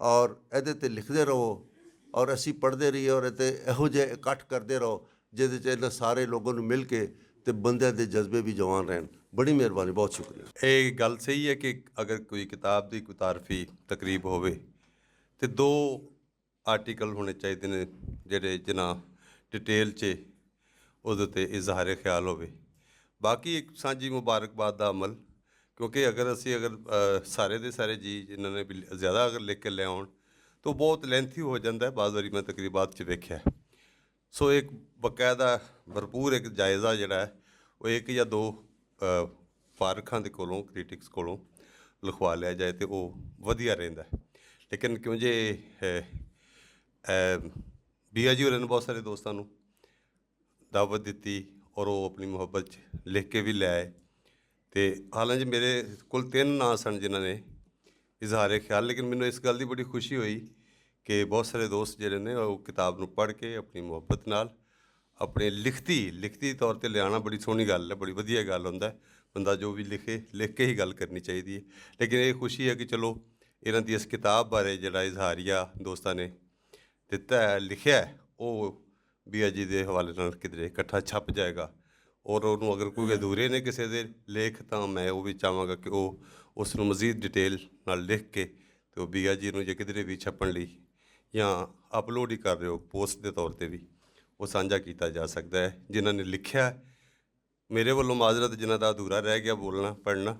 B: ਔਰ ਇਹਦੇ 'ਤੇ ਲਿਖਦੇ ਰਹੋ ਔਰ ਅਸੀਂ ਪੜ੍ਹਦੇ ਰਹੀਏ ਔਰ ਇਹ ਇਹੋ ਜਿਹੇ ਇਕੱਠ ਕਰਦੇ ਰਹੋ ਜਿਹਦੇ 'ਚ ਇਹਨਾਂ ਸਾਰੇ ਲੋਕਾਂ ਨੂੰ ਮਿਲ ਕੇ ਅਤੇ ਬੰਦਿਆਂ ਦੇ ਜਜ਼ਬੇ ਵੀ ਜਵਾਨ ਰਹਿਣ। ਬੜੀ ਮਿਹਰਬਾਨੀ, ਬਹੁਤ ਸ਼ੁਕਰੀਆ।
F: ਇਹ ਗੱਲ ਸਹੀ ਹੈ ਕਿ ਅਗਰ ਕੋਈ ਕਿਤਾਬ ਦੀ ਕੋਈ ਤਾਰਫੀ ਤਕਰੀਬ ਹੋਵੇ ਅਤੇ 2 ਆਰਟੀਕਲ ਹੋਣੇ ਚਾਹੀਦੇ ਨੇ ਜਿਹੜੇ ਜਿਨ੍ਹਾਂ ਡਿਟੇਲ 'ਚ ਉਹਦੇ 'ਤੇ ਇਜ਼ਹਾਰ ਖਿਆਲ ਹੋਵੇ। ਬਾਕੀ ਇੱਕ ਸਾਂਝੀ ਮੁਬਾਰਕਬਾਦ ਦਾ ਅਮਲ, ਕਿਉਂਕਿ ਅਗਰ ਸਾਰੇ ਦੇ ਸਾਰੇ ਜੀ ਜਿਨ੍ਹਾਂ ਨੇ ਵੀ ਜ਼ਿਆਦਾ ਅਗਰ ਲਿਖ ਕੇ ਲਿਆਉਣ ਤਾਂ ਬਹੁਤ ਲੈਂਥੀ ਹੋ ਜਾਂਦਾ ਹੈ, ਬਾਜ਼ ਵਾਰੀ ਮੈਂ ਤਕਰੀਬਾਤ 'ਚ ਵੇਖਿਆ। ਸੋ ਇੱਕ ਬਕਾਇਦਾ ਭਰਪੂਰ ਇੱਕ ਜਾਇਜ਼ਾ ਜਿਹੜਾ ਹੈ ਉਹ ਇੱਕ ਜਾਂ ਦੋ ਪਾਰਖਾਂ ਦੇ ਕੋਲੋਂ, ਕ੍ਰਿਟਿਕਸ ਕੋਲੋਂ ਲਿਖਵਾ ਲਿਆ ਜਾਏ ਤਾਂ ਉਹ ਵਧੀਆ ਰਹਿੰਦਾ। ਲੇਕਿਨ ਕਿਉਂ ਜੇ ਬੀਆ ਜੀ ਹੋਰਾਂ ਨੇ ਬਹੁਤ ਸਾਰੇ ਦੋਸਤਾਂ ਨੂੰ ਦਾਵਤ ਦਿੱਤੀ ਔਰ ਉਹ ਆਪਣੀ ਮੁਹੱਬਤ 'ਚ ਲਿਖ ਕੇ ਵੀ ਲੈ ਆਏ। ਅਤੇ ਹਾਲਾਂਕਿ ਮੇਰੇ ਕੋਲ 3 ਨਾਂ ਸਨ ਜਿਨ੍ਹਾਂ ਨੇ ਇਜ਼ਹਾਰੇ ਖਿਆਲ, ਲੇਕਿਨ ਮੈਨੂੰ ਇਸ ਗੱਲ ਦੀ ਬੜੀ ਖੁਸ਼ੀ ਹੋਈ ਕਿ ਬਹੁਤ ਸਾਰੇ ਦੋਸਤ ਜਿਹੜੇ ਨੇ ਉਹ ਕਿਤਾਬ ਨੂੰ ਪੜ੍ਹ ਕੇ ਆਪਣੀ ਮੁਹੱਬਤ ਨਾਲ ਆਪਣੇ ਲਿਖਤੀ ਤੌਰ 'ਤੇ ਲਿਆਉਣਾ ਬੜੀ ਸੋਹਣੀ ਗੱਲ ਹੈ, ਬੜੀ ਵਧੀਆ ਗੱਲ ਹੁੰਦਾ। ਬੰਦਾ ਜੋ ਵੀ ਲਿਖ ਕੇ ਹੀ ਗੱਲ ਕਰਨੀ ਚਾਹੀਦੀ ਹੈ। ਲੇਕਿਨ ਇਹ ਖੁਸ਼ੀ ਹੈ ਕਿ ਚਲੋ ਇਹਨਾਂ ਦੀ ਇਸ ਕਿਤਾਬ ਬਾਰੇ ਜਿਹੜਾ ਇਜ਼ਹਾਰੀਆ ਦੋਸਤਾਂ ਨੇ ਦਿੱਤਾ ਹੈ, ਲਿਖਿਆ ਹੈ, ਉਹ ਬੀਆ ਜੀ ਦੇ ਹਵਾਲੇ ਨਾਲ ਕਿਧਰੇ ਇਕੱਠਾ ਛਪ ਜਾਏਗਾ। ਔਰ ਉਹਨੂੰ ਅਗਰ ਕੋਈ ਅਧੂਰੇ ਨੇ ਕਿਸੇ ਦੇ ਲੇਖ ਤਾਂ ਮੈਂ ਉਹ ਵੀ ਚਾਹਾਂਗਾ ਕਿ ਉਹ ਉਸ ਨੂੰ ਮਜ਼ੀਦ ਡਿਟੇਲ ਨਾਲ ਲਿਖ ਕੇ ਅਤੇ ਉਹ ਬੀਆ ਜੀ ਨੂੰ ਜੇ ਕਿਧਰੇ ਵੀ ਛਪਣ ਲਈ ਜਾਂ ਅਪਲੋਡ ਹੀ ਕਰ ਰਹੇ ਹੋ ਪੋਸਟ ਦੇ ਤੌਰ 'ਤੇ ਵੀ ਉਹ ਸਾਂਝਾ ਕੀਤਾ ਜਾ ਸਕਦਾ ਹੈ। ਜਿਨ੍ਹਾਂ ਨੇ ਲਿਖਿਆ ਮੇਰੇ ਵੱਲੋਂ ਮਾਜ਼ਰਤ ਜਿਨ੍ਹਾਂ ਦਾ ਅਧੂਰਾ ਰਹਿ ਗਿਆ ਬੋਲਣਾ ਪੜ੍ਹਨਾ,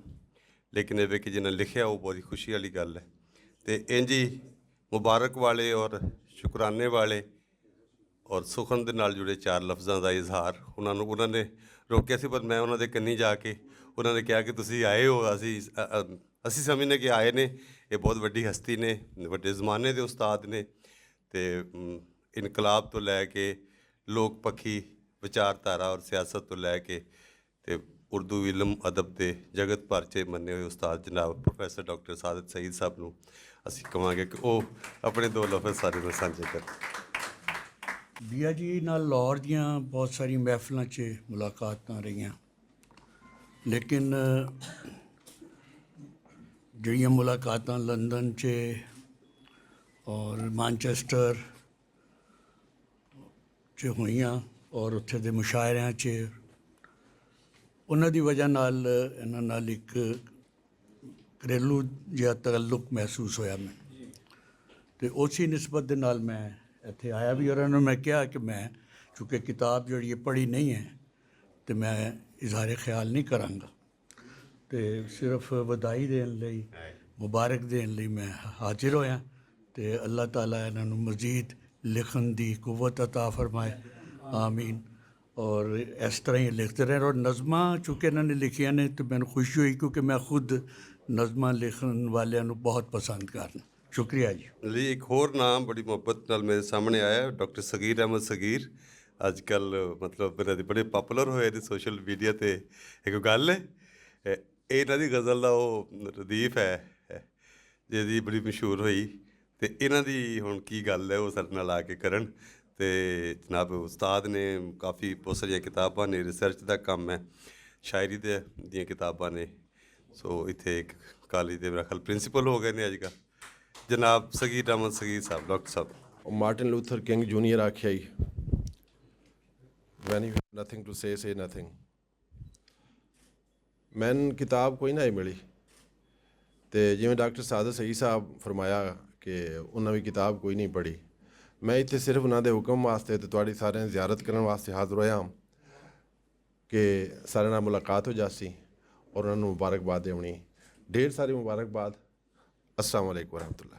F: ਲੇਕਿਨ ਇਹ ਵੀ ਕਿ ਜਿਨ੍ਹਾਂ ਲਿਖਿਆ ਉਹ ਬਹੁਤ ਹੀ ਖੁਸ਼ੀ ਵਾਲੀ ਗੱਲ ਹੈ। ਅਤੇ ਇੰਝ ਹੀ ਮੁਬਾਰਕ ਵਾਲੇ ਔਰ ਸ਼ੁਕਰਾਨੇ ਵਾਲੇ ਔਰ ਸੁਖਨ ਦੇ ਨਾਲ ਜੁੜੇ 4 ਲਫ਼ਜ਼ਾਂ ਦਾ ਇਜ਼ਹਾਰ ਉਹਨਾਂ ਨੇ ਰੋਕਿਆ ਸੀ, ਪਰ ਮੈਂ ਉਹਨਾਂ ਦੇ ਕੰਨੀ ਜਾ ਕੇ ਉਹਨਾਂ ਨੇ ਕਿਹਾ ਕਿ ਤੁਸੀਂ ਆਏ ਹੋ, ਅਸੀਂ ਸਮਝਦੇ ਕਿ ਆਏ ਨੇ, ਇਹ ਬਹੁਤ ਵੱਡੀ ਹਸਤੀ ਨੇ, ਵੱਡੇ ਜ਼ਮਾਨੇ ਦੇ ਉਸਤਾਦ ਨੇ ਅਤੇ ਇਨਕਲਾਬ ਤੋਂ ਲੈ ਕੇ ਲੋਕ ਪੱਖੀ ਵਿਚਾਰਧਾਰਾ ਔਰ ਸਿਆਸਤ ਤੋਂ ਲੈ ਕੇ ਅਤੇ ਉਰਦੂ ਇਲਮ ਅਦਬ ਦੇ ਜਗਤ ਭਰ 'ਚ ਮੰਨੇ ਹੋਏ ਉਸਤਾਦ ਜਨਾਬ ਪ੍ਰੋਫੈਸਰ ਡਾਕਟਰ ਸਾਦਤ ਸਈਦ ਸਾਹਿਬ ਨੂੰ ਅਸੀਂ ਕਹਾਂਗੇ ਕਿ ਉਹ ਆਪਣੇ 2 ਲਫ਼ਜ਼ ਸਾਰੇ ਨਾਲ ਸਾਂਝੇ ਕਰਨ।
O: ਬੀਆ ਜੀ ਨਾਲ ਲਾਹੌਰ ਦੀਆਂ ਬਹੁਤ ਸਾਰੀ ਮਹਿਫਲਾਂ 'ਚ ਮੁਲਾਕਾਤਾਂ ਰਹੀਆਂ, ਲੇਕਿਨ ਜਿਹੜੀਆਂ ਮੁਲਾਕਾਤਾਂ ਲੰਦਨ 'ਚ ਔਰ ਮਾਨਚੈਸਟਰ 'ਚ ਹੋਈਆਂ ਔਰ ਉੱਥੇ ਦੇ ਮੁਸ਼ਾਇਰਿਆਂ 'ਚ, ਉਹਨਾਂ ਦੀ ਵਜ੍ਹਾ ਨਾਲ ਇਹਨਾਂ ਨਾਲ ਇੱਕ ਘਰੇਲੂ ਜਿਹਾ ਤਾਲੁਕ ਮਹਿਸੂਸ ਹੋਇਆ ਮੈਨੂੰ, ਅਤੇ ਉਸੇ ਨਿਸਬਤ ਦੇ ਨਾਲ ਮੈਂ ਇੱਥੇ ਆਇਆ ਵੀ। ਔਰ ਉਹਨਾਂ ਨੂੰ ਮੈਂ ਕਿਹਾ ਕਿ ਮੈਂ ਚੂँਕਿ ਕਿਤਾਬ ਜਿਹੜੀ ਇਹ ਪੜ੍ਹੀ ਨਹੀਂ ਹੈ ਅਤੇ ਮੈਂ ਇਜ਼ਹਾਰੇ ਖਿਆਲ ਨਹੀਂ ਕਰਾਂਗਾ, ਅਤੇ ਸਿਰਫ ਵਧਾਈ ਦੇਣ ਲਈ, ਮੁਬਾਰਕ ਦੇਣ ਲਈ ਮੈਂ ਹਾਜ਼ਰ ਹੋਇਆ। ਅਤੇ ਅੱਲਾਹ ਤਾਲਾ ਇਹਨਾਂ ਨੂੰ ਮਜ਼ੀਦ ਲਿਖਣ ਦੀ ਕੁਵਤ ਅਤਾ ਫਰਮਾਏ, ਆਮੀਨ। ਔਰ ਇਸ ਤਰ੍ਹਾਂ ਹੀ ਲਿਖਦੇ ਰਹਿਣ। ਔਰ ਨਜ਼ਮਾਂ ਚੂँਕਿ ਇਹਨਾਂ ਨੇ ਲਿਖੀਆਂ ਨੇ ਅਤੇ ਮੈਨੂੰ ਖੁਸ਼ੀ ਹੋਈ, ਕਿਉਂਕਿ ਮੈਂ ਖੁਦ ਨਜ਼ਮਾਂ ਲਿਖਣ ਵਾਲਿਆਂ ਨੂੰ ਬਹੁਤ ਪਸੰਦ ਕਰਨਾ। ਸ਼ੁਕਰੀਆ ਜੀ।
F: ਲਈ ਇੱਕ ਹੋਰ ਨਾਮ ਬੜੀ ਮੁਹੱਬਤ ਨਾਲ ਮੇਰੇ ਸਾਹਮਣੇ ਆਇਆ, ਡਾਕਟਰ ਸਗੀਰ ਅਹਿਮਦ ਸਗੀਰ। ਅੱਜ ਕੱਲ੍ਹ ਮਤਲਬ ਇਹਨਾਂ ਦੇ ਬੜੇ ਪਾਪੂਲਰ ਹੋਏ ਨੇ ਸੋਸ਼ਲ ਮੀਡੀਆ 'ਤੇ। ਇੱਕ ਗੱਲ ਹੈ, ਇਹ ਇਹਨਾਂ ਦੀ ਗਜ਼ਲ ਦਾ ਉਹ ਰਦੀਫ ਹੈ ਜਿਹਦੀ ਬੜੀ ਮਸ਼ਹੂਰ ਹੋਈ, ਅਤੇ ਇਹਨਾਂ ਦੀ ਹੁਣ ਕੀ ਗੱਲ ਹੈ ਉਹ ਸਾਡੇ ਨਾਲ ਆ ਕੇ ਕਰਨ। ਅਤੇ ਜਨਾਬ ਉਸਤਾਦ ਨੇ ਕਾਫੀ ਬਹੁਤ ਸਾਰੀਆਂ ਕਿਤਾਬਾਂ ਨੇ, ਰਿਸਰਚ ਦਾ ਕੰਮ ਹੈ, ਸ਼ਾਇਰੀ ਦੀਆਂ ਕਿਤਾਬਾਂ ਨੇ। ਸੋ ਇੱਥੇ ਇੱਕ ਕਾਲਜ ਦੇ ਮੇਰਾ ਖਿਆਲ ਪ੍ਰਿੰਸੀਪਲ ਹੋ ਗਏ ਨੇ ਅੱਜ ਕੱਲ੍ਹ, ਜਨਾਬ Sagheer Ahmad Sagheer sahib, doctor sahib.
P: Martin Luther King junior ਆਖਿਆ ਹੀ, when you have nothing to say nothing. ਮੈਨੂੰ ਕਿਤਾਬ ਕੋਈ ਨਾ ਹੀ ਮਿਲੀ, ਅਤੇ ਜਿਵੇਂ ਡਾਕਟਰ ਸਾਦਤ ਸਈਦ ਸਾਹਿਬ ਫਰਮਾਇਆ ਕਿ ਉਹਨਾਂ ਵੀ ਕਿਤਾਬ ਕੋਈ ਨਹੀਂ ਪੜ੍ਹੀ, ਮੈਂ ਇੱਥੇ ਸਿਰਫ ਉਹਨਾਂ ਦੇ ਹੁਕਮ ਵਾਸਤੇ ਅਤੇ ਤੁਹਾਡੀ ਸਾਰਿਆਂ ਦੀ ਜ਼ਿਆਰਤ ਕਰਨ ਵਾਸਤੇ ਹਾਜ਼ਰ ਹੋਇਆ ਕਿ ਸਾਰਿਆਂ ਨਾਲ ਮੁਲਾਕਾਤ ਹੋ ਜਾਸੀ ਔਰ ਉਹਨਾਂ ਨੂੰ ਮੁਬਾਰਕਬਾਦ ਦੇਣੀ। ਢੇਰ ਸਾਰੀ ਮੁਬਾਰਕਬਾਦ। अस्सलाम वालेकुम रहमतुल्लाह।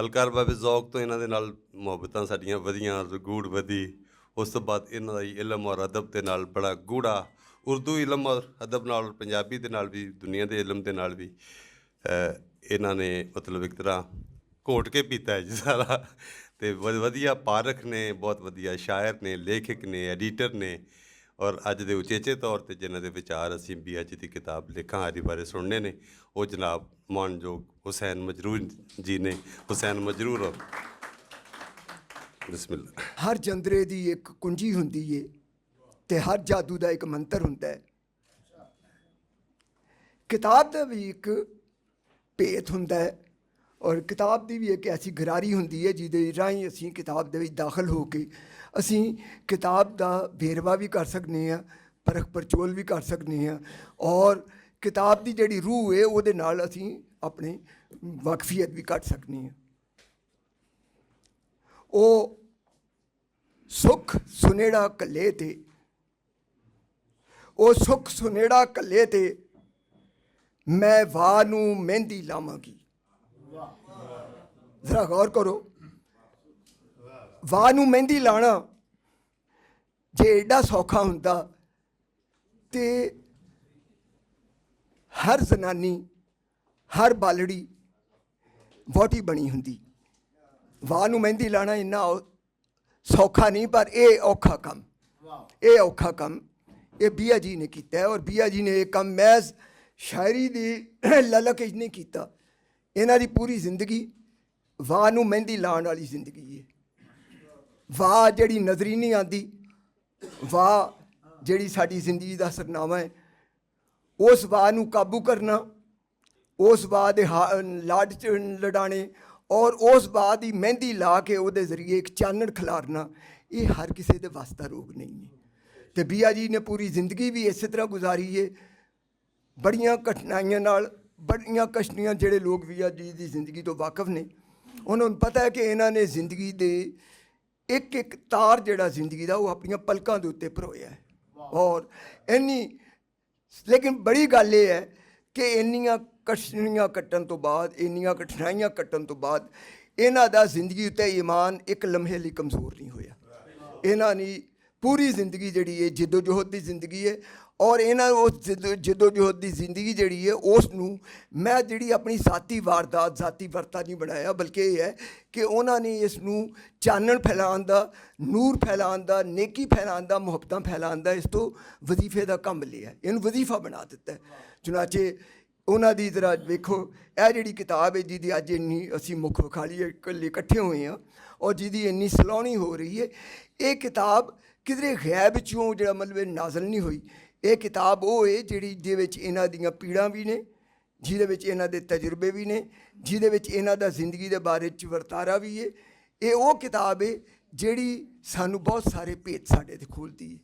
F: ਅਲਕਾਰ ਬਾਬੇ ਜ਼ੌਕ ਤੋਂ ਇਹਨਾਂ ਦੇ ਨਾਲ ਮੁਹੱਬਤਾਂ ਸਾਡੀਆਂ ਵਧੀਆਂ, ਗੂੜ ਵਧੀ। ਉਸ ਤੋਂ ਬਾਅਦ ਇਹਨਾਂ ਦਾ ਇਲਮ ਔਰ ਅਦਬ ਦੇ ਨਾਲ ਬੜਾ ਗੂੜਾ, ਉਰਦੂ ਇਲਮ ਔਰ ਅਦਬ ਨਾਲ, ਪੰਜਾਬੀ ਦੇ ਨਾਲ ਵੀ, ਦੁਨੀਆ ਦੇ ਇਲਮ ਦੇ ਨਾਲ ਵੀ ਇਹਨਾਂ ਨੇ ਮਤਲਬ ਇੱਕ ਤਰ੍ਹਾਂ ਘੋਟ ਕੇ ਪੀਤਾ ਹੈ ਜੀ ਸਾਰਾ। ਅਤੇ ਵਧੀਆ ਪਾਰਖ ਨੇ, ਬਹੁਤ ਵਧੀਆ ਸ਼ਾਇਰ ਨੇ, ਲੇਖਕ ਨੇ, ਐਡੀਟਰ ਨੇ। ਔਰ ਅੱਜ ਦੇ ਉਚੇਚੇ ਤੌਰ 'ਤੇ ਜਿਨ੍ਹਾਂ ਦੇ ਵਿਚਾਰ ਅਸੀਂ ਬੀਆ ਜੀ ਦੀ ਕਿਤਾਬ ਲੇਖਾਂ ਹਾਰੀ ਬਾਰੇ ਸੁਣਨੇ ਨੇ, ਉਹ ਜਨਾਬ ਮਾਣਯੋਗ ਹੁਸੈਨ ਮਜਰੂਰ ਜੀ ਨੇ। ਹੁਸੈਨ ਮਜਰੂਰ, ਬਿਸਮਿਲ੍ਲਾ।
C: ਹਰ ਜੰਦਰੇ ਦੀ ਇੱਕ ਕੁੰਜੀ ਹੁੰਦੀ ਏ ਤੇ ਹਰ ਜਾਦੂ ਦਾ ਇੱਕ ਮੰਤਰ ਹੁੰਦਾ ਹੈ। ਕਿਤਾਬ ਦਾ ਵੀ ਇੱਕ ਭੇਤ ਹੁੰਦਾ ਹੈ ਔਰ ਕਿਤਾਬ ਦੀ ਵੀ ਇੱਕ ਐਸੀ ਗਰਾਰੀ ਹੁੰਦੀ ਹੈ ਜਿਹਦੇ ਰਾਹੀਂ ਅਸੀਂ ਕਿਤਾਬ ਦੇ ਵਿੱਚ ਦਾਖਲ ਹੋ ਕੇ ਅਸੀਂ ਕਿਤਾਬ ਦਾ ਵੇਰਵਾ ਵੀ ਕਰ ਸਕਦੇ ਹਾਂ, ਪਰਖ ਪਰਚੋਲ ਵੀ ਕਰ ਸਕਦੇ ਹਾਂ ਔਰ ਕਿਤਾਬ ਦੀ ਜਿਹੜੀ ਰੂਹ ਹੈ ਉਹਦੇ ਨਾਲ ਅਸੀਂ ਆਪਣੀ ਵਾਕਫੀਅਤ ਵੀ ਕੱਢ ਸਕਦੇ ਹਾਂ। ਉਹ ਸੁੱਖ ਸੁਨੇੜਾ ਕੱਲੇ ਤੇ, ਉਹ ਸੁੱਖ ਸੁਨੇੜਾ ਕੱਲੇ ਤੇ ਮੈਂ ਵਾਹ ਨੂੰ ਮਹਿੰਦੀ ਲਾਵਾਂਗੀ। ਜ਼ਰਾ ਗੌਰ ਕਰੋ, ਵਾਹ ਨੂੰ ਮਹਿੰਦੀ ਲਾਣਾ ਜੇ ਐਡਾ ਸੌਖਾ ਹੁੰਦਾ ਤੇ ਹਰ ਜ਼ਨਾਨੀ ਹਰ ਬਾਲੜੀ ਵਹੁਟੀ ਬਣੀ ਹੁੰਦੀ। ਵਾਹ ਨੂੰ ਮਹਿੰਦੀ ਲਾਣਾ ਇੰਨਾ ਸੌਖਾ ਨਹੀਂ, ਪਰ ਇਹ ਔਖਾ ਕੰਮ, ਇਹ ਔਖਾ ਕੰਮ ਇਹ ਬੀਆ ਜੀ ਨੇ ਕੀਤਾ। ਔਰ ਬੀਆ ਜੀ ਨੇ ਇਹ ਕੰਮ ਮਹਿਜ਼ ਸ਼ਾਇਰੀ ਦੀ ਲਲਕ ਵਿੱਚ ਨਹੀਂ ਕੀਤਾ। ਇਹਨਾਂ ਦੀ ਪੂਰੀ ਜ਼ਿੰਦਗੀ ਵਾਹ ਨੂੰ ਮਹਿੰਦੀ ਲਾਉਣ ਵਾਲੀ ਜ਼ਿੰਦਗੀ ਹੈ। ਵਾਹ ਜਿਹੜੀ ਨਜ਼ਰੀ ਨਹੀਂ ਆਉਂਦੀ, ਵਾਹ ਜਿਹੜੀ ਸਾਡੀ ਜ਼ਿੰਦਗੀ ਦਾ ਸਰਨਾਮਾ ਹੈ, ਉਸ ਵਾਹ ਨੂੰ ਕਾਬੂ ਕਰਨਾ, ਉਸ ਵਾਹ ਦੇ ਲਾਡ ਚ ਲਡਾਣੇ ਔਰ ਉਸ ਵਾਹ ਦੀ ਮਹਿੰਦੀ ਲਾ ਕੇ ਉਹਦੇ ਜ਼ਰੀਏ ਇੱਕ ਚਾਨਣ ਖਿਲਾਰਨਾ, ਇਹ ਹਰ ਕਿਸੇ ਦੇ ਵੱਸ ਦਾ ਰੋਗ ਨਹੀਂ ਹੈ। ਤੇ ਬੀਆ ਜੀ ਨੇ ਪੂਰੀ ਜ਼ਿੰਦਗੀ ਵੀ ਇਸੇ ਤਰ੍ਹਾਂ ਗੁਜ਼ਾਰੀ ਹੈ, ਬੜੀਆਂ ਕਠਿਨਾਈਆਂ ਨਾਲ, ਬੜੀਆਂ ਕਸ਼ਟੀਆਂ। ਜਿਹੜੇ ਲੋਕ ਬੀਆ ਜੀ ਦੀ ਜ਼ਿੰਦਗੀ ਤੋਂ ਵਾਕਿਫ ਨੇ ਉਹਨਾਂ ਨੂੰ ਪਤਾ ਹੈ ਕਿ ਇਹਨਾਂ ਨੇ ਜ਼ਿੰਦਗੀ ਦੇ ਇੱਕ ਇੱਕ ਤਾਰ ਜਿਹੜਾ ਜ਼ਿੰਦਗੀ ਦਾ ਉਹ ਆਪਣੀਆਂ ਪਲਕਾਂ ਦੇ ਉੱਤੇ ਪਰੋਇਆ ਹੈ। ਔਰ ਇੰਨੀ, ਲੇਕਿਨ ਬੜੀ ਗੱਲ ਇਹ ਹੈ ਕਿ ਇੰਨੀਆਂ ਕਸ਼ਟੀਆਂ ਕੱਟਣ ਤੋਂ ਬਾਅਦ, ਇੰਨੀਆਂ ਕਠਿਨਾਈਆਂ ਕੱਟਣ ਤੋਂ ਬਾਅਦ ਇਹਨਾਂ ਦਾ ਜ਼ਿੰਦਗੀ ਉੱਤੇ ਈਮਾਨ ਇੱਕ ਲਮਹੇ ਲਈ ਕਮਜ਼ੋਰ ਨਹੀਂ ਹੋਇਆ। ਇਹਨਾਂ ਨੇ ਪੂਰੀ ਜ਼ਿੰਦਗੀ ਜਿਹੜੀ ਹੈ ਜਿੱਦੋ ਜਹਿਦ ਦੀ ਜ਼ਿੰਦਗੀ ਹੈ। ਔਰ ਇਹਨਾਂ ਉਸ ਜਿੱਦੋ ਜਹਿਦ ਦੀ ਜ਼ਿੰਦਗੀ ਜਿਹੜੀ ਹੈ ਉਸ ਨੂੰ ਮੈਂ ਜਿਹੜੀ ਆਪਣੀ ਜ਼ਾਤੀ ਵਾਰਦਾਤ, ਜ਼ਾਤੀ ਵਰਤਾ ਨਹੀਂ ਬਣਾਇਆ, ਬਲਕਿ ਇਹ ਹੈ ਕਿ ਉਹਨਾਂ ਨੇ ਇਸ ਨੂੰ ਚਾਨਣ ਫੈਲਾਉਣ ਦਾ, ਨੂਰ ਫੈਲਾਉਣ ਦਾ, ਨੇਕੀ ਫੈਲਾਉਣ ਦਾ, ਮੁਹੱਬਤਾਂ ਫੈਲਾਉਣ ਦਾ ਇਸ ਤੋਂ ਵਜ਼ੀਫੇ ਦਾ ਕੰਮ ਲਿਆ, ਇਹਨੂੰ ਵਜ਼ੀਫਾ ਬਣਾ ਦਿੱਤਾ। ਚੁਨਾਚੇ ਉਹਨਾਂ ਦੀ ਜ਼ਰਾ ਵੇਖੋ, ਇਹ ਜਿਹੜੀ ਕਿਤਾਬ ਹੈ ਜਿਹਦੀ ਅੱਜ ਇੰਨੀ ਅਸੀਂ ਮੁੱਖ ਵਿਖਾਲੀ ਇਕੱਠੇ ਹੋਏ ਹਾਂ ਔਰ ਜਿਹਦੀ ਇੰਨੀ ਸਲਾਹੁਣੀ ਹੋ ਰਹੀ ਹੈ, ਇਹ ਕਿਤਾਬ ਕਿਧਰੇ ਗੈਬ ਵਿੱਚੋਂ ਜਿਹੜਾ ਮਤਲਬ ਨਾਜ਼ਲ ਨਹੀਂ ਹੋਈ। ਇਹ ਕਿਤਾਬ ਉਹ ਹੈ ਜਿਹੜੀ ਜਿਹਦੇ ਵਿੱਚ ਇਹਨਾਂ ਦੀਆਂ ਪੀੜਾਂ ਵੀ ਨੇ, ਜਿਹਦੇ ਵਿੱਚ ਇਹਨਾਂ ਦੇ ਤਜਰਬੇ ਵੀ ਨੇ, ਜਿਹਦੇ ਵਿੱਚ ਇਹਨਾਂ ਦਾ ਜ਼ਿੰਦਗੀ ਦੇ ਬਾਰੇ 'ਚ ਵਰਤਾਰਾ ਵੀ ਹੈ। ਇਹ ਉਹ ਕਿਤਾਬ ਹੈ ਜਿਹੜੀ ਸਾਨੂੰ ਬਹੁਤ ਸਾਰੇ ਭੇਤ ਸਾਡੇ 'ਤੇ ਖੋਲ੍ਹਦੀ ਹੈ।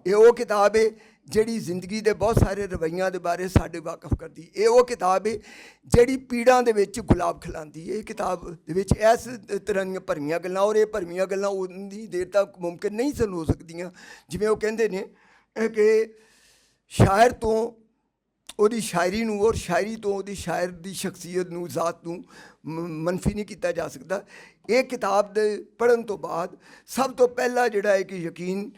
C: ਇਹ ਉਹ ਕਿਤਾਬ ਹੈ ਜਿਹੜੀ ਜ਼ਿੰਦਗੀ ਦੇ ਬਹੁਤ ਸਾਰੇ ਰਵੱਈਆਂ ਦੇ ਬਾਰੇ ਸਾਡੇ ਵਾਕਫ ਕਰਦੀ। ਇਹ ਉਹ ਕਿਤਾਬ ਹੈ ਜਿਹੜੀ ਪੀੜਾਂ ਦੇ ਵਿੱਚ ਗੁਲਾਬ ਖਿਲਾਉਂਦੀ ਹੈ। ਇਹ ਕਿਤਾਬ ਦੇ ਵਿੱਚ ਇਸ ਤਰ੍ਹਾਂ ਦੀਆਂ ਭਰਮੀਆਂ ਗੱਲਾਂ, ਔਰ ਇਹ ਭਰਮੀਆਂ ਗੱਲਾਂ ਉਨੀ ਦੇਰ ਤੱਕ ਮੁਮਕਿਨ ਨਹੀਂ ਸਨ ਹੋ ਸਕਦੀਆਂ ਜਿਵੇਂ ਉਹ ਕਹਿੰਦੇ ਨੇ ਕਿ ਸ਼ਾਇਰ ਤੋਂ ਉਹਦੀ ਸ਼ਾਇਰੀ ਨੂੰ ਔਰ ਸ਼ਾਇਰੀ ਤੋਂ ਉਹਦੀ ਸ਼ਾਇਰ ਦੀ ਸ਼ਖਸੀਅਤ ਨੂੰ, ਜ਼ਾਤ ਨੂੰ ਮਨਫੀ ਨਹੀਂ ਕੀਤਾ ਜਾ ਸਕਦਾ। ਇਹ ਕਿਤਾਬ ਦੇ ਪੜ੍ਹਨ ਤੋਂ ਬਾਅਦ ਸਭ ਤੋਂ ਪਹਿਲਾ ਜਿਹੜਾ ਹੈ ਕਿ ਯਕੀਨ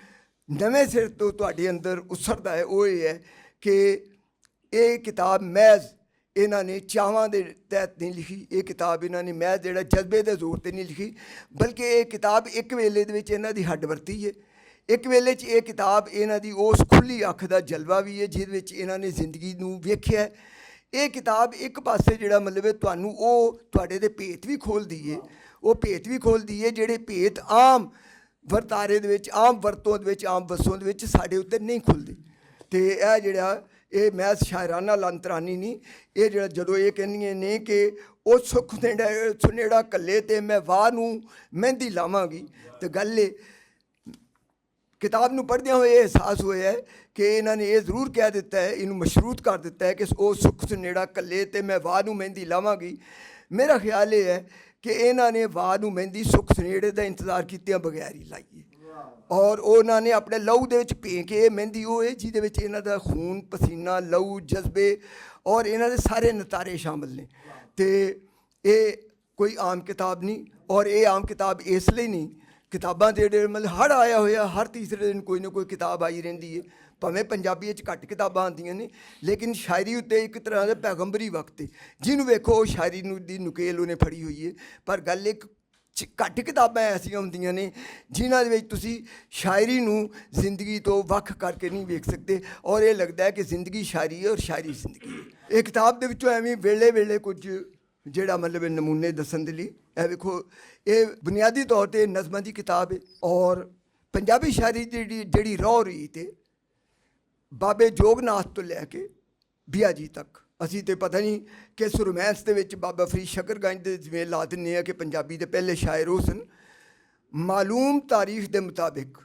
C: ਨਵੇਂ ਸਿਰ ਤੋਂ ਤੁਹਾਡੇ ਅੰਦਰ ਉਸਰਦਾ ਹੈ, ਉਹ ਇਹ ਹੈ ਕਿ ਇਹ ਕਿਤਾਬ ਮਹਿਜ਼ ਇਹਨਾਂ ਨੇ ਚਾਵਾਂ ਦੇ ਤਹਿਤ ਨਹੀਂ ਲਿਖੀ। ਇਹ ਕਿਤਾਬ ਇਹਨਾਂ ਨੇ ਮਹਿਜ਼ ਜਿਹੜਾ ਜਜ਼ਬੇ ਦੇ ਜ਼ੋਰ 'ਤੇ ਨਹੀਂ ਲਿਖੀ, ਬਲਕਿ ਇਹ ਕਿਤਾਬ ਇੱਕ ਵੇਲੇ ਦੇ ਵਿੱਚ ਇਹਨਾਂ ਦੀ ਹੱਡ ਵਰਤੀ ਹੈ। ਇੱਕ ਵੇਲੇ 'ਚ ਇਹ ਕਿਤਾਬ ਇਹਨਾਂ ਦੀ ਉਸ ਖੁੱਲ੍ਹੀ ਅੱਖ ਦਾ ਜਲਵਾ ਵੀ ਹੈ ਜਿਹਦੇ ਵਿੱਚ ਇਹਨਾਂ ਨੇ ਜ਼ਿੰਦਗੀ ਨੂੰ ਵੇਖਿਆ। ਇਹ ਕਿਤਾਬ ਇੱਕ ਪਾਸੇ ਜਿਹੜਾ ਮਤਲਬ ਹੈ ਤੁਹਾਨੂੰ ਉਹ ਤੁਹਾਡੇ ਦੇ ਭੇਤ ਵੀ ਖੋਲ੍ਹਦੀ ਹੈ, ਉਹ ਭੇਤ ਵੀ ਖੋਲ੍ਹਦੀ ਹੈ ਜਿਹੜੇ ਭੇਤ ਆਮ ਵਰਤਾਰੇ ਦੇ ਵਿੱਚ, ਆਮ ਵਰਤੋਂ ਦੇ ਵਿੱਚ, ਆਮ ਵਸੋਂ ਦੇ ਵਿੱਚ ਸਾਡੇ ਉੱਤੇ ਨਹੀਂ ਖੁੱਲ੍ਹਦੇ। ਅਤੇ ਇਹ ਜਿਹੜਾ ਇਹ ਮਹਿਜ਼ ਸ਼ਾਇਰਾਨਾ ਲਾਂਤਰਾਨੀ ਨਹੀਂ, ਇਹ ਜਿਹੜਾ ਜਦੋਂ ਇਹ ਕਹਿੰਦੀਆਂ ਨੇ ਕਿ ਉਹ ਸੁੱਖ ਸੁਨੇੜਾ ਕੱਲੇ ਤੇ ਮੈਂ ਵਾਹ ਨੂੰ ਮਹਿੰਦੀ ਲਾਵਾਂਗੀ, ਅਤੇ ਗੱਲ ਇਹ ਕਿਤਾਬ ਨੂੰ ਪੜ੍ਹਦਿਆਂ ਹੋਏ ਇਹ ਅਹਿਸਾਸ ਹੋਇਆ ਹੈ ਕਿ ਇਹਨਾਂ ਨੇ ਇਹ ਜ਼ਰੂਰ ਕਹਿ ਦਿੱਤਾ ਹੈ, ਇਹਨੂੰ ਮਸ਼ਰੂਤ ਕਰ ਦਿੱਤਾ ਹੈ ਕਿ ਉਹ ਸੁੱਖ ਸੁਨੇੜਾ ਕੱਲੇ ਤੇ ਮੈਂ ਵਾਹ ਨੂੰ ਮਹਿੰਦੀ ਲਾਵਾਂਗੀ। ਮੇਰਾ ਖਿਆਲ ਇਹ ਹੈ ਕਿ ਇਹਨਾਂ ਨੇ ਵਾਹ ਨੂੰ ਮਹਿੰਦੀ ਸੁੱਖ ਸੁਨੇੜੇ ਦਾ ਇੰਤਜ਼ਾਰ ਕੀਤਿਆਂ ਬਗੈਰ ਹੀ ਲਾਈ ਹੈ। ਔਰ ਉਹਨਾਂ ਨੇ ਆਪਣੇ ਲਹੂ ਦੇ ਵਿੱਚ ਭੇ ਕੇ ਇਹ ਮਹਿੰਦੀ ਉਹ ਹੈ ਜਿਹਦੇ ਵਿੱਚ ਇਹਨਾਂ ਦਾ ਖੂਨ, ਪਸੀਨਾ, ਲਹੂ, ਜਜ਼ਬੇ ਔਰ ਇਹਨਾਂ ਦੇ ਸਾਰੇ ਨਤਾਰੇ ਸ਼ਾਮਿਲ ਨੇ। ਅਤੇ ਇਹ ਕੋਈ ਆਮ ਕਿਤਾਬ ਨਹੀਂ, ਔਰ ਇਹ ਆਮ ਕਿਤਾਬ ਇਸ ਲਈ ਨਹੀਂ, ਕਿਤਾਬਾਂ ਦੇ ਜਿਹੜੇ ਮਤਲਬ ਹੜ੍ਹ ਆਇਆ ਹੋਇਆ, ਹਰ ਤੀਸਰੇ ਦਿਨ ਕੋਈ ਨਾ ਕੋਈ ਕਿਤਾਬ ਆਈ ਰਹਿੰਦੀ ਹੈ। ਭਾਵੇਂ ਪੰਜਾਬੀ ਵਿੱਚ ਘੱਟ ਕਿਤਾਬਾਂ ਆਉਂਦੀਆਂ ਨੇ, ਲੇਕਿਨ ਸ਼ਾਇਰੀ ਉੱਤੇ ਇੱਕ ਤਰ੍ਹਾਂ ਦਾ ਪੈਗੰਬਰੀ ਵਕਤ ਹੈ। ਜਿਹਨੂੰ ਵੇਖੋ ਉਹ ਸ਼ਾਇਰੀ ਨੂੰ ਦੀ ਨੁਕੇਲ ਉਹਨੇ ਫੜੀ ਹੋਈ ਹੈ। ਪਰ ਗੱਲ ਇੱਕ ਘੱਟ ਕਿਤਾਬਾਂ ਐਸੀਆਂ ਹੁੰਦੀਆਂ ਨੇ ਜਿਨ੍ਹਾਂ ਦੇ ਵਿੱਚ ਤੁਸੀਂ ਸ਼ਾਇਰੀ ਨੂੰ ਜ਼ਿੰਦਗੀ ਤੋਂ ਵੱਖ ਕਰਕੇ ਨਹੀਂ ਵੇਖ ਸਕਦੇ, ਔਰ ਇਹ ਲੱਗਦਾ ਹੈ ਕਿ ਜ਼ਿੰਦਗੀ ਸ਼ਾਇਰੀ ਹੈ ਔਰ ਸ਼ਾਇਰੀ ਜ਼ਿੰਦਗੀ ਹੈ। ਇਹ ਕਿਤਾਬ ਦੇ ਵਿੱਚੋਂ ਐਵੇਂ ਵੇਲੇ ਵੇਲੇ ਕੁਝ ਜਿਹੜਾ ਮਤਲਬ ਨਮੂਨੇ ਦੱਸਣ ਦੇ ਲਈ, ਇਹ ਵੇਖੋ ਇਹ ਬੁਨਿਆਦੀ ਤੌਰ 'ਤੇ ਨਜ਼ਮਾਂ ਦੀ ਕਿਤਾਬ ਹੈ। ਔਰ ਪੰਜਾਬੀ ਸ਼ਾਇਰੀ ਜਿਹੜੀ ਰਹੁ ਰਹੀ ਤੇ ਬਾਬੇ ਜੋਗਨਾਥ ਤੋਂ ਲੈ ਕੇ ਬੀਆ ਜੀ ਤੱਕ, ਅਸੀਂ ਤਾਂ ਪਤਾ ਨਹੀਂ ਕਿ ਰੋਮਾਂਸ ਦੇ ਵਿੱਚ ਬਾਬਾ ਫਰੀਦ ਸ਼ਕਰਗੰਜ ਦੇ ਜਿਵੇਂ ਲਾ ਦਿੰਦੇ ਹਾਂ ਕਿ ਪੰਜਾਬੀ ਦੇ ਪਹਿਲੇ ਸ਼ਾਇਰ ਉਹ ਸਨ। ਮਾਲੂਮ ਤਾਰੀਖ ਦੇ ਮੁਤਾਬਿਕ,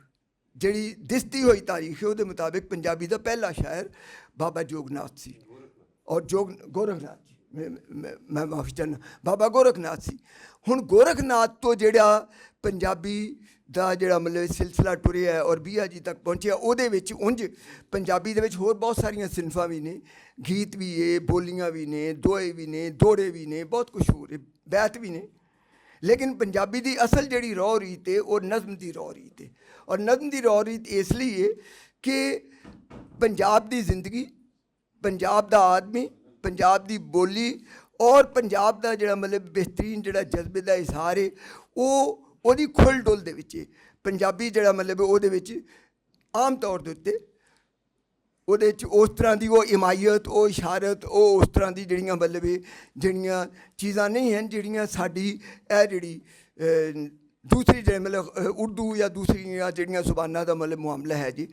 C: ਜਿਹੜੀ ਦਿਸਦੀ ਹੋਈ ਤਾਰੀਖ ਹੈ ਉਹਦੇ ਮੁਤਾਬਿਕ ਪੰਜਾਬੀ ਦਾ ਪਹਿਲਾ ਸ਼ਾਇਰ ਬਾਬਾ ਜੋਗਨਾਥ ਸੀ, ਔਰ ਗੋਰਖਨਾਥ ਜੀ, ਮੈਂ ਮਾਫੀ ਚਾਹੁੰਦਾ, ਬਾਬਾ ਗੋਰਖਨਾਥ ਸੀ। ਹੁਣ ਗੋਰਖਨਾਥ ਤੋਂ ਜਿਹੜਾ ਪੰਜਾਬੀ ਦਾ ਜਿਹੜਾ ਮਤਲਬ ਸਿਲਸਿਲਾ ਟੁਰਿਆ ਹੈ ਔਰ ਬੀਆ ਜੀ ਤੱਕ ਪਹੁੰਚਿਆ, ਉਹਦੇ ਵਿੱਚ ਉਂਝ ਪੰਜਾਬੀ ਦੇ ਵਿੱਚ ਹੋਰ ਬਹੁਤ ਸਾਰੀਆਂ ਸਿਨਫਾਂ ਵੀ ਨੇ, ਗੀਤ ਵੀ ਹੈ, ਬੋਲੀਆਂ ਵੀ ਨੇ, ਦੋਏ ਵੀ ਨੇ, ਦੋੜੇ ਵੀ ਨੇ, ਬਹੁਤ ਕੁਛ ਹੋਰ ਹੈ, ਬੈਤ ਵੀ ਨੇ। लेकिन पंजाबी दी असल जिहड़ी रौ रीत है वो नज़म दी रौ रीत है। और नज़म दी रौ रीत इसलिए है कि पंजाब दी जिंदगी, पंजाब दा आदमी, पंजाब दी बोली और पंजाब दा जिहड़ा मतलब बेहतरीन जिहड़ा जज्बे दा इजहार है ओहदी खुल डुल दे विच पंजाबी जिहड़ा मतलब ओहदे विच आम तौर दे उत्ते ਉਹਦੇ 'ਚ ਉਸ ਤਰ੍ਹਾਂ ਦੀ ਉਹ ਇਮਾਇਤ, ਉਹ ਇਸ਼ਾਰਤ, ਉਹ ਉਸ ਤਰ੍ਹਾਂ ਦੀ ਜਿਹੜੀਆਂ ਮਤਲਬ ਜਿਹੜੀਆਂ ਚੀਜ਼ਾਂ ਨਹੀਂ ਹਨ ਜਿਹੜੀਆਂ ਸਾਡੀ ਇਹ ਜਿਹੜੀ ਦੂਸਰੀ ਜਿਹੜੇ ਮਤਲਬ ਉਰਦੂ ਜਾਂ ਦੂਸਰੀਆਂ ਜਿਹੜੀਆਂ ਜ਼ੁਬਾਨਾਂ ਦਾ ਮਤਲਬ ਮਾਮਲਾ ਹੈ ਜੀ।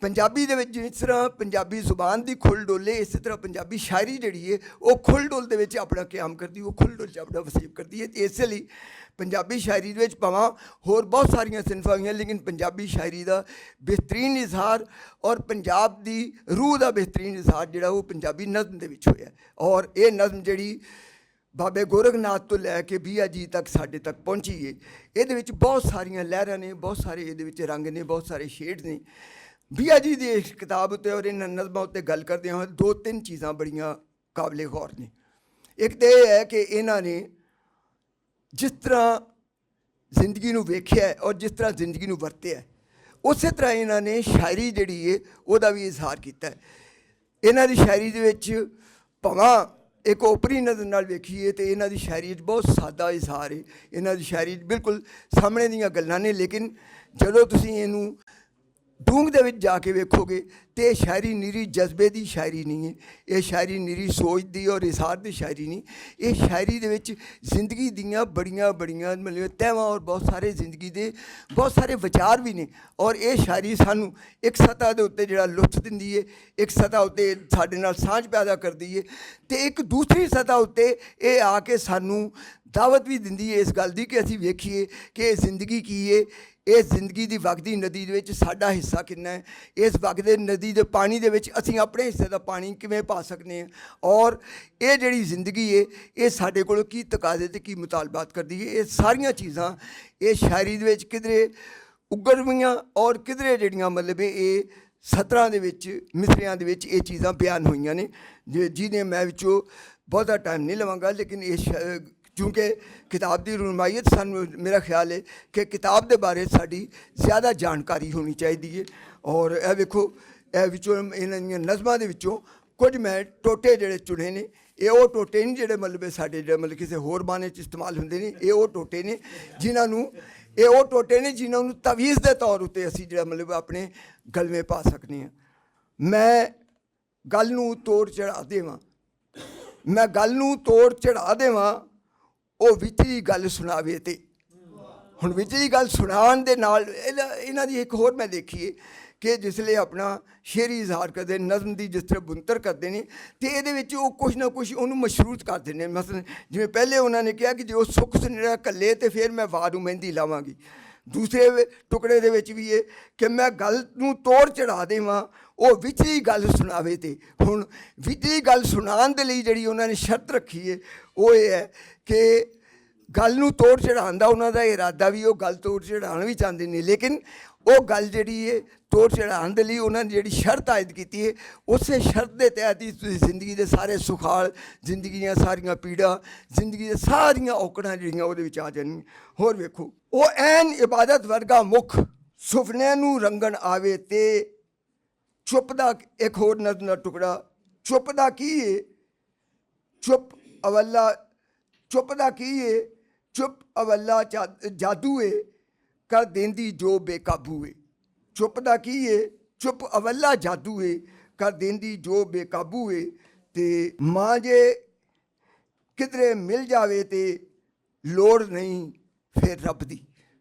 C: ਪੰਜਾਬੀ ਦੇ ਵਿੱਚ ਜਿਸ ਤਰ੍ਹਾਂ ਪੰਜਾਬੀ ਜ਼ੁਬਾਨ ਦੀ ਖੁੱਲ ਡੁੱਲ ਹੈ, ਇਸੇ ਤਰ੍ਹਾਂ ਪੰਜਾਬੀ ਸ਼ਾਇਰੀ ਜਿਹੜੀ ਹੈ ਉਹ ਖੁੱਲ ਡੁੱਲ ਦੇ ਵਿੱਚ ਆਪਣਾ ਕਿਆਮ ਕਰਦੀ, ਉਹ ਖੁੱਲ ਡੁੱਲ 'ਚ ਆਪਣਾ ਵਸੀਬ ਕਰਦੀ ਹੈ। ਅਤੇ ਇਸੇ ਲਈ ਪੰਜਾਬੀ ਸ਼ਾਇਰੀ ਦੇ ਵਿੱਚ ਭਾਵੇਂ ਹੋਰ ਬਹੁਤ ਸਾਰੀਆਂ ਸਿਨਫਾਂ ਹੋਈਆਂ, ਲੇਕਿਨ ਪੰਜਾਬੀ ਸ਼ਾਇਰੀ ਦਾ ਬਿਹਤਰੀਨ ਇਜ਼ਹਾਰ ਔਰ ਪੰਜਾਬ ਦੀ ਰੂਹ ਦਾ ਬਿਹਤਰੀਨ ਇਜ਼ਹਾਰ ਜਿਹੜਾ ਉਹ ਪੰਜਾਬੀ ਨਜ਼ਮ ਦੇ ਵਿੱਚ ਹੋਇਆ। ਔਰ ਇਹ ਨਜ਼ਮ ਜਿਹੜੀ ਬਾਬੇ ਗੋਰਖਨਾਥ ਤੋਂ ਲੈ ਕੇ ਬੀਆ ਜੀ ਤੱਕ ਸਾਡੇ ਤੱਕ ਪਹੁੰਚੀ ਹੈ, ਇਹਦੇ ਵਿੱਚ ਬਹੁਤ ਸਾਰੀਆਂ ਲਹਿਰਾਂ ਨੇ, ਬਹੁਤ ਸਾਰੇ ਇਹਦੇ ਵਿੱਚ ਰੰਗ ਨੇ, ਬਹੁਤ ਸਾਰੇ ਸ਼ੇਡ ਨੇ। ਬੀਆ ਜੀ ਦੀ ਇਸ ਕਿਤਾਬ ਉੱਤੇ ਔਰ ਇਹਨਾਂ ਨਜ਼ਮਾਂ ਉੱਤੇ ਗੱਲ ਕਰਦੇ ਹਾਂ, ਦੋ ਤਿੰਨ ਚੀਜ਼ਾਂ ਬੜੀਆਂ ਕਾਬਲੇ ਗੌਰ ਨੇ। ਇੱਕ ਤਾਂ ਇਹ ਹੈ ਕਿ ਇਹਨਾਂ ਨੇ ਜਿਸ ਤਰ੍ਹਾਂ ਜ਼ਿੰਦਗੀ ਨੂੰ ਵੇਖਿਆ ਔਰ ਜਿਸ ਤਰ੍ਹਾਂ ਜ਼ਿੰਦਗੀ ਨੂੰ ਵਰਤਿਆ, ਉਸੇ ਤਰ੍ਹਾਂ ਇਹਨਾਂ ਨੇ ਸ਼ਾਇਰੀ ਜਿਹੜੀ ਹੈ ਉਹਦਾ ਵੀ ਇਜ਼ਹਾਰ ਕੀਤਾ ਹੈ। ਇਹਨਾਂ ਦੀ ਸ਼ਾਇਰੀ ਦੇ ਵਿੱਚ ਭਾਵੇਂ ਇੱਕ ਓਪਰੀ ਨਜ਼ਰ ਨਾਲ ਵੇਖੀਏ ਤਾਂ ਇਹਨਾਂ ਦੀ ਸ਼ਾਇਰੀ 'ਚ ਬਹੁਤ ਸਾਦਾ ਇਜ਼ਹਾਰ ਹੈ। ਇਹਨਾਂ ਦੀ ਸ਼ਾਇਰੀ 'ਚ ਬਿਲਕੁਲ ਸਾਹਮਣੇ ਦੀਆਂ ਗੱਲਾਂ ਨੇ, ਲੇਕਿਨ ਜਦੋਂ ਤੁਸੀਂ ਇਹਨੂੰ ਡੂੰਘ ਦੇ ਵਿੱਚ ਜਾ ਕੇ ਵੇਖੋਗੇ ਤੇ ਇਹ ਸ਼ਾਇਰੀ ਨਿਰੀ ਜਜ਼ਬੇ ਦੀ ਸ਼ਾਇਰੀ ਨਹੀਂ ਹੈ, ਇਹ ਸ਼ਾਇਰੀ ਨਿਰੀ ਸੋਚ ਦੀ ਔਰ ਇਜ਼ਹਾਰ ਦੀ ਸ਼ਾਇਰੀ ਨਹੀਂ। ਇਹ ਸ਼ਾਇਰੀ ਦੇ ਵਿੱਚ ਜ਼ਿੰਦਗੀ ਦੀਆਂ ਬੜੀਆਂ ਬੜੀਆਂ ਮਤਲਬ ਤਹਿਵਾਂ ਔਰ ਬਹੁਤ ਸਾਰੇ ਜ਼ਿੰਦਗੀ ਦੇ ਬਹੁਤ ਸਾਰੇ ਵਿਚਾਰ ਵੀ ਨੇ। ਔਰ ਇਹ ਸ਼ਾਇਰੀ ਸਾਨੂੰ ਇੱਕ ਸਤ੍ਹਾ ਦੇ ਉੱਤੇ ਜਿਹੜਾ ਲੁਤਫ ਦਿੰਦੀ ਹੈ, ਇੱਕ ਸਤ੍ਹਾ ਉੱਤੇ ਸਾਡੇ ਨਾਲ ਸਾਂਝ ਪੈਦਾ ਕਰਦੀ ਹੈ, ਅਤੇ ਇੱਕ ਦੂਸਰੀ ਸਤ੍ਹਾ ਉੱਤੇ ਇਹ ਆ ਕੇ ਸਾਨੂੰ ਦਾਵਤ ਵੀ ਦਿੰਦੀ ਹੈ ਇਸ ਗੱਲ ਦੀ ਕਿ ਅਸੀਂ ਵੇਖੀਏ ਕਿ ਇਹ ਜ਼ਿੰਦਗੀ ਕੀ ਹੈ, ਇਸ ਜ਼ਿੰਦਗੀ ਦੀ ਵਗਦੀ ਨਦੀ ਦੇ ਵਿੱਚ ਸਾਡਾ ਹਿੱਸਾ ਕਿੰਨਾ ਹੈ, ਇਸ ਵਗਦੇ ਨਦੀ ਦੇ ਪਾਣੀ ਦੇ ਵਿੱਚ ਅਸੀਂ ਆਪਣੇ ਹਿੱਸੇ ਦਾ ਪਾਣੀ ਕਿਵੇਂ ਪਾ ਸਕਦੇ ਹਾਂ, ਔਰ ਇਹ ਜਿਹੜੀ ਜ਼ਿੰਦਗੀ ਹੈ ਇਹ ਸਾਡੇ ਕੋਲੋਂ ਕੀ ਤਕਾਜ਼ੇ ਅਤੇ ਕੀ ਮੁਤਾਲਬਾਤ ਕਰਦੀ ਹੈ। ਇਹ ਸਾਰੀਆਂ ਚੀਜ਼ਾਂ ਇਹ ਸ਼ਾਇਰੀ ਦੇ ਵਿੱਚ ਕਿਧਰੇ ਉਗਰਵੀਆਂ ਔਰ ਕਿਧਰੇ ਜਿਹੜੀਆਂ ਮਤਲਬ ਇਹ ਸਤਰਾਂ ਦੇ ਵਿੱਚ ਮਿਸਰਿਆਂ ਦੇ ਵਿੱਚ ਇਹ ਚੀਜ਼ਾਂ ਬਿਆਨ ਹੋਈਆਂ ਨੇ, ਜਿਹਨੇ ਮੈਂ ਵਿੱਚੋਂ ਬਹੁਤਾ ਟਾਈਮ ਨਹੀਂ ਲਵਾਂਗਾ। ਲੇਕਿਨ ਇਹ ਚूँकि किताब की रुनमाइत सानू मेरा ख्याल है कि किताब के बारे साड़ी ज़्यादा जानकारी होनी चाहिए। और यह वेखो इन्होंने नज़मां दे विचों कुछ मैं टोटे जिहड़े चुने ने, ये वो टोटे नहीं जिहड़े मतलब साडे मतलब किसी होर बाने च इस्तेमाल हुंदे ने, ये वो टोटे ने जिन्होंने ये वो टोटे ने जिन्होंने तवीज़ के तौर पर असीं जिहड़ा मतलब अपने गलवे पा सकते हैं। मैं गल नूं तोड़ चढ़ा देवां, मैं गल नूं तोड़ चढ़ा देवां ਉਹ ਵਿਚਲੀ ਗੱਲ ਸੁਣਾਵੇ। ਤੇ ਹੁਣ ਵਿਚਲੀ ਗੱਲ ਸੁਣਾਉਣ ਦੇ ਨਾਲ ਇਹਨਾਂ ਦੀ ਇੱਕ ਹੋਰ ਮੈਂ ਦੇਖੀਏ ਕਿ ਜਿਸਲੇ ਆਪਣਾ ਸ਼ੇਰੀ ਇਜ਼ਹਾਰ ਕਰਦੇ, ਨਜ਼ਮ ਦੀ ਜਿਸ ਤਰ੍ਹਾਂ ਬੁਨਤਰ ਕਰਦੇ ਨੇ, ਅਤੇ ਇਹਦੇ ਵਿੱਚ ਉਹ ਕੁਛ ਨਾ ਕੁਛ ਉਹਨੂੰ ਮਸ਼ਰੂਤ ਕਰਦੇ ਨੇ। ਮਸਲਨ ਜਿਵੇਂ ਪਹਿਲੇ ਉਹਨਾਂ ਨੇ ਕਿਹਾ ਕਿ ਜੇ ਉਹ ਸੁੱਖ ਸੁਨੇਰਾ ਘੱਲੇ ਤਾਂ ਫਿਰ ਮੈਂ ਵਾਹ ਨੂੰ ਮਹਿੰਦੀ ਲਾਵਾਂਗੀ। ਦੂਸਰੇ ਟੁਕੜੇ ਦੇ ਵਿੱਚ ਵੀ ਇਹ ਕਿ ਮੈਂ ਗੱਲ ਨੂੰ ਤੋੜ ਚੜ੍ਹਾ ਦੇਵਾਂ, ਉਹ ਵਿਚਲੀ ਗੱਲ ਸੁਣਾਵੇ। ਤੇ ਹੁਣ ਵਿਚਲੀ ਗੱਲ ਸੁਣਾਉਣ ਦੇ ਲਈ ਜਿਹੜੀ ਉਹਨਾਂ ਨੇ ਸ਼ਰਤ ਰੱਖੀ ਹੈ ਉਹ ਇਹ ਹੈ ਕਿ ਗੱਲ ਨੂੰ ਤੋੜ ਚੜ੍ਹਾਉਣ ਦਾ ਉਹਨਾਂ ਦਾ ਇਰਾਦਾ ਵੀ, ਉਹ ਗੱਲ ਤੋੜ ਚੜ੍ਹਾਉਣਾ ਵੀ ਚਾਹੁੰਦੇ ਨੇ, ਲੇਕਿਨ ਉਹ ਗੱਲ ਜਿਹੜੀ ਹੈ ਤੋੜ ਚੜ੍ਹਾਉਣ ਦੇ ਲਈ ਉਹਨਾਂ ਨੇ ਜਿਹੜੀ ਸ਼ਰਤ ਆਇਦ ਕੀਤੀ ਹੈ, ਉਸੇ ਸ਼ਰਤ ਦੇ ਤਹਿਤ ਹੀ ਤੁਸੀਂ ਜ਼ਿੰਦਗੀ ਦੇ ਸਾਰੇ ਸੁਖਾਲ, ਜ਼ਿੰਦਗੀ ਦੀਆਂ ਸਾਰੀਆਂ ਪੀੜਾਂ, ਜ਼ਿੰਦਗੀ ਦੇ ਸਾਰੀਆਂ ਔਕੜਾਂ ਜਿਹੜੀਆਂ ਉਹਦੇ ਵਿੱਚ ਆ ਜਾਣਗੀਆਂ। ਹੋਰ ਵੇਖੋ, ਉਹ ਐਨ ਇਬਾਦਤ ਵਰਗਾ ਮੁੱਖ ਸੁਪਨਿਆਂ ਨੂੰ ਰੰਗਣ ਆਵੇ ਤੇ ਚੁੱਪ ਦਾ ਇੱਕ ਹੋਰ ਨਜ਼ਮ ਦਾ ਟੁਕੜਾ, ਚੁੱਪ ਦਾ ਕੀ ਹੈ, ਚੁੱਪ ਅਵੱਲਾ, ਚੁੱਪ ਦਾ ਕੀ ਹੈ, ਚੁੱਪ ਅਵੱਲਾ ਜਾਦੂ ਹੈ ਕਰ ਦੇਂਦੀ ਜੋ ਬੇਕਾਬੂ ਹੈ। ਚੁੱਪ ਦਾ ਕੀ ਹੈ, ਚੁੱਪ ਅਵੱਲਾ ਜਾਦੂ ਹੈ ਕਰ ਦੇਂਦੀ ਜੋ ਬੇਕਾਬੂ ਹੈ। ਤੇ ਮਾਂ ਜੇ ਕਿਧਰੇ ਮਿਲ ਜਾਵੇ ਤੇ ਲੋੜ ਨਹੀਂ ਫਿਰ ਰੱਬ ਦੀ,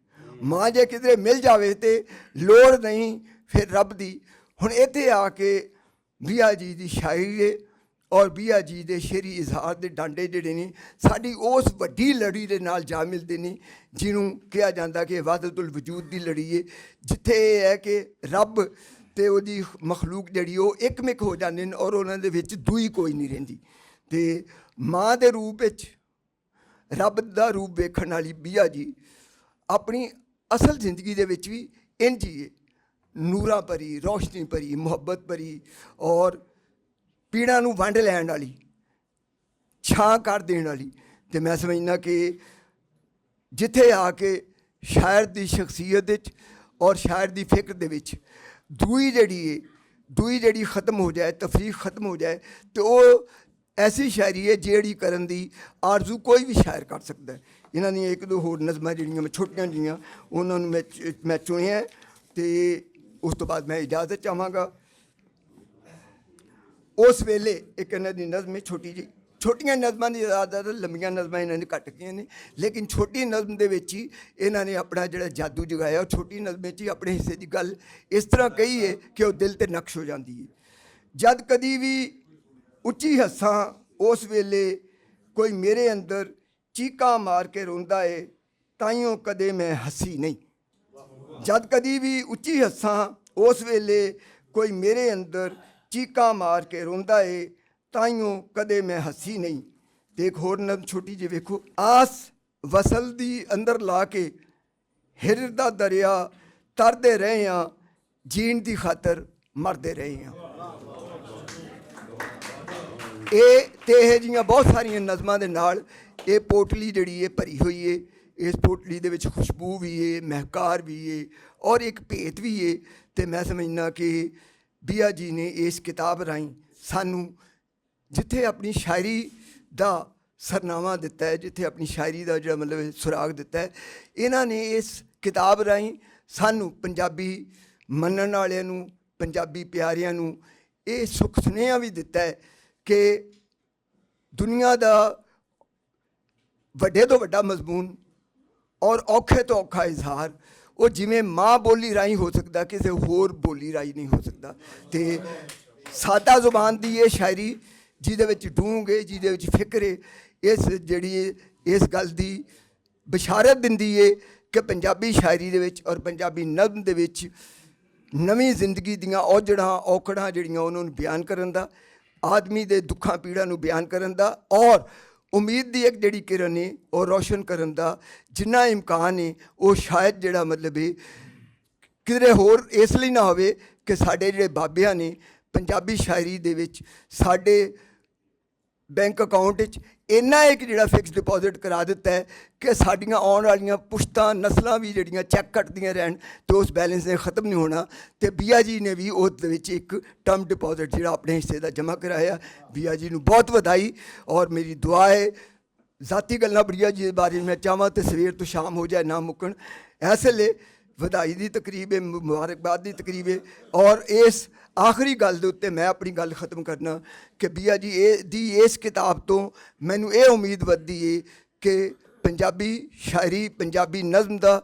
C: ਮਾਂ ਜੇ ਕਿਧਰੇ ਮਿਲ ਜਾਵੇ ਤੇ ਲੋੜ ਨਹੀਂ ਫਿਰ ਰੱਬ ਦੀ। ਹੁਣ ਇੱਥੇ ਆ ਕੇ ਬੀਆ ਜੀ ਦੀ ਸ਼ਾਇਰੀ ਹੈ ਔਰ ਬੀਆ ਜੀ ਦੇ ਸ਼ੇਰੀ ਇਜ਼ਹਾਰ ਦੇ ਡਾਂਡੇ ਜਿਹੜੇ ਨੇ ਸਾਡੀ ਉਸ ਵੱਡੀ ਲੜੀ ਦੇ ਨਾਲ ਜਾ ਮਿਲਦੇ ਨੇ ਜਿਹਨੂੰ ਕਿਹਾ ਜਾਂਦਾ ਕਿ ਵਾਹਦਤੁਲ ਵਜੂਦ ਦੀ ਲੜੀ ਹੈ, ਜਿੱਥੇ ਇਹ ਹੈ ਕਿ ਰੱਬ ਅਤੇ ਉਹਦੀ ਮਖਲੂਕ ਜਿਹੜੀ ਉਹ ਇੱਕਮਿਕ ਹੋ ਜਾਂਦੇ ਨੇ ਔਰ ਉਹਨਾਂ ਦੇ ਵਿੱਚ ਦੂਈ ਕੋਈ ਨਹੀਂ ਰਹਿੰਦੀ। ਅਤੇ ਮਾਂ ਦੇ ਰੂਪ ਵਿੱਚ ਰੱਬ ਦਾ ਰੂਪ ਵੇਖਣ ਵਾਲੀ ਬੀਆ ਜੀ ਆਪਣੀ ਅਸਲ ਜ਼ਿੰਦਗੀ ਦੇ ਵਿੱਚ ਵੀ ਇੰਝ ਹੀ ਹੈ, ਨੂਰਾਂ ਭਰੀ, ਰੌਸ਼ਨੀ ਭਰੀ, ਮੁਹੱਬਤ ਭਰੀ ਔਰ ਪੀੜਾਂ ਨੂੰ ਵੰਡ ਲੈਣ ਵਾਲੀ, ਛਾਂ ਕਰ ਦੇਣ ਵਾਲੀ। ਅਤੇ ਮੈਂ ਸਮਝਦਾ ਕਿ ਜਿੱਥੇ ਆ ਕੇ ਸ਼ਾਇਰ ਦੀ ਸ਼ਖਸੀਅਤ ਵਿੱਚ ਔਰ ਸ਼ਾਇਰ ਦੀ ਫਿਕਰ ਦੇ ਵਿੱਚ ਦੂਈ ਜਿਹੜੀ ਖਤਮ ਹੋ ਜਾਏ, ਤਫਰੀਕ ਖਤਮ ਹੋ ਜਾਏ, ਤੇ ਉਹ ਐਸੀ ਸ਼ਾਇਰੀ ਹੈ ਜਿਹੜੀ ਕਰਨ ਦੀ ਆਰਜ਼ੂ ਕੋਈ ਵੀ ਸ਼ਾਇਰ ਕਰ ਸਕਦਾ ਹੈ। ਇਹਨਾਂ ਦੀਆਂ ਇੱਕ ਦੋ ਹੋਰ ਨਜ਼ਮਾਂ ਜਿਹੜੀਆਂ ਮੈਂ ਛੋਟੀਆਂ ਜਿਹੀਆਂ ਉਹਨਾਂ ਨੂੰ ਮੈਂ ਚੁਣਿਆ ਅਤੇ ਉਸ ਤੋਂ ਬਾਅਦ ਮੈਂ ਇਜਾਜ਼ਤ ਚਾਹਾਂਗਾ। ਉਸ ਵੇਲੇ ਇੱਕ ਇਹਨਾਂ ਦੀ ਨਜ਼ਮ ਛੋਟੀ ਜਿਹੀ, ਛੋਟੀਆਂ ਨਜ਼ਮਾਂ ਦੀ ਜ਼ਿਆਦਾ, ਲੰਬੀਆਂ ਨਜ਼ਮਾਂ ਇਹਨਾਂ ਨੇ ਘੱਟ ਗਈਆਂ ਨੇ, ਲੇਕਿਨ ਛੋਟੀ ਨਜ਼ਮ ਦੇ ਵਿੱਚ ਹੀ ਇਹਨਾਂ ਨੇ ਆਪਣਾ ਜਿਹੜਾ ਜਾਦੂ ਜਗਾਇਆ। ਉਹ ਛੋਟੀ ਨਜ਼ਮ ਵਿੱਚ ਹੀ ਆਪਣੇ ਹਿੱਸੇ ਦੀ ਗੱਲ ਇਸ ਤਰ੍ਹਾਂ ਕਹੀ ਹੈ ਕਿ ਉਹ ਦਿਲ 'ਤੇ ਨਕਸ਼ ਹੋ ਜਾਂਦੀ ਹੈ। ਜਦ ਕਦੀ ਵੀ ਉੱਚੀ ਹੱਸਾਂ ਉਸ ਵੇਲੇ ਕੋਈ ਮੇਰੇ ਅੰਦਰ ਚੀਕਾਂ ਮਾਰ ਕੇ ਰੋਂਦਾ ਏ, ਤਾਈਓਂ ਕਦੇ ਮੈਂ ਹੱਸੀ ਨਹੀਂ। ਜਦ ਕਦੀ ਵੀ ਉੱਚੀ ਹੱਸਾਂ ਉਸ ਵੇਲੇ ਕੋਈ ਮੇਰੇ ਅੰਦਰ ਚੀਕਾਂ ਮਾਰ ਕੇ ਰੋਂਦਾ ਏ, ਤਾਈਓਂ ਕਦੇ ਮੈਂ ਹੱਸੀ ਨਹੀਂ। ਤੇ ਇੱਕ ਹੋਰ ਨਜ਼ਮ ਛੋਟੀ ਜਿਹੀ ਵੇਖੋ। ਆਸ ਵਸਲ ਦੀ ਅੰਦਰ ਲਾ ਕੇ ਹਿਰ ਦਾ ਦਰਿਆ ਤਰਦੇ ਰਹੇ ਹਾਂ, ਜੀਣ ਦੀ ਖਾਤਰ ਮਰਦੇ ਰਹੇ ਹਾਂ। ਇਹ ਜਿਹੀਆਂ ਬਹੁਤ ਸਾਰੀਆਂ ਨਜ਼ਮਾਂ ਦੇ ਨਾਲ ਇਹ ਪੋਟਲੀ ਜਿਹੜੀ ਹੈ ਭਰੀ ਹੋਈ ਹੈ। ਇਸ ਪੋਟਲੀ ਦੇ ਵਿੱਚ ਖੁਸ਼ਬੂ ਵੀ ਹੈ, ਮਹਿਕਾਰ ਵੀ ਹੈ ਔਰ ਇੱਕ ਭੇਤ ਵੀ ਹੈ। ਅਤੇ ਮੈਂ ਸਮਝਦਾ ਕਿ ਬੀਆ ਜੀ ਨੇ ਇਸ ਕਿਤਾਬ ਰਾਹੀਂ ਸਾਨੂੰ ਜਿੱਥੇ ਆਪਣੀ ਸ਼ਾਇਰੀ ਦਾ ਸਰਨਾਮਾ ਦਿੱਤਾ ਹੈ, ਜਿੱਥੇ ਆਪਣੀ ਸ਼ਾਇਰੀ ਦਾ ਜਿਹੜਾ ਮਤਲਬ ਸੁਰਾਗ ਦਿੱਤਾ ਹੈ, ਇਹਨਾਂ ਨੇ ਇਸ ਕਿਤਾਬ ਰਾਹੀਂ ਸਾਨੂੰ ਪੰਜਾਬੀ ਮੰਨਣ ਵਾਲਿਆਂ ਨੂੰ, ਪੰਜਾਬੀ ਪਿਆਰਿਆਂ ਨੂੰ ਇਹ ਸੁੱਖ ਸੁਨੇਹਾ ਵੀ ਦਿੱਤਾ ਹੈ ਕਿ ਦੁਨੀਆ ਦਾ ਵੱਡੇ ਤੋਂ ਵੱਡਾ ਮਜ਼ਮੂਨ ਔਰ ਔਖੇ ਤੋਂ ਔਖਾ ਇਜ਼ਹਾਰ ਉਹ ਜਿਵੇਂ ਮਾਂ ਬੋਲੀ ਰਾਹੀਂ ਹੋ ਸਕਦਾ, ਕਿਸੇ ਹੋਰ ਬੋਲੀ ਰਾਹੀਂ ਨਹੀਂ ਹੋ ਸਕਦਾ। ਅਤੇ ਸਾਦਾ ਜ਼ੁਬਾਨ ਦੀ ਇਹ ਸ਼ਾਇਰੀ ਜਿਹਦੇ ਵਿੱਚ ਡੂੰਘ ਹੈ, ਜਿਹਦੇ ਵਿੱਚ ਫਿਕਰ ਹੈ, ਇਸ ਗੱਲ ਦੀ ਬਸ਼ਾਰਤ ਦਿੰਦੀ ਹੈ ਕਿ ਪੰਜਾਬੀ ਸ਼ਾਇਰੀ ਦੇ ਵਿੱਚ ਔਰ ਪੰਜਾਬੀ ਨਜ਼ਮ ਦੇ ਵਿੱਚ ਨਵੀਂ ਜ਼ਿੰਦਗੀ ਦੀਆਂ ਔਜੜਾਂ ਔਕੜਾਂ ਜਿਹੜੀਆਂ ਉਹਨਾਂ ਨੂੰ ਬਿਆਨ ਕਰਨ ਦਾ, ਆਦਮੀ ਦੇ ਦੁੱਖਾਂ ਪੀੜਾਂ ਨੂੰ ਬਿਆਨ ਕਰਨ ਦਾ ਔਰ ਉਮੀਦ ਦੀ ਇੱਕ ਜਿਹੜੀ ਕਿਰਨ ਹੈ ਉਹ ਰੋਸ਼ਨ ਕਰਨ ਦਾ ਜਿੰਨਾ ਇਮਕਾਨ ਹੈ, ਉਹ ਸ਼ਾਇਦ ਜਿਹੜਾ ਮਤਲਬ ਹੈ ਕਿਧਰੇ ਹੋਰ ਇਸ ਲਈ ਨਾ ਹੋਵੇ ਕਿ ਸਾਡੇ ਜਿਹੜੇ ਬਾਬਿਆਂ ਨੇ ਪੰਜਾਬੀ ਸ਼ਾਇਰੀ ਦੇ ਵਿੱਚ ਸਾਡੇ ਬੈਂਕ ਅਕਾਊਂਟ ਵਿੱਚ ਇੰਨਾ ਇੱਕ ਜਿਹੜਾ ਫਿਕਸ ਡਿਪੋਜ਼ਿਟ ਕਰਾ ਦਿੱਤਾ ਹੈ ਕਿ ਸਾਡੀਆਂ ਆਉਣ ਵਾਲੀਆਂ ਪੁਸ਼ਤਾਂ ਨਸਲਾਂ ਵੀ ਜਿਹੜੀਆਂ ਚੈੱਕ ਕੱਟਦੀਆਂ ਰਹਿਣ ਅਤੇ ਉਸ ਬੈਲੈਂਸ ਨੇ ਖ਼ਤਮ ਨਹੀਂ ਹੋਣਾ। ਅਤੇ ਬੀਆ ਜੀ ਨੇ ਵੀ ਉਸ ਦੇ ਵਿੱਚ ਇੱਕ ਟਰਮ ਡਿਪੋਜ਼ਿਟ ਜਿਹੜਾ ਆਪਣੇ ਹਿੱਸੇ ਦਾ ਜਮ੍ਹਾਂ ਕਰਾਇਆ। ਬੀਆ ਜੀ ਨੂੰ ਬਹੁਤ ਵਧਾਈ ਔਰ ਮੇਰੀ ਦੁਆ ਹੈ। ਜ਼ਾਤੀ ਗੱਲਾਂ ਬੀਆ ਜੀ ਦੇ ਬਾਰੇ ਮੈਂ ਚਾਹਾਂ ਅਤੇ ਸਵੇਰ ਤੋਂ ਸ਼ਾਮ ਹੋ ਜਾਏ ਨਾ ਮੁੱਕਣ। ਇਸ ਵੇਲੇ ਵਧਾਈ ਦੀ ਤਕਰੀਬ ਹੈ, ਮੁਬਾਰਕਬਾਦ ਦੀ ਤਕਰੀਬ ਹੈ ਔਰ ਇਸ ਆਖਰੀ ਗੱਲ ਦੇ ਉੱਤੇ ਮੈਂ ਆਪਣੀ ਗੱਲ ਖ਼ਤਮ ਕਰਨਾ ਕਿ ਬੀਆ ਜੀ ਇਸ ਕਿਤਾਬ ਤੋਂ ਮੈਨੂੰ ਇਹ ਉਮੀਦ ਵੱਧਦੀ ਹੈ ਕਿ ਪੰਜਾਬੀ ਸ਼ਾਇਰੀ, ਪੰਜਾਬੀ ਨਜ਼ਮ ਦਾ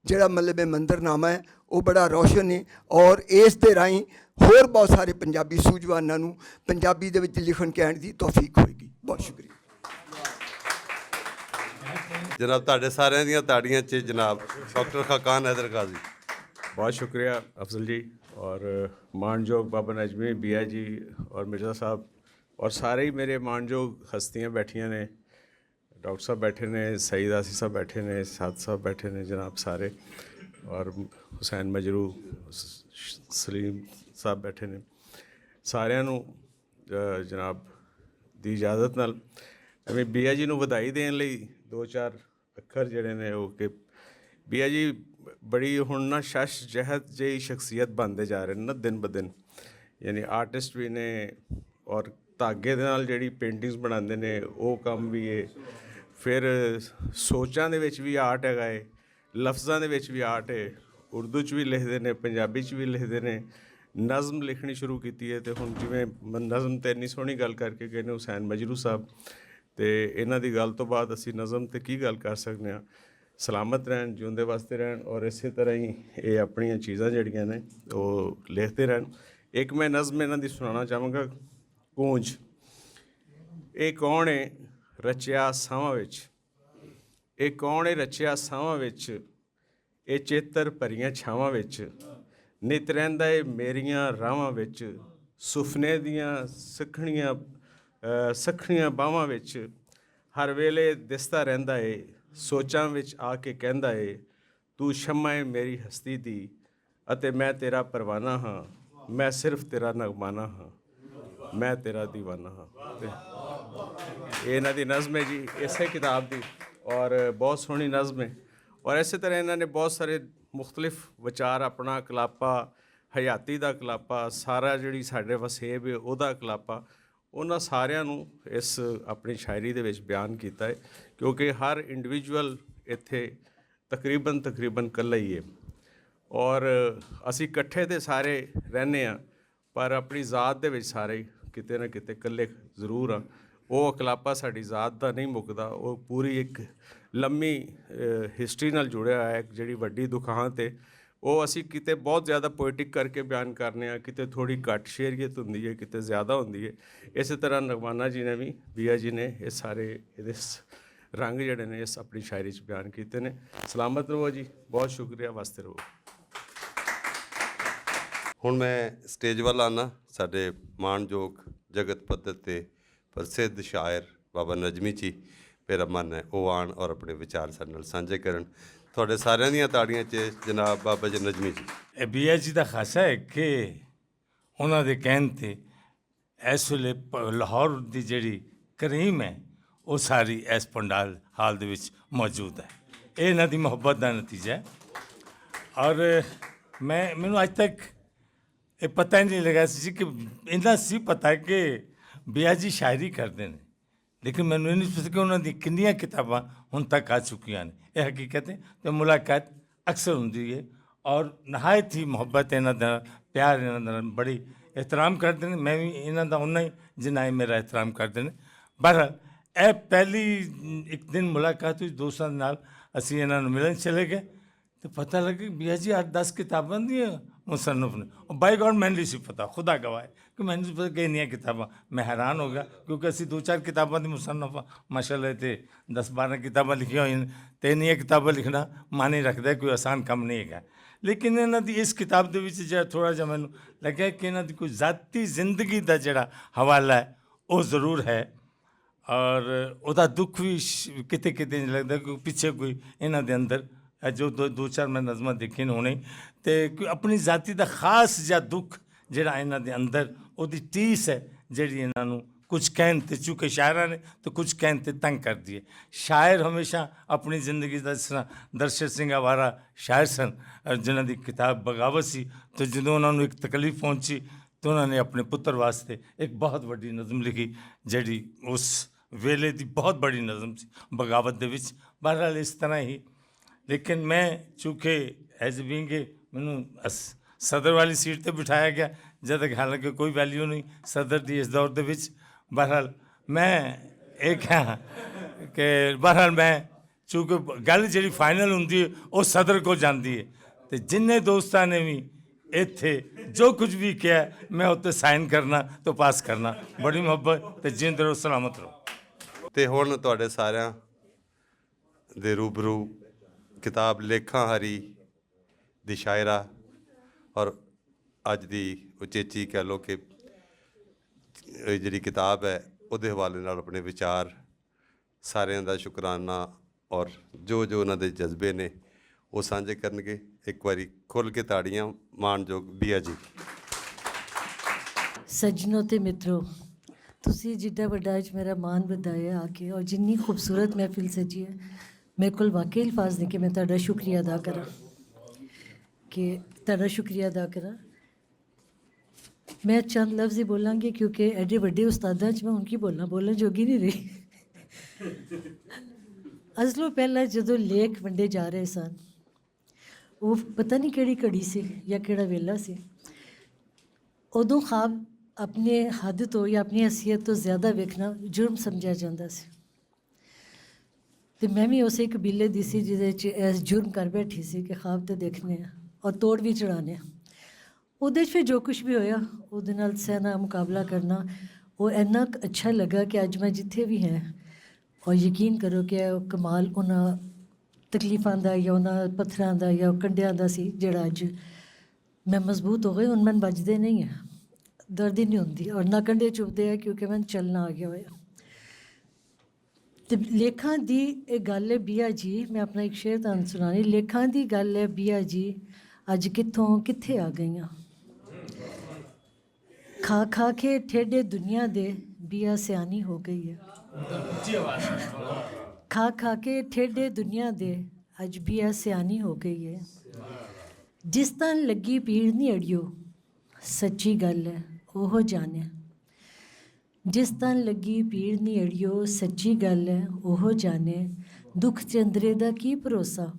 C: ਜਿਹੜਾ ਮਤਲਬ ਹੈ ਮੰਜ਼ਰਨਾਮਾ ਹੈ ਉਹ ਬੜਾ ਰੌਸ਼ਨ ਹੈ ਔਰ ਇਸ ਦੇ ਰਾਹੀਂ ਹੋਰ ਬਹੁਤ ਸਾਰੇ ਪੰਜਾਬੀ ਸੂਝਵਾਨਾਂ ਨੂੰ ਪੰਜਾਬੀ ਦੇ ਵਿੱਚ ਲਿਖਣ ਕਹਿਣ ਦੀ ਤੌਫੀਕ ਹੋਏਗੀ। ਬਹੁਤ ਸ਼ੁਕਰੀਆ
F: ਜਨਾਬ। ਤੁਹਾਡੇ ਸਾਰਿਆਂ ਦੀਆਂ ਤਾੜੀਆਂ 'ਚ ਜਨਾਬ ਡਾਕਟਰ ਖਾਕਾਨ हैदर काजी।
Q: बहुत शुक्रिया अफजल जी और मानजोग बाबा नजमी, बिया जी और मिर्ज़ा साहब और सारे ही मेरे मानजोग हस्तियाँ बैठियाँ ने। डॉक्टर साहब बैठे ने, सईद आसी साहब बैठे ने, साद साहब बैठे ने जनाब सारे, और हुसैन मजरू, सलीम साहब बैठे ने। सारिਆਂ ਨੂੰ जनाब ਦੀ इजाज़त नाल मैं बिया जी ਨੂੰ ਵਧਾਈ ਦੇਣ ਲਈ ਦੋ ਚਾਰ ਅੱਖਰ ਜਿਹੜੇ ਨੇ ਉਹ ਕਿ ਬਿਆ ਜੀ ਬੜੀ ਹੁਣ ਨਾ ਸ਼ਸ਼ ਜਹਿਦ ਜਿਹੀ ਸ਼ਖਸੀਅਤ ਬਣਦੇ ਜਾ ਰਹੇ ਨੇ ਨਾ ਦਿਨ ਬ ਦਿਨ। ਯਾਨੀ ਆਰਟਿਸਟ ਵੀ ਨੇ ਔਰ ਧਾਗੇ ਦੇ ਨਾਲ ਜਿਹੜੀ ਪੇਂਟਿੰਗਸ ਬਣਾਉਂਦੇ ਨੇ ਉਹ ਕੰਮ ਵੀ ਹੈ। ਫਿਰ ਸੋਚਾਂ ਦੇ ਵਿੱਚ ਵੀ ਆਰਟ ਹੈਗਾ ਹੈ, ਲਫ਼ਜ਼ਾਂ ਦੇ ਵਿੱਚ ਵੀ ਆਰਟ ਹੈ। ਉਰਦੂ 'ਚ ਵੀ ਲਿਖਦੇ ਨੇ, ਪੰਜਾਬੀ 'ਚ ਵੀ ਲਿਖਦੇ ਨੇ। ਨਜ਼ਮ ਲਿਖਣੀ ਸ਼ੁਰੂ ਕੀਤੀ ਹੈ ਅਤੇ ਹੁਣ ਜਿਵੇਂ ਨਜ਼ਮ 'ਤੇ ਇੰਨੀ ਸੋਹਣੀ ਗੱਲ ਕਰਕੇ ਗਏ ਨੇ ਹੁਸੈਨ ਮਜਰੂ ਸਾਹਿਬ, ਅਤੇ ਇਹਨਾਂ ਦੀ ਗੱਲ ਤੋਂ ਬਾਅਦ ਅਸੀਂ ਨਜ਼ਮ 'ਤੇ ਕੀ ਗੱਲ ਕਰ ਸਕਦੇ ਹਾਂ। ਸਲਾਮਤ ਰਹਿਣ, ਜਿਉਂਦੇ ਵਾਸਤੇ ਰਹਿਣ ਔਰ ਇਸੇ ਤਰ੍ਹਾਂ ਹੀ ਇਹ ਆਪਣੀਆਂ ਚੀਜ਼ਾਂ ਜਿਹੜੀਆਂ ਨੇ ਉਹ ਲਿਖਦੇ ਰਹਿਣ। ਇੱਕ ਮੈਂ ਨਜ਼ਮ ਇਹਨਾਂ ਦੀ ਸੁਣਾਉਣਾ ਚਾਹਾਂਗਾ। ਗੂੰਜ। ਇਹ ਕੌਣ ਹੈ ਰਚਿਆ ਸਾਵਾਂ ਵਿੱਚ, ਇਹ ਕੌਣ ਹੈ ਰਚਿਆ ਸਾਵਾਂ ਵਿੱਚ, ਇਹ ਚੇਤਰ ਭਰੀਆਂ ਛਾਵਾਂ ਵਿੱਚ, ਨਿਤ ਰਹਿੰਦਾ ਏ ਮੇਰੀਆਂ ਰਾਹਾਂ ਵਿੱਚ, ਸੁਫਨੇ ਦੀਆਂ ਸੱਖਣੀਆਂ ਬਾਹਾਂ ਵਿੱਚ, ਹਰ ਵੇਲੇ ਦਿਸਦਾ ਰਹਿੰਦਾ ਏ, ਸੋਚਾਂ ਵਿੱਚ ਆ ਕੇ ਕਹਿੰਦਾ ਏ, ਤੂੰ ਸ਼ਮਾ ਏ ਮੇਰੀ ਹਸਤੀ ਦੀ ਅਤੇ ਮੈਂ ਤੇਰਾ ਪਰਵਾਨਾ ਹਾਂ, ਮੈਂ ਸਿਰਫ ਤੇਰਾ ਨਗਮਾਨਾ ਹਾਂ, ਮੈਂ ਤੇਰਾ ਦੀਵਾਨਾ ਹਾਂ। ਇਹ ਇਹਨਾਂ ਦੀ ਨਜ਼ਮ ਹੈ ਜੀ, ਇਸੇ ਕਿਤਾਬ ਦੀ ਔਰ ਬਹੁਤ ਸੋਹਣੀ ਨਜ਼ਮ ਹੈ। ਔਰ ਇਸੇ ਤਰ੍ਹਾਂ ਇਹਨਾਂ ਨੇ ਬਹੁਤ ਸਾਰੇ ਮੁਖਤਲਿਫ ਵਿਚਾਰ, ਆਪਣਾ ਕਲਾਪਾ, ਹਯਾਤੀ ਦਾ ਕਲਾਪਾ, ਸਾਰਾ ਜਿਹੜੀ ਸਾਡੇ ਵਸੇਬ ਹੈ ਉਹਦਾ ਕਲਾਪਾ, ਉਹਨਾਂ ਸਾਰਿਆਂ ਨੂੰ ਇਸ ਆਪਣੀ ਸ਼ਾਇਰੀ ਦੇ ਵਿੱਚ ਬਿਆਨ ਕੀਤਾ ਹੈ। ਕਿਉਂਕਿ ਹਰ ਇੰਡੀਵਿਜੂਅਲ ਇੱਥੇ ਤਕਰੀਬਨ ਇਕੱਲਾ ਹੀ ਹੈ ਔਰ ਅਸੀਂ ਇਕੱਠੇ ਤੇ ਸਾਰੇ ਰਹਿੰਦੇ ਹਾਂ, ਪਰ ਆਪਣੀ ਜ਼ਾਤ ਦੇ ਵਿੱਚ ਸਾਰੇ ਕਿਤੇ ਨਾ ਕਿਤੇ ਇਕੱਲੇ ਜ਼ਰੂਰ ਆ। ਉਹ ਕਲਾਪਾ ਸਾਡੀ ਜ਼ਾਤ ਦਾ ਨਹੀਂ ਮੁੱਕਦਾ, ਉਹ ਪੂਰੀ ਇੱਕ ਲੰਮੀ ਹਿਸਟਰੀ ਨਾਲ ਜੁੜਿਆ ਹੋਇਆ ਹੈ, ਜਿਹੜੀ ਵੱਡੀ ਦੁਖਾਂਤ ਹੈ। ਉਹ ਅਸੀਂ ਕਿਤੇ ਬਹੁਤ ਜ਼ਿਆਦਾ ਪੋਇਟਿਕ ਕਰਕੇ ਬਿਆਨ ਕਰਨੇ ਆ, ਕਿਤੇ ਥੋੜੀ ਘੱਟ ਸ਼ੇਰੀਅਤ ਹੁੰਦੀ ਹੈ, ਕਿਤੇ ਜ਼ਿਆਦਾ ਹੁੰਦੀ ਹੈ। ਇਸੇ ਤਰ੍ਹਾਂ ਨਗਵਾਨਾ ਜੀ ਨੇ ਵੀ, ਬੀਆ ਜੀ ਨੇ ਇਹ ਸਾਰੇ ਇਹਦੇ ਰੰਗ ਜਿਹੜੇ ਨੇ ਇਸ ਆਪਣੀ ਸ਼ਾਇਰੀ 'ਚ ਬਿਆਨ ਕੀਤੇ ਨੇ। ਸਲਾਮਤ ਰਹੋ ਜੀ, ਬਹੁਤ ਸ਼ੁਕਰੀਆ, ਵਾਸਤੇ ਰਹੋ।
F: ਹੁਣ ਮੈਂ ਸਟੇਜ ਵੱਲ ਆਉਣਾ। ਸਾਡੇ ਮਾਣਯੋਗ ਜਗਤ ਪੱਧਰ 'ਤੇ ਪ੍ਰਸਿੱਧ ਸ਼ਾਇਰ ਬਾਬਾ ਨਜ਼ਮੀ ਜੀ, ਮੇਰਾ ਮਨ ਹੈ ਉਹ ਆਉਣ ਔਰ ਆਪਣੇ ਵਿਚਾਰ ਸਾਡੇ ਨਾਲ ਸਾਂਝੇ ਕਰਨ। ਤੁਹਾਡੇ ਸਾਰਿਆਂ ਦੀਆਂ ਤਾੜੀਆਂ 'ਚ ਜਨਾਬ ਬਾਬਾ ਜੀ ਨਜ਼ਮੀ ਜੀ।
R: ਇਹ ਬੀਆ ਜੀ ਦਾ ਖਾਸਾ ਹੈ ਕਿ ਉਹਨਾਂ ਦੇ ਕਹਿਣ 'ਤੇ ਇਸ ਵੇਲੇ ਲਾਹੌਰ ਦੀ ਜਿਹੜੀ ਕਰੀਮ ਹੈ ਉਹ ਸਾਰੀ ਇਸ ਪੰਡਾਲ ਹਾਲ ਦੇ ਵਿੱਚ ਮੌਜੂਦ ਹੈ। ਇਹ ਇਹਨਾਂ ਦੀ ਮੁਹੱਬਤ ਦਾ ਨਤੀਜਾ ਹੈ। ਔਰ ਮੈਨੂੰ ਅੱਜ ਤੱਕ ਇਹ ਪਤਾ ਹੀ ਨਹੀਂ ਲੱਗਾ ਸੀ ਕਿ ਇੰਨਾ ਸੀ ਪਤਾ ਕਿ ਬੀਆ ਜੀ ਸ਼ਾਇਰੀ ਕਰਦੇ ਨੇ, ਲੇਕਿਨ ਮੈਨੂੰ ਇਹ ਨਹੀਂ ਪਤਾ ਕਿ ਉਹਨਾਂ ਦੀ ਕਿੰਨੀਆਂ ਕਿਤਾਬਾਂ ਹੁਣ ਤੱਕ ਆ ਚੁੱਕੀਆਂ ਨੇ। ਇਹ ਹਕੀਕਤ ਹੈ ਅਤੇ ਮੁਲਾਕਾਤ ਅਕਸਰ ਹੁੰਦੀ ਹੈ ਔਰ ਨਹਾਇਤ ਹੀ ਮੁਹੱਬਤ ਇਹਨਾਂ ਦਾ, ਪਿਆਰ ਇਹਨਾਂ ਦਾ, ਬੜੀ ਇਹਤਰਾਮ ਕਰਦੇ ਨੇ। ਮੈਂ ਵੀ ਇਹਨਾਂ ਦਾ ਉਨਾ ਹੀ ਜਿੰਨਾ ਇਹ ਮੇਰਾ ਇਹਤਰਾਮ ਕਰਦੇ ਨੇ। ਬਹਰਹਾਲ ਇਹ ਪਹਿਲੀ ਇੱਕ ਦਿਨ ਮੁਲਾਕਾਤ ਹੋਈ ਦੋਸਤਾਂ ਦੇ ਨਾਲ, ਅਸੀਂ ਇਹਨਾਂ ਨੂੰ ਮਿਲਣ ਚਲੇ ਗਏ तो पता लगे भैया जी 8-10 किताबां दी मुसन्नफ ने, और बाई गॉड मैंने नहीं सी पता, खुदा गवाह है कि मैंने पता कि नहीं किताबां। मैं हैरान हो गया क्योंकि असी 2-4 किताबां दी मुसन्नफ माशाअल्लाह ते 10-12 किताबां लिखिया हुई ने, ते इन्नियां किताबां लिखना माने रखदा है, कोई आसान काम नहीं है। लेकिन इन्हां दी इस किताब दे विच जिहड़ा थोड़ा जिहा मैनूं लग्या कि इन्हां दी कोई ज़ाती जिंदगी दा जिहड़ा हवाला है वो ज़रूर है, और उहदा दुख भी किते किते लगदा कि पिछे कोई इन्हां दे अंदर जो 2-4 मैं नज़मां देखियां होने तो कोई अपनी जाति का खास जिहा दुख जिहड़ा इन्हां दे अंदर उहदी टीस है जिहड़ी इन्हां नूं कुछ कहन ते, चूँकि शायरां ने तो कुछ कहन ते तंग कर दिए। शायर हमेशा अपनी जिंदगी का जिस तरह दर्शक सिंह आवारा शायर सन जिन्हां दी किताब बगावत सी, तो जदों उन्होंने एक तकलीफ पहुंची तो उन्होंने अपने पुत्र वास्ते एक बहुत बड़ी नज़म लिखी जिहड़ी उस वेले दी बहुत बड़ी नज़म सी बगावत दे विच। बहरहाल इस तरह ही, लेकिन मैं चूँकि एज बीइंग मैनू सदर वाली सीट पर बिठाया गया जब तक, हालांकि कोई वैल्यू नहीं सदर की इस दौर के। बहरहाल मैं एक हाँ कि बहरहाल मैं चूँकि गल जी फाइनल होंगी है वो सदर को जाती है, तो जिन्हें दोस्तों ने भी इत्थे जो कुछ भी किया मैं उत्ते साइन करना तो पास करना। बड़ी मुहब्बत तो जिंद रहो, सलामत रहो।
F: तो हुण तुहाडे सारिਆਂ ਦੇ रूबरू किताब लेखां हरी दी शायरा और अज दी उचेची कह लो कि जी किताब है उहदे हवाले नाल अपने विचार सारिਆਂ ਦਾ शुकराना और जो जो उन्हां दे जज्बे ने वो साझे करनगे। एक बारी खुल के ताड़ियां मानयोग बीआ जी।
D: सज्जनों ते मित्रों, तुसी जिड्डा वड्डा अज मेरा मान वधाया आके और जिन्नी खूबसूरत महफिल सजी है, मेरे को वाकई अल्फाज नहीं कि मैं तुहाडा शुक्रिया अदा करा, मैं चंद लफ्ज़ ही बोलांगी क्योंकि एडे वड्डे उस्तादां च मैं उनकी बोलना जोगी नहीं रही। अजलों पहला जदों लेख वंडे जा रहे सन, वो पता नहीं किहड़ी घड़ी सी या किहड़ा वेला सी, उदों ख्वाब अपने हद तो या अपनी हैसियत तो ज़्यादा वेखना जुर्म समझा जाता सी। तो मैं भी उस कबीले दी सी जिहदे च इस जुर्म कर बैठी सी कि ख्वाब तो देखने और तोड़ भी चढ़ाने। उहदे च फिर जो कुछ भी होया उहदे नाल सहना मुकाबला करना वो इन्ना अच्छा लगा कि अज मैं जिथे भी हैं, और यकीन करो कि कमाल उन्हां तकलीफां दा या उन्हां पत्थरां दा या कंडियां दा सी जिहड़ा अज मैं मजबूत हो गई। हुण मैनूं बजदे नहीं है, दर्द ही नहीं होंदी और ना कंडे चुभदे है क्योंकि मैनूं चलना आ गया होया। तो लेखां दी एक गल है बीआ जी, मैं अपना एक शेर तुहानूं सुनानी। लेखां दी गल है बीआ जी, अज कित्थों कित्थे आ गईयां, खा खा के ठेडे दुनिया दे बीआ सियानी हो गई है। ਖਾ ਖਾ ਕੇ ਠੇਡੇ ਦੁਨੀਆ ਦੇ ਅੱਜ ਵੀ ਆ ਸਿਆਣੀ ਹੋ ਗਈ ਹੈ। ਜਿਸ ਤਨ ਲੱਗੀ ਪੀੜ ਨਹੀਂ ਅੜਿਓ, ਸੱਚੀ ਗੱਲ ਹੈ ਉਹ ਜਾਣਿਆ। ਜਿਸ ਤਨ ਲੱਗੀ ਪੀੜ ਨਹੀਂ ਅੜਿਓ, ਸੱਚੀ ਗੱਲ ਹੈ ਉਹ ਜਾਣੇ। ਦੁੱਖ ਚੰਦਰੇ ਦਾ ਕੀ ਭਰੋਸਾ,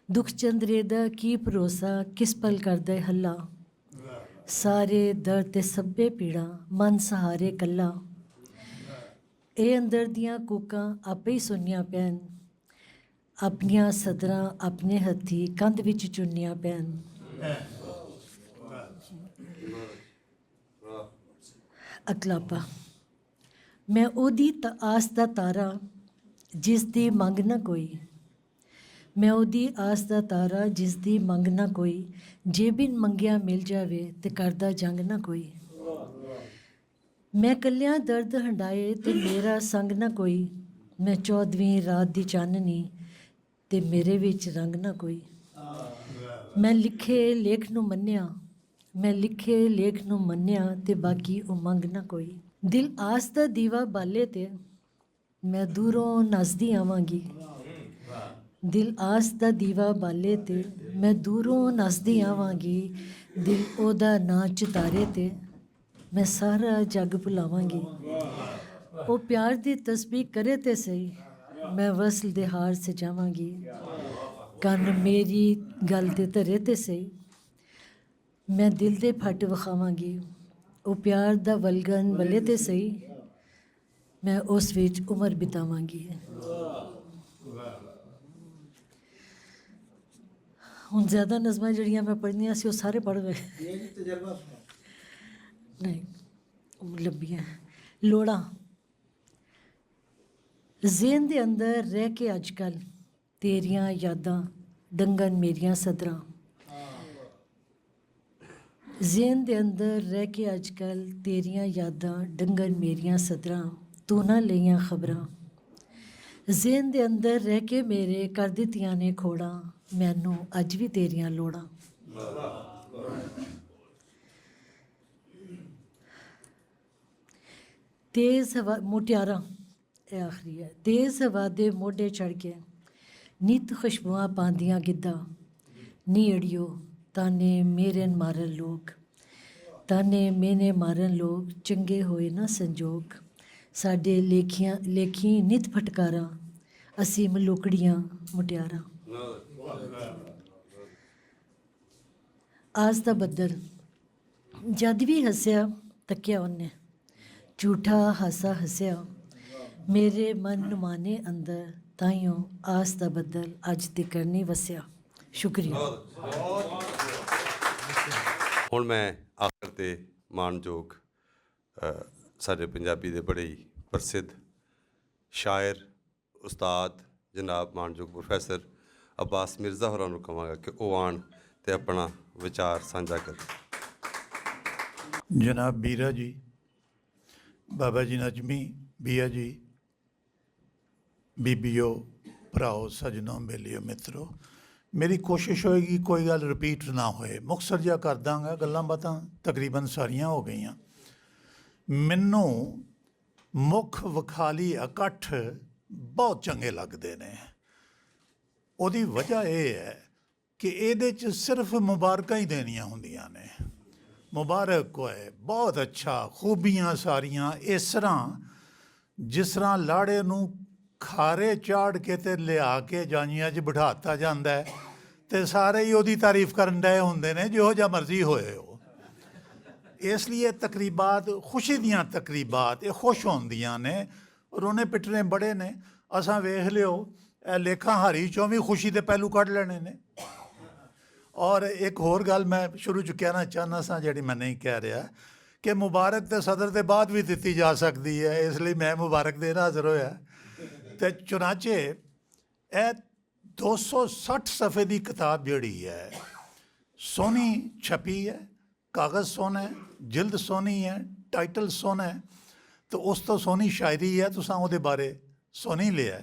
D: ਦੁੱਖ ਚੰਦਰੇ ਦਾ ਕੀ ਭਰੋਸਾ, ਕਿਸ ਪਲ ਕਰਦਾ ਹੈ ਹੱਲਾ। ਸਾਰੇ ਦਰਦ ਤੇ ਸੱਭੇ ਪੀੜਾਂ, ਮਨ ਸਹਾਰੇ ਕੱਲਾ। ਇਹ ਅੰਦਰ ਦੀਆਂ ਕੂਕਾਂ ਆਪੇ ਹੀ ਸੁਣਨੀਆਂ ਪੈਣ, ਆਪਣੀਆਂ ਸਦਰਾਂ ਆਪਣੇ ਹੱਥੀਂ ਕੰਧ ਵਿੱਚ ਚੁਣਨੀਆਂ ਪੈਣ। ਅਕਲਾਪਾ, ਮੈਂ ਉਹਦੀ ਆਸ ਦਾ ਤਾਰਾ ਜਿਸ ਦੀ ਮੰਗ ਨਾ ਕੋਈ। ਮੈਂ ਉਹਦੀ ਆਸ ਦਾ ਤਾਰਾ ਜਿਸ ਦੀ ਮੰਗ ਨਾ ਕੋਈ। ਜੇ ਬਿਨ ਮੰਗਿਆ ਮਿਲ ਜਾਵੇ ਤੇ ਕਰਦਾ ਜੰਗ ਨਾ ਕੋਈ। ਮੈਂ ਕੱਲਿਆਂ ਦਰਦ ਹੰਡਾਏ ਤੇ ਮੇਰਾ ਸੰਗ ਨਾ ਕੋਈ। ਮੈਂ 14ਵੀਂ ਰਾਤ ਦੀ ਚਾਨਣੀ ਤੇ ਮੇਰੇ ਵਿੱਚ ਰੰਗ ਨਾ ਕੋਈ। ਮੈਂ ਲਿਖੇ ਲੇਖ ਨੂੰ ਮੰਨਿਆ, ਮੈਂ ਲਿਖੇ ਲੇਖ ਨੂੰ ਮੰਨਿਆ ਤੇ ਬਾਕੀ ਉਮੰਗ ਨਾ ਕੋਈ। ਦਿਲ ਆਸ ਦਾ ਦੀਵਾ ਬਾਲੇ ਤੇ ਮੈਂ ਦੂਰੋਂ ਨੱਸਦੀ ਆਵਾਂਗੀ। ਦਿਲ ਆਸ ਦਾ ਦੀਵਾ ਬਾਲੇ ਤੇ ਮੈਂ ਦੂਰੋਂ ਨੱਸਦੀ ਆਵਾਂਗੀ। ਦਿਲ ਉਹਦਾ ਨਾਂ ਚਿਤਾਰੇ ਤੇ ਮੈਂ ਸਾਰਾ ਜੱਗ ਭੁਲਾਵਾਂਗੀ। ਉਹ ਪਿਆਰ ਦੀ ਤਸਬੀਹ ਕਰੇ ਤੇ ਸਹੀ, ਮੈਂ ਵਸਲ ਦੇ ਹਾਰ ਸਜਾਵਾਂਗੀ। ਕੰਨ ਮੇਰੀ ਗੱਲ ਦੇ ਧਰੇ ਤੇ ਸਹੀ, ਮੈਂ ਦਿਲ ਦੇ ਫੱਟ ਵਿਖਾਵਾਂਗੀ। ਉਹ ਪਿਆਰ ਦਾ ਵਲਗਨ ਵਲੇ ਤੇ ਸਹੀ, ਮੈਂ ਉਸ ਵਿੱਚ ਉਮਰ ਬਿਤਾਵਾਂਗੀ। ਹੁਣ ਜ਼ਿਆਦਾ ਨਜ਼ਮਾਂ ਜਿਹੜੀਆਂ ਮੈਂ ਪੜ੍ਹਨੀਆਂ ਸੀ ਉਹ ਸਾਰੇ ਪੜ੍ਹ ਗਏ। ਨਹੀਂ ਲੱਭੀਆਂ ਲੋੜਾਂ ਜ਼ਿਹਨ ਦੇ ਅੰਦਰ ਰਹਿ ਕੇ ਅੱਜ ਕੱਲ੍ਹ ਤੇਰੀਆਂ ਯਾਦਾਂ ਡੰਗਨ ਮੇਰੀਆਂ ਸਦਰਾਂ। ਜ਼ਿਹਨ ਦੇ ਅੰਦਰ ਰਹਿ ਕੇ ਅੱਜ ਕੱਲ੍ਹ ਤੇਰੀਆਂ ਯਾਦਾਂ ਡੰਗਨ ਮੇਰੀਆਂ ਸਦਰਾਂ। ਤੂੰ ਨਾ ਲਈਆਂ ਖਬਰਾਂ ਜ਼ਿਹਨ ਦੇ ਅੰਦਰ ਰਹਿ ਕੇ ਮੇਰੇ ਕਰ ਦਿੱਤੀਆਂ ਨੇ ਖੋੜਾਂ। ਮੈਨੂੰ ਅੱਜ ਵੀ ਤੇਰੀਆਂ ਲੋੜਾਂ। ਤੇਜ਼ ਹਵਾ ਮੁਟਿਆਰਾਂ, ਇਹ ਆਖਰੀ ਹੈ। ਤੇਜ਼ ਹਵਾ ਦੇ ਮੋਢੇ ਚੜ੍ਹ ਕੇ ਨਿੱਤ ਖੁਸ਼ਬੂਆਂ ਪਾਉਂਦੀਆਂ ਗਿੱਧਾ। ਨੀ ਅੜਿਓ ਤਾਨੇ ਮੇਰੇ ਮਾਰਨ ਲੋਕ, ਤਾਨੇ ਮੇਨੇ ਮਾਰਨ ਲੋਕ। ਚੰਗੇ ਹੋਏ ਨਾ ਸੰਜੋਗ ਸਾਡੇ ਲੇਖੀ ਨਿੱਤ ਫਟਕਾਰਾਂ। ਅਸੀਂ ਮਲੋਕੜੀਆਂ ਮੁਟਿਆਰਾਂ। ਆਸ ਦਾ ਬੱਦਲ ਜਦ ਵੀ ਹੱਸਿਆ ਤੱਕਿਆ ਉਹਨੇ। ਝੂਠਾ ਹਾਸਾ ਹੱਸਿਆ ਮੇਰੇ ਮਨ ਨੁਮਾਨੇ ਅੰਦਰ। ਤਾਈਓ ਆਸ ਦਾ ਬੱਦਲ ਅੱਜ ਤੱਕ ਨਹੀਂ ਵਸਿਆ। ਸ਼ੁਕਰੀਆ।
F: ਹੁਣ ਮੈਂ ਆਖਰ ਤੇ ਮਾਣਯੋਗ ਸਾਡੇ ਪੰਜਾਬੀ ਦੇ ਬੜੇ ਹੀ ਪ੍ਰਸਿੱਧ ਸ਼ਾਇਰ ਉਸਤਾਦ ਜਨਾਬ ਮਾਣਯੋਗ ਪ੍ਰੋਫੈਸਰ ਅਬਾਸ ਮਿਰਜ਼ਾ ਹੋਰਾਂ ਨੂੰ ਕਹਾਂਗਾ ਕਿ ਉਹ ਆਉਣ ਤੇ ਆਪਣਾ ਵਿਚਾਰ ਸਾਂਝਾ ਕਰਨ।
E: ਜਨਾਬ ਬੀਰਾ ਜੀ, ਬਾਬਾ ਜੀ ਨਜ਼ਮੀ, ਬੀਆ ਜੀ, ਬੀਬੀਓ, ਭਰਾਓ, ਸੱਜਣੋ, ਬੇਲੀਓ, ਮਿੱਤਰੋ, ਮੇਰੀ ਕੋਸ਼ਿਸ਼ ਹੋਏਗੀ ਕੋਈ ਗੱਲ ਰਿਪੀਟ ਨਾ ਹੋਏ। ਮੁਖਤਸਰ ਜਿਹਾ ਕਰ ਦਾਂਗਾ, ਗੱਲਾਂ ਬਾਤਾਂ ਤਕਰੀਬਨ ਸਾਰੀਆਂ ਹੋ ਗਈਆਂ। ਮੈਨੂੰ ਮੁੱਖ ਵਿਖਾਲੀ ਇਕੱਠ ਬਹੁਤ ਚੰਗੇ ਲੱਗਦੇ ਨੇ। ਉਹਦੀ ਵਜ੍ਹਾ ਇਹ ਹੈ ਕਿ ਇਹਦੇ 'ਚ ਸਿਰਫ ਮੁਬਾਰਕਾਂ ਹੀ ਦੇਣੀਆਂ ਹੁੰਦੀਆਂ ਨੇ। ਮੁਬਾਰਕ ਹੋਏ, ਬਹੁਤ ਅੱਛਾ, ਖੂਬੀਆਂ ਸਾਰੀਆਂ। ਇਸ ਤਰ੍ਹਾਂ ਜਿਸ ਤਰ੍ਹਾਂ ਲਾੜੇ ਨੂੰ ਖਾਰੇ ਚਾੜ ਕੇ ਤੇ ਲਿਆ ਕੇ ਜਾਈਆਂ 'ਚ ਬਿਠਾਤਾ ਜਾਂਦਾ ਹੈ ਤੇ ਸਾਰੇ ਹੀ ਉਹਦੀ ਤਾਰੀਫ ਕਰਨ ਡਏ ਹੁੰਦੇ ਨੇ ਜਿਹੋ ਜਿਹਾ ਮਰਜ਼ੀ ਹੋਏ ਹੋ। ਇਸ ਲਈ ਇਹ ਤਕਰੀਬਾਤ ਖੁਸ਼ੀ ਦੀਆਂ ਤਕਰੀਬਾਤ ਇਹ ਖੁਸ਼ ਹੁੰਦੀਆਂ ਨੇ। ਰੋਣੇ ਪਿੱਟਣੇ ਬੜੇ ਨੇ। ਅਸਾਂ ਵੇਖ ਲਿਓ ਇਹ ਲੇਖਾਂ ਹਾਰੀ 'ਚੋਂ ਵੀ ਖੁਸ਼ੀ ਦੇ ਪਹਿਲੂ ਕੱਢ ਲੈਣੇ ਨੇ। ਔਰ ਇੱਕ ਹੋਰ ਗੱਲ ਮੈਂ ਸ਼ੁਰੂ 'ਚ ਕਹਿਣਾ ਚਾਹੁੰਦਾ ਸਾਂ ਜਿਹੜੀ ਮੈਂ ਨਹੀਂ ਕਹਿ ਰਿਹਾ ਕਿ ਮੁਬਾਰਕ ਤੇ ਸਦਰ ਦੇ ਬਾਅਦ ਵੀ ਦਿੱਤੀ ਜਾ ਸਕਦੀ ਹੈ। ਇਸ ਲਈ ਮੈਂ ਮੁਬਾਰਕ ਦੇਣ ਹਾਜ਼ਰ ਹੋਇਆ। ਤੇ ਚੁਨਾਚੇ ਇਹ 260 ਸਫ਼ੇ ਦੀ ਕਿਤਾਬ ਜਿਹੜੀ ਹੈ ਸੋਹਣੀ ਛਪੀ ਹੈ, ਕਾਗਜ਼ ਸੋਹਣਾ ਹੈ, ਜਿਲਦ ਸੋਹਣੀ ਹੈ, ਟਾਈਟਲ ਸੋਹਣਾ ਹੈ ਤੇ ਉਸ ਤੋਂ ਸੋਹਣੀ ਸ਼ਾਇਰੀ ਹੈ। ਤੁਸੀਂ ਉਹਦੇ ਬਾਰੇ ਸੁਣੀ ਲਿਆ।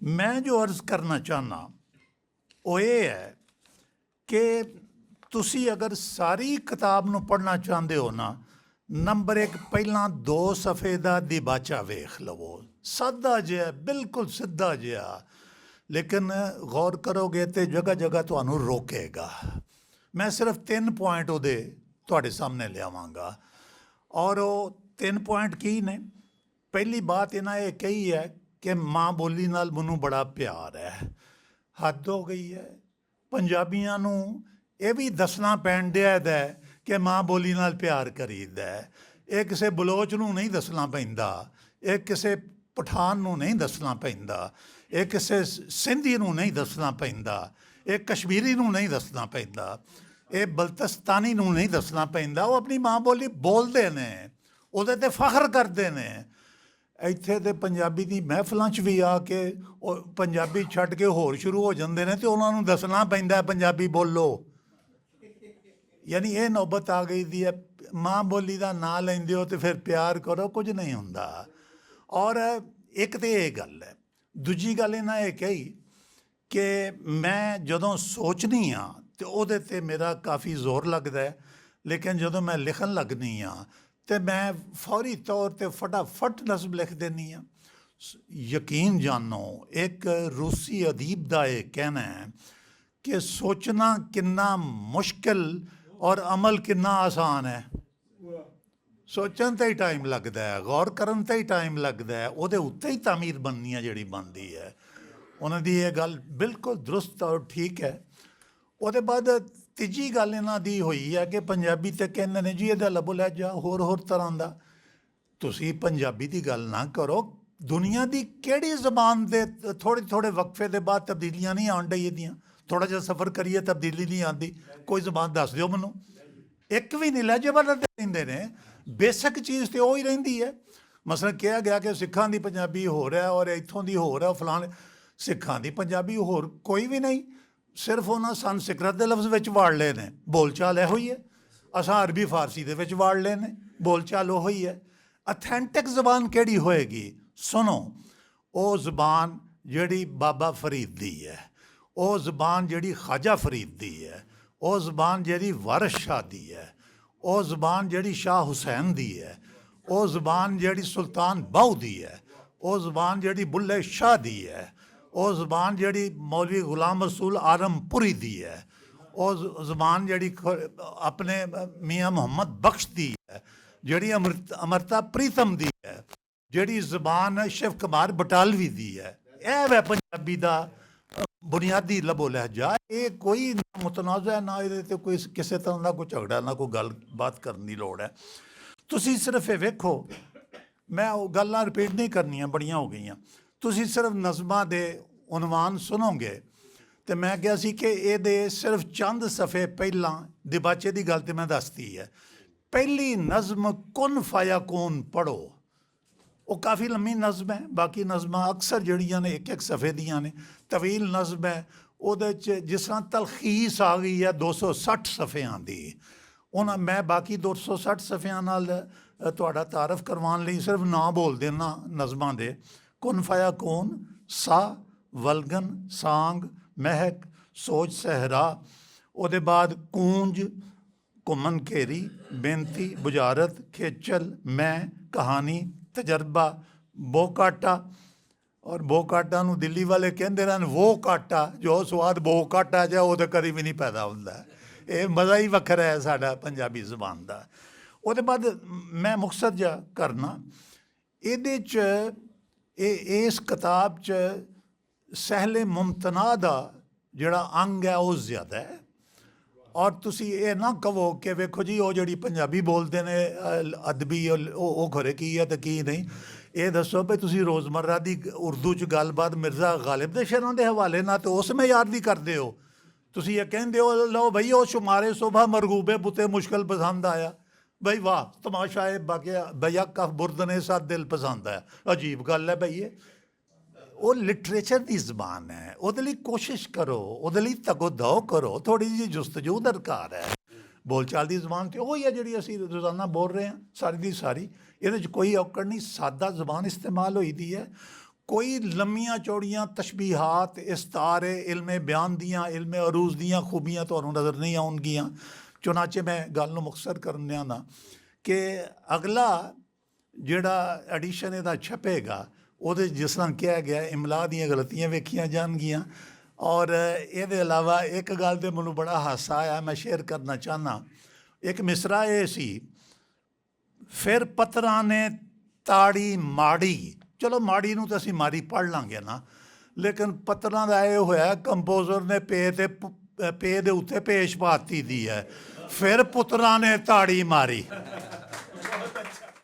E: ਮੈਂ ਜੋ ਅਰਜ਼ ਕਰਨਾ ਚਾਹੁੰਦਾ ਉਹ ਇਹ ਹੈ ਕਿ ਤੁਸੀਂ ਅਗਰ ਸਾਰੀ ਕਿਤਾਬ ਨੂੰ ਪੜ੍ਹਨਾ ਚਾਹੁੰਦੇ ਹੋ ਨਾ ਨੰਬਰ 1 ਪਹਿਲਾਂ 2 ਸਫ਼ੇ ਦਾ ਦਿਬਾਚਾ ਵੇਖ ਲਵੋ, ਸਾਦਾ ਜਿਹਾ, ਬਿਲਕੁਲ ਸਿੱਧਾ ਜਿਹਾ, ਲੇਕਿਨ ਗੌਰ ਕਰੋਗੇ ਤੇ ਜਗ੍ਹਾ ਜਗ੍ਹਾ ਤੁਹਾਨੂੰ ਰੋਕੇਗਾ। ਮੈਂ ਸਿਰਫ 3 ਪੁਆਇੰਟ ਉਹਦੇ ਤੁਹਾਡੇ ਸਾਹਮਣੇ ਲਿਆਵਾਂਗਾ, ਔਰ ਉਹ 3 ਪੁਆਇੰਟ ਕੀ ਨੇ? ਪਹਿਲੀ ਬਾਤ ਇਹਨਾਂ ਇਹ ਕਹੀ ਹੈ ਕਿ ਮਾਂ ਬੋਲੀ ਨਾਲ ਮੈਨੂੰ ਬੜਾ ਪਿਆਰ ਹੈ। ਹੱਦ ਹੋ ਗਈ ਹੈ। ਪੰਜਾਬੀਆਂ ਨੂੰ ਇਹ ਵੀ ਦੱਸਣਾ ਪੈਣ ਡਿਆ ਦਾ ਕਿ ਮਾਂ ਬੋਲੀ ਨਾਲ ਪਿਆਰ ਕਰੀਦਾ ਹੈ। ਇਹ ਕਿਸੇ ਬਲੋਚ ਨੂੰ ਨਹੀਂ ਦੱਸਣਾ ਪੈਂਦਾ, ਇਹ ਕਿਸੇ ਪਠਾਨ ਨੂੰ ਨਹੀਂ ਦੱਸਣਾ ਪੈਂਦਾ, ਇਹ ਕਿਸੇ ਸਿੰਧੀ ਨੂੰ ਨਹੀਂ ਦੱਸਣਾ ਪੈਂਦਾ, ਇਹ ਕਸ਼ਮੀਰੀ ਨੂੰ ਨਹੀਂ ਦੱਸਣਾ ਪੈਂਦਾ, ਇਹ ਬਲਤਸਤਾਨੀ ਨੂੰ ਨਹੀਂ ਦੱਸਣਾ ਪੈਂਦਾ। ਉਹ ਆਪਣੀ ਮਾਂ ਬੋਲੀ ਬੋਲਦੇ ਨੇ, ਉਹਦੇ 'ਤੇ ਫਖਰ ਕਰਦੇ ਨੇ। ਇੱਥੇ ਤੇ ਪੰਜਾਬੀ ਦੀ ਮਹਿਫਲਾਂ 'ਚ ਵੀ ਆ ਕੇ ਉਹ ਪੰਜਾਬੀ ਛੱਡ ਕੇ ਹੋਰ ਸ਼ੁਰੂ ਹੋ ਜਾਂਦੇ ਨੇ ਤੇ ਉਹਨਾਂ ਨੂੰ ਦੱਸਣਾ ਪੈਂਦਾ ਪੰਜਾਬੀ ਬੋਲੋ। ਯਾਨੀ ਇਹ ਨੌਬਤ ਆ ਗਈ ਦੀ ਹੈ, ਮਾਂ ਬੋਲੀ ਦਾ ਨਾਂ ਲੈਂਦੇ ਹੋ ਤੇ ਫਿਰ ਪਿਆਰ ਕਰੋ, ਕੁਝ ਨਹੀਂ ਹੁੰਦਾ। ਔਰ ਇੱਕ ਤੇ ਇਹ ਗੱਲ ਹੈ। ਦੂਜੀ ਗੱਲ ਇਹਨਾਂ ਇਹ ਕਹੀ ਕਿ ਮੈਂ ਜਦੋਂ ਸੋਚਦੀ ਹਾਂ ਤੇ ਉਹਦੇ 'ਤੇ ਮੇਰਾ ਕਾਫੀ ਜ਼ੋਰ ਲੱਗਦਾ ਹੈ, ਲੇਕਿਨ ਜਦੋਂ ਮੈਂ ਲਿਖਣ ਲੱਗਦੀ ਹਾਂ ਤੇ ਮੈਂ ਫੌਰੀ ਤੌਰ 'ਤੇ ਫਟਾਫਟ ਨਜ਼ਮ ਲਿਖ ਦਿੰਦੀ ਹਾਂ। ਯਕੀਨ ਜਾਨੋ, ਇੱਕ ਰੂਸੀ ਅਦੀਬ ਦਾ ਇਹ ਕਹਿਣਾ ਹੈ ਕਿ ਸੋਚਣਾ ਕਿੰਨਾ ਮੁਸ਼ਕਿਲ ਔਰ ਅਮਲ ਕਿੰਨਾ ਆਸਾਨ ਹੈ। ਸੋਚਣ 'ਤੇ ਹੀ ਟਾਈਮ ਲੱਗਦਾ ਹੈ, ਗੌਰ ਕਰਨ 'ਤੇ ਹੀ ਟਾਈਮ ਲੱਗਦਾ ਹੈ, ਉਹਦੇ ਉੱਤੇ ਹੀ ਤਾਮੀਰ ਬਣਨੀ ਹੈ ਜਿਹੜੀ ਬਣਦੀ ਹੈ। ਉਹਨਾਂ ਦੀ ਇਹ ਗੱਲ ਬਿਲਕੁਲ ਦਰੁਸਤ ਔਰ ਠੀਕ ਹੈ। ਉਹਦੇ ਬਾਅਦ ਤੀਜੀ ਗੱਲ ਇਹਨਾਂ ਦੀ ਹੋਈ ਹੈ ਕਿ ਪੰਜਾਬੀ ਤੇ ਕਹਿੰਦੇ ਨੇ ਜੀ ਇਹਦਾ ਲਬੋ ਲਹਿਜਾ ਹੋਰ ਤਰ੍ਹਾਂ ਦਾ। ਤੁਸੀਂ ਪੰਜਾਬੀ ਦੀ ਗੱਲ ਨਾ ਕਰੋ, ਦੁਨੀਆ ਦੀ ਕਿਹੜੀ ਜ਼ਬਾਨ ਦੇ ਥੋੜ੍ਹੇ ਵਕਫੇ ਦੇ ਬਾਅਦ ਤਬਦੀਲੀਆਂ ਨਹੀਂ ਆਉਣ ਡਈ ਇਹਦੀਆਂ? ਥੋੜ੍ਹਾ ਜਿਹਾ ਸਫ਼ਰ ਕਰੀਏ ਤਬਦੀਲੀ ਨਹੀਂ ਆਉਂਦੀ? ਕੋਈ ਜ਼ਬਾਨ ਦੱਸ ਦਿਓ ਮੈਨੂੰ, ਇੱਕ ਵੀ ਨਹੀਂ। ਲਹਿਜੇ ਬਦਲਦੇ ਰਹਿੰਦੇ ਨੇ, ਬੇਸਿਕ ਚੀਜ਼ ਤੇ ਉਹ ਹੀ ਰਹਿੰਦੀ ਹੈ। ਮਸਲਨ ਕਿਹਾ ਗਿਆ ਕਿ ਸਿੱਖਾਂ ਦੀ ਪੰਜਾਬੀ ਹੋਰ ਹੈ ਔਰ ਇੱਥੋਂ ਦੀ ਹੋਰ ਹੈ, ਫਲਾਣੇ। ਸਿੱਖਾਂ ਦੀ ਪੰਜਾਬੀ ਹੋਰ ਕੋਈ ਵੀ ਨਹੀਂ, ਸਿਰਫ ਉਹਨਾਂ ਸੰਸਕ੍ਰਿਤ ਦੇ ਲਫ਼ਜ਼ ਵਿੱਚ ਵਾੜ ਲਏ ਨੇ, ਬੋਲਚਾਲ ਇਹੋ ਹੀ ਹੈ। ਅਸਾਂ ਅਰਬੀ ਫਾਰਸੀ ਦੇ ਵਿੱਚ ਵਾੜ ਲਏ ਨੇ, ਬੋਲਚਾਲ ਉਹੋ ਹੀ ਹੈ। ਅਥੈਂਟਿਕ ਜ਼ਬਾਨ ਕਿਹੜੀ ਹੋਏਗੀ? ਸੁਣੋ, ਉਹ ਜ਼ਬਾਨ ਜਿਹੜੀ ਬਾਬਾ ਫਰੀਦ ਦੀ ਹੈ, ਉਹ ਜ਼ਬਾਨ ਜਿਹੜੀ ਖਾਜਾ ਫਰੀਦ ਦੀ ਹੈ, ਉਹ ਜ਼ਬਾਨ ਜਿਹੜੀ ਵਾਰਿਸ ਸ਼ਾਹ ਦੀ ਹੈ, ਉਹ ਜ਼ਬਾਨ ਜਿਹੜੀ ਸ਼ਾਹ ਹੁਸੈਨ ਦੀ ਹੈ, ਉਹ ਜ਼ਬਾਨ ਜਿਹੜੀ ਸੁਲਤਾਨ ਬਾਹੂ ਦੀ ਹੈ, ਉਹ ਜ਼ਬਾਨ ਜਿਹੜੀ ਬੁੱਲੇ ਸ਼ਾਹ ਦੀ ਹੈ, ਉਹ ਜ਼ਬਾਨ ਜਿਹੜੀ ਮੌਲਵੀ ਗੁਲਾਮ ਰਸੂਲ ਆਰਮਪੁਰੀ ਦੀ ਹੈ, ਉਹ ਜ਼ਬਾਨ ਜਿਹੜੀ ਆਪਣੇ ਮੀਆਂ ਮੁਹੰਮਦ ਬਖਸ਼ ਦੀ ਹੈ, ਜਿਹੜੀ ਅਮਰਤਾ ਪ੍ਰੀਤਮ ਦੀ ਹੈ, ਜਿਹੜੀ ਜ਼ਬਾਨ ਸ਼ਿਵ ਕੁਮਾਰ ਬਟਾਲਵੀ ਦੀ ਹੈ। ਇਹ ਵੈ ਪੰਜਾਬੀ ਦਾ ਬੁਨਿਆਦੀ ਲਬੋ ਲਹਿਜਾ। ਇਹ ਕੋਈ ਮੁਤਨਾਜ਼ਾ ਹੈ, ਨਾ ਇਹਦੇ 'ਤੇ ਕੋਈ ਕਿਸੇ ਤਰ੍ਹਾਂ ਦਾ ਕੋਈ ਝਗੜਾ, ਨਾ ਕੋਈ ਗੱਲਬਾਤ ਕਰਨ ਦੀ ਲੋੜ ਹੈ। ਤੁਸੀਂ ਸਿਰਫ ਇਹ ਵੇਖੋ, ਮੈਂ ਉਹ ਗੱਲਾਂ ਰਿਪੀਟ ਨਹੀਂ ਕਰਨੀਆਂ, ਬੜੀਆਂ ਹੋ ਗਈਆਂ। ਤੁਸੀਂ ਸਿਰਫ ਨਜ਼ਮਾਂ ਦੇ ਉਨਵਾਨ ਸੁਣੋਗੇ ਤੇ ਮੈਂ ਕਿਹਾ ਸੀ ਕਿ ਇਹਦੇ ਸਿਰਫ ਚੰਦ ਸਫ਼ੇ ਪਹਿਲਾਂ ਦਿਬਾਚੇ ਦੀ ਗੱਲ ਤੇ ਮੈਂ ਦੱਸਤੀ ਹੈ। ਪਹਿਲੀ ਨਜ਼ਮ ਕੁਨ ਫਾਇਆ ਕੂਨ ਪੜ੍ਹੋ, ਉਹ ਕਾਫੀ ਲੰਮੀ ਨਜ਼ਮ ਹੈ। ਬਾਕੀ ਨਜ਼ਮਾਂ ਅਕਸਰ ਜਿਹੜੀਆਂ ਨੇ ਇੱਕ ਸਫ਼ੇ ਦੀਆਂ ਨੇ, ਤਵੀਲ ਨਜ਼ਮ ਹੈ। ਉਹਦੇ 'ਚ ਜਿਸ ਤਰ੍ਹਾਂ ਤਲਖੀਸ ਆ ਗਈ ਹੈ 260 ਸਫ਼ਿਆਂ ਦੀ, ਉਹਨਾਂ ਮੈਂ ਬਾਕੀ 260 ਸਫ਼ਿਆਂ ਨਾਲ ਤੁਹਾਡਾ ਤਾਰਫ ਕਰਵਾਉਣ ਲਈ ਸਿਰਫ ਨਾਂ ਬੋਲ ਦੇਣਾ ਨਜ਼ਮਾਂ ਦੇ। ਕੁਨ ਫਾਇਆ ਕੂਨ, ਸਾ, ਵਲਗਨ, ਸਾਂਗ, ਮਹਿਕ, ਸੋਚ, ਸਹਿਰਾ। ਉਹਦੇ ਬਾਅਦ ਕੂੰਜ, ਘੁੰਮਣ ਘੇਰੀ, ਬੇਨਤੀ, ਬੁਝਾਰਤ, ਖੇਚਲ, ਮੈਂ, ਕਹਾਣੀ, ਤਜਰਬਾ, ਬੋਕਾਟਾ। ਔਰ ਬੋਕਾਟਾ ਨੂੰ ਦਿੱਲੀ ਵਾਲੇ ਕਹਿੰਦੇ ਰਹਿਣ ਵੋ ਕਾਟਾ, ਜੋ ਸਵਾਦ ਬੋਕਾਟਾ ਜਿਹਾ ਉਹ ਤਾਂ ਕਦੀ ਵੀ ਨਹੀਂ ਪੈਦਾ ਹੁੰਦਾ। ਇਹ ਮਜ਼ਾ ਹੀ ਵੱਖਰਾ ਹੈ ਸਾਡਾ ਪੰਜਾਬੀ ਜ਼ੁਬਾਨ ਦਾ। ਉਹਦੇ ਬਾਅਦ ਮੈਂ ਮੁਖਤਸਰ ਜਿਹਾ ਕਰਨਾ, ਇਹਦੇ 'ਚ ਇਸ ਕਿਤਾਬ 'ਚ ਸਹਿਲੇ ਮੁਮਤਨਾ ਦਾ ਜਿਹੜਾ ਅੰਗ ਹੈ ਉਹ ਜ਼ਿਆਦਾ ਹੈ। ਔਰ ਤੁਸੀਂ ਇਹ ਨਾ ਕਹੋ ਕਿ ਵੇਖੋ ਜੀ ਉਹ ਜਿਹੜੀ ਪੰਜਾਬੀ ਬੋਲਦੇ ਨੇ ਅਦਬੀ ਉਹ ਖਰੇ ਕੀ ਹੈ ਅਤੇ ਕੀ ਨਹੀਂ। ਇਹ ਦੱਸੋ ਵੀ ਤੁਸੀਂ ਰੋਜ਼ਮर्रा ਦੀ ਉਰਦੂ 'ਚ ਗੱਲਬਾਤ ਮਿਰਜ਼ਾ ਗਾਲਿਬ ਦੇ ਸ਼ੇਰਾਂ ਦੇ ਹਵਾਲੇ ਨਾਲ ਤਾਂ ਉਸ ਮਿਆਰ ਦੀ ਕਰਦੇ ਹੋ। ਤੁਸੀਂ ਇਹ ਕਹਿੰਦੇ ਹੋ ਲਓ ਬਈ ਉਹ ਸ਼ੁਮਾਰੇ ਸੁਬਾ ਮਰਗੂਬੇ ਬੁੱਤੇ ਮੁਸ਼ਕਿਲ ਪਸੰਦ ਆਇਆ, ਬਈ ਵਾਹ ਤਮਾਸ਼ਾ ਹੈ ਬਾਕਿਆ ਬਈਆ ਕਫ ਬੁਰਦਨੇ ਸਾਥ ਦਿਲ ਪਸੰਦ ਆਇਆ। ਅਜੀਬ ਗੱਲ ਹੈ ਬਈ ਇਹ। ਉਹ ਲਿਟਰੇਚਰ ਦੀ ਜ਼ਬਾਨ ਹੈ, ਉਹਦੇ ਲਈ ਕੋਸ਼ਿਸ਼ ਕਰੋ, ਉਹਦੇ ਲਈ ਤਗੋ-ਦੋ ਕਰੋ, ਥੋੜ੍ਹੀ ਜਿਹੀ ਜੁਸਤਜੂ ਦਰਕਾਰ ਹੈ। ਬੋਲਚਾਲ ਦੀ ਜ਼ਬਾਨ ਤੇ ਉਹ ਹੀ ਹੈ ਜਿਹੜੀ ਅਸੀਂ ਰੋਜ਼ਾਨਾ ਬੋਲ ਰਹੇ ਹਾਂ ਸਾਰੀ ਦੀ ਸਾਰੀ। ਇਹਦੇ 'ਚ ਕੋਈ ਔਕੜ ਨਹੀਂ, ਸਾਦਾ ਜ਼ਬਾਨ ਇਸਤੇਮਾਲ ਹੋਈ ਦੀ ਹੈ। ਕੋਈ ਲੰਮੀਆਂ ਚੌੜੀਆਂ ਤਸ਼ਬੀਹਾਤ, ਇਸਤਾਰੇ, ਇਲਮੇ ਬਿਆਨ ਦੀਆਂ, ਇਲਮੇ ਅਰੂਜ਼ ਦੀਆਂ ਖੂਬੀਆਂ ਤੁਹਾਨੂੰ ਨਜ਼ਰ ਨਹੀਂ ਆਉਣਗੀਆਂ। ਚੁਨਾਚੇ ਮੈਂ ਗੱਲ ਨੂੰ ਮੁਖਤਸਰ ਕਰਨ ਲਿਆਂਦਾ ਕਿ ਅਗਲਾ ਜਿਹੜਾ ਐਡੀਸ਼ਨ ਇਹਦਾ ਛਪੇਗਾ ਉਹਦੇ ਜਿਸ ਤਰ੍ਹਾਂ ਕਿਹਾ ਗਿਆ ਇਮਲਾ ਦੀਆਂ ਗਲਤੀਆਂ ਵੇਖੀਆਂ ਜਾਣਗੀਆਂ। ਔਰ ਇਹਦੇ ਇਲਾਵਾ ਇੱਕ ਗੱਲ ਤੇ ਮੈਨੂੰ ਬੜਾ ਹਾਸਾ ਆਇਆ, ਮੈਂ ਸ਼ੇਅਰ ਕਰਨਾ ਚਾਹੁੰਦਾ। ਇੱਕ ਮਿਸਰਾ ਇਹ ਸੀ, ਫਿਰ ਪੱਤਰਾਂ ਨੇ ਤਾੜੀ ਮਾੜੀ, ਚਲੋ ਮਾੜੀ ਨੂੰ ਤਾਂ ਅਸੀਂ ਮਾੜੀ ਪੜ੍ਹ ਲਾਂਗੇ ਨਾ, ਲੇਕਿਨ ਪੱਤਰਾਂ ਦਾ ਇਹ ਹੋਇਆ ਕੰਪੋਜ਼ਰ ਨੇ ਪੇ ਦੇ ਉੱਤੇ ਪੇਸ਼ ਪਾਤੀ ਦੀ ਹੈ, ਫਿਰ ਪੁੱਤਰਾਂ ਨੇ ਤਾੜੀ ਮਾਰੀ।